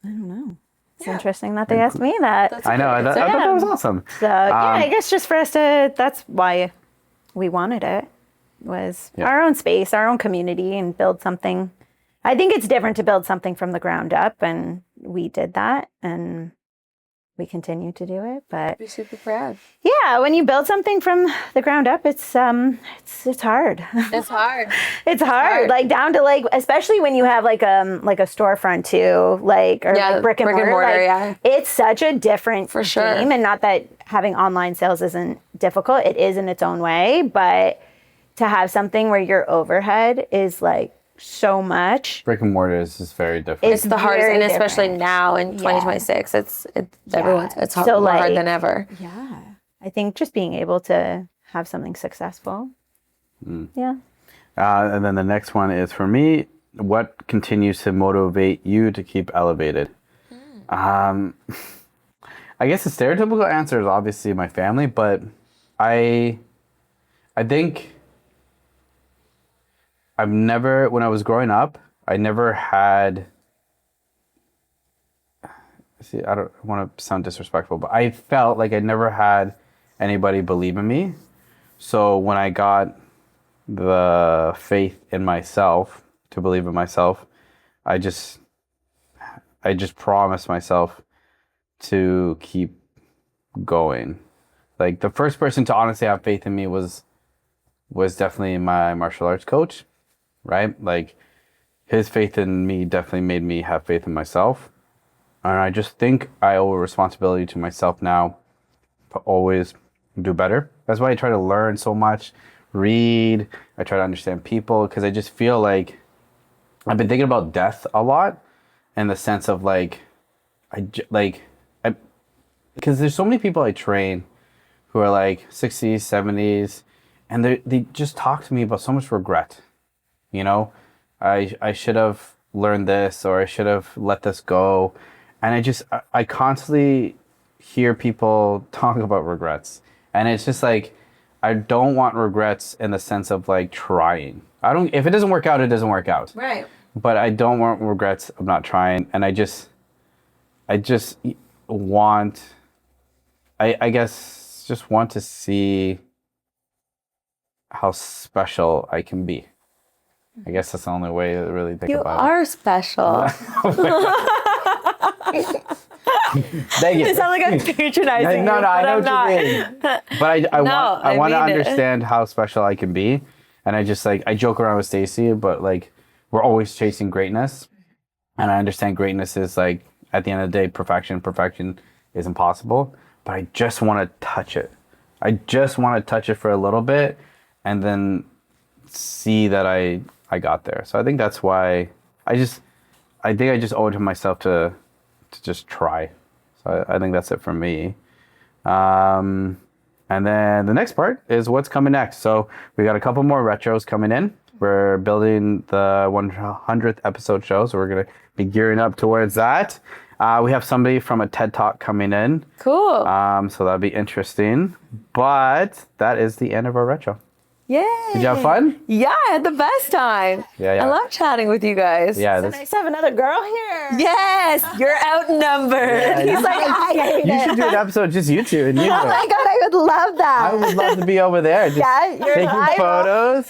don't know. It's interesting that they asked me that. I know. I thought that was awesome. So, I guess just for us to, that's why we wanted it, was our own space, our own community, and build something. I think it's different to build something from the ground up, and we did that. And we continue to do it. But Be super proud. yeah, when you build something from the ground up, it's hard. It's hard. It's hard. Like down to like, especially when you have like a storefront too, like or like brick and mortar. Like, it's such a different game, and not that having online sales isn't difficult. It is in its own way, but to have something where your overhead is like so much. Brick and mortar is just very different. It's the hardest, and especially now in 2026, it's everyone's it's hard, more hard than ever. Yeah, I think just being able to have something successful. Yeah. And then the next one is for me. What continues to motivate you to keep elevated? I guess the stereotypical answer is obviously my family, but I think when I was growing up, I never had, I don't want to sound disrespectful, but I felt like I never had anybody believe in me. So when I got the faith in myself to believe in myself, I just promised myself to keep going. Like the first person to honestly have faith in me was definitely my martial arts coach, right? Like his faith in me definitely made me have faith in myself. And I just think I owe a responsibility to myself now to always do better. That's why I try to learn so much, read, I try to understand people, because I just feel like I've been thinking about death a lot in the sense of because there's so many people I train who are like 60s, 70s, and they just talk to me about so much regret. You know, I should have learned this, or I should have let this go. And I constantly hear people talk about regrets. And it's just like, I don't want regrets in the sense of like trying. If it doesn't work out, it doesn't work out. Right. But I don't want regrets of not trying. And I want, I guess, just want to see how special I can be. I guess that's the only way to really think about it. You are special. Thank you. You sound like I'm patronizing. No, you, I know I'm what not. you mean. But I want to understand how special I can be. And I joke around with Stacey, but like, we're always chasing greatness. And I understand greatness is like, at the end of the day, perfection. Perfection is impossible. But I just want to touch it. I just want to touch it for a little bit and then see that I got there. So I think that's why I just owe it to myself to just try. So I think that's it for me. And then the next part is what's coming next. So we got a couple more retros coming in. We're building the 100th episode show, so we're going to be gearing up towards that. We have somebody from a TED Talk coming in. Cool. So that'll be interesting. But that is the end of our retro. Yay. Did you have fun? Yeah, I had the best time. Yeah. I love chatting with you guys. Yeah. It's nice to have another girl here. Yes, you're outnumbered. Yeah, He's like, I hate you it. should do an episode just you two. And you Oh my God, I would love that. I would love to be over there. Just taking photos.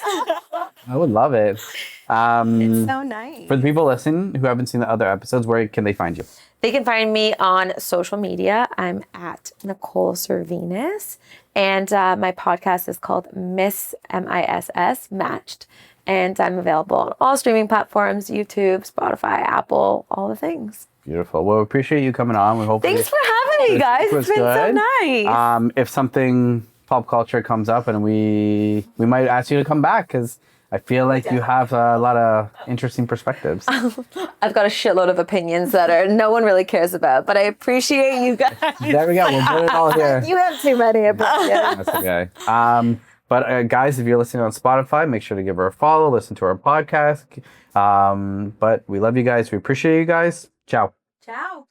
I would love it. It's so nice. For the people listening who haven't seen the other episodes, where can they find you? They can find me on social media. I'm at Nicole Servinis. And my podcast is called Miss MISS Matched. And I'm available on all streaming platforms, YouTube, Spotify, Apple, all the things. Beautiful. Well, we appreciate you coming on. We hope. Thanks for having me, guys. It's been so nice. If something pop culture comes up, and we might ask you to come back, because I feel like you have a lot of interesting perspectives. I've got a shitload of opinions that no one really cares about, but I appreciate you guys. There we go. We'll put it all here. You have too many opinions. That's okay. But guys, if you're listening on Spotify, make sure to give her a follow, listen to our podcast. But we love you guys. We appreciate you guys. Ciao. Ciao.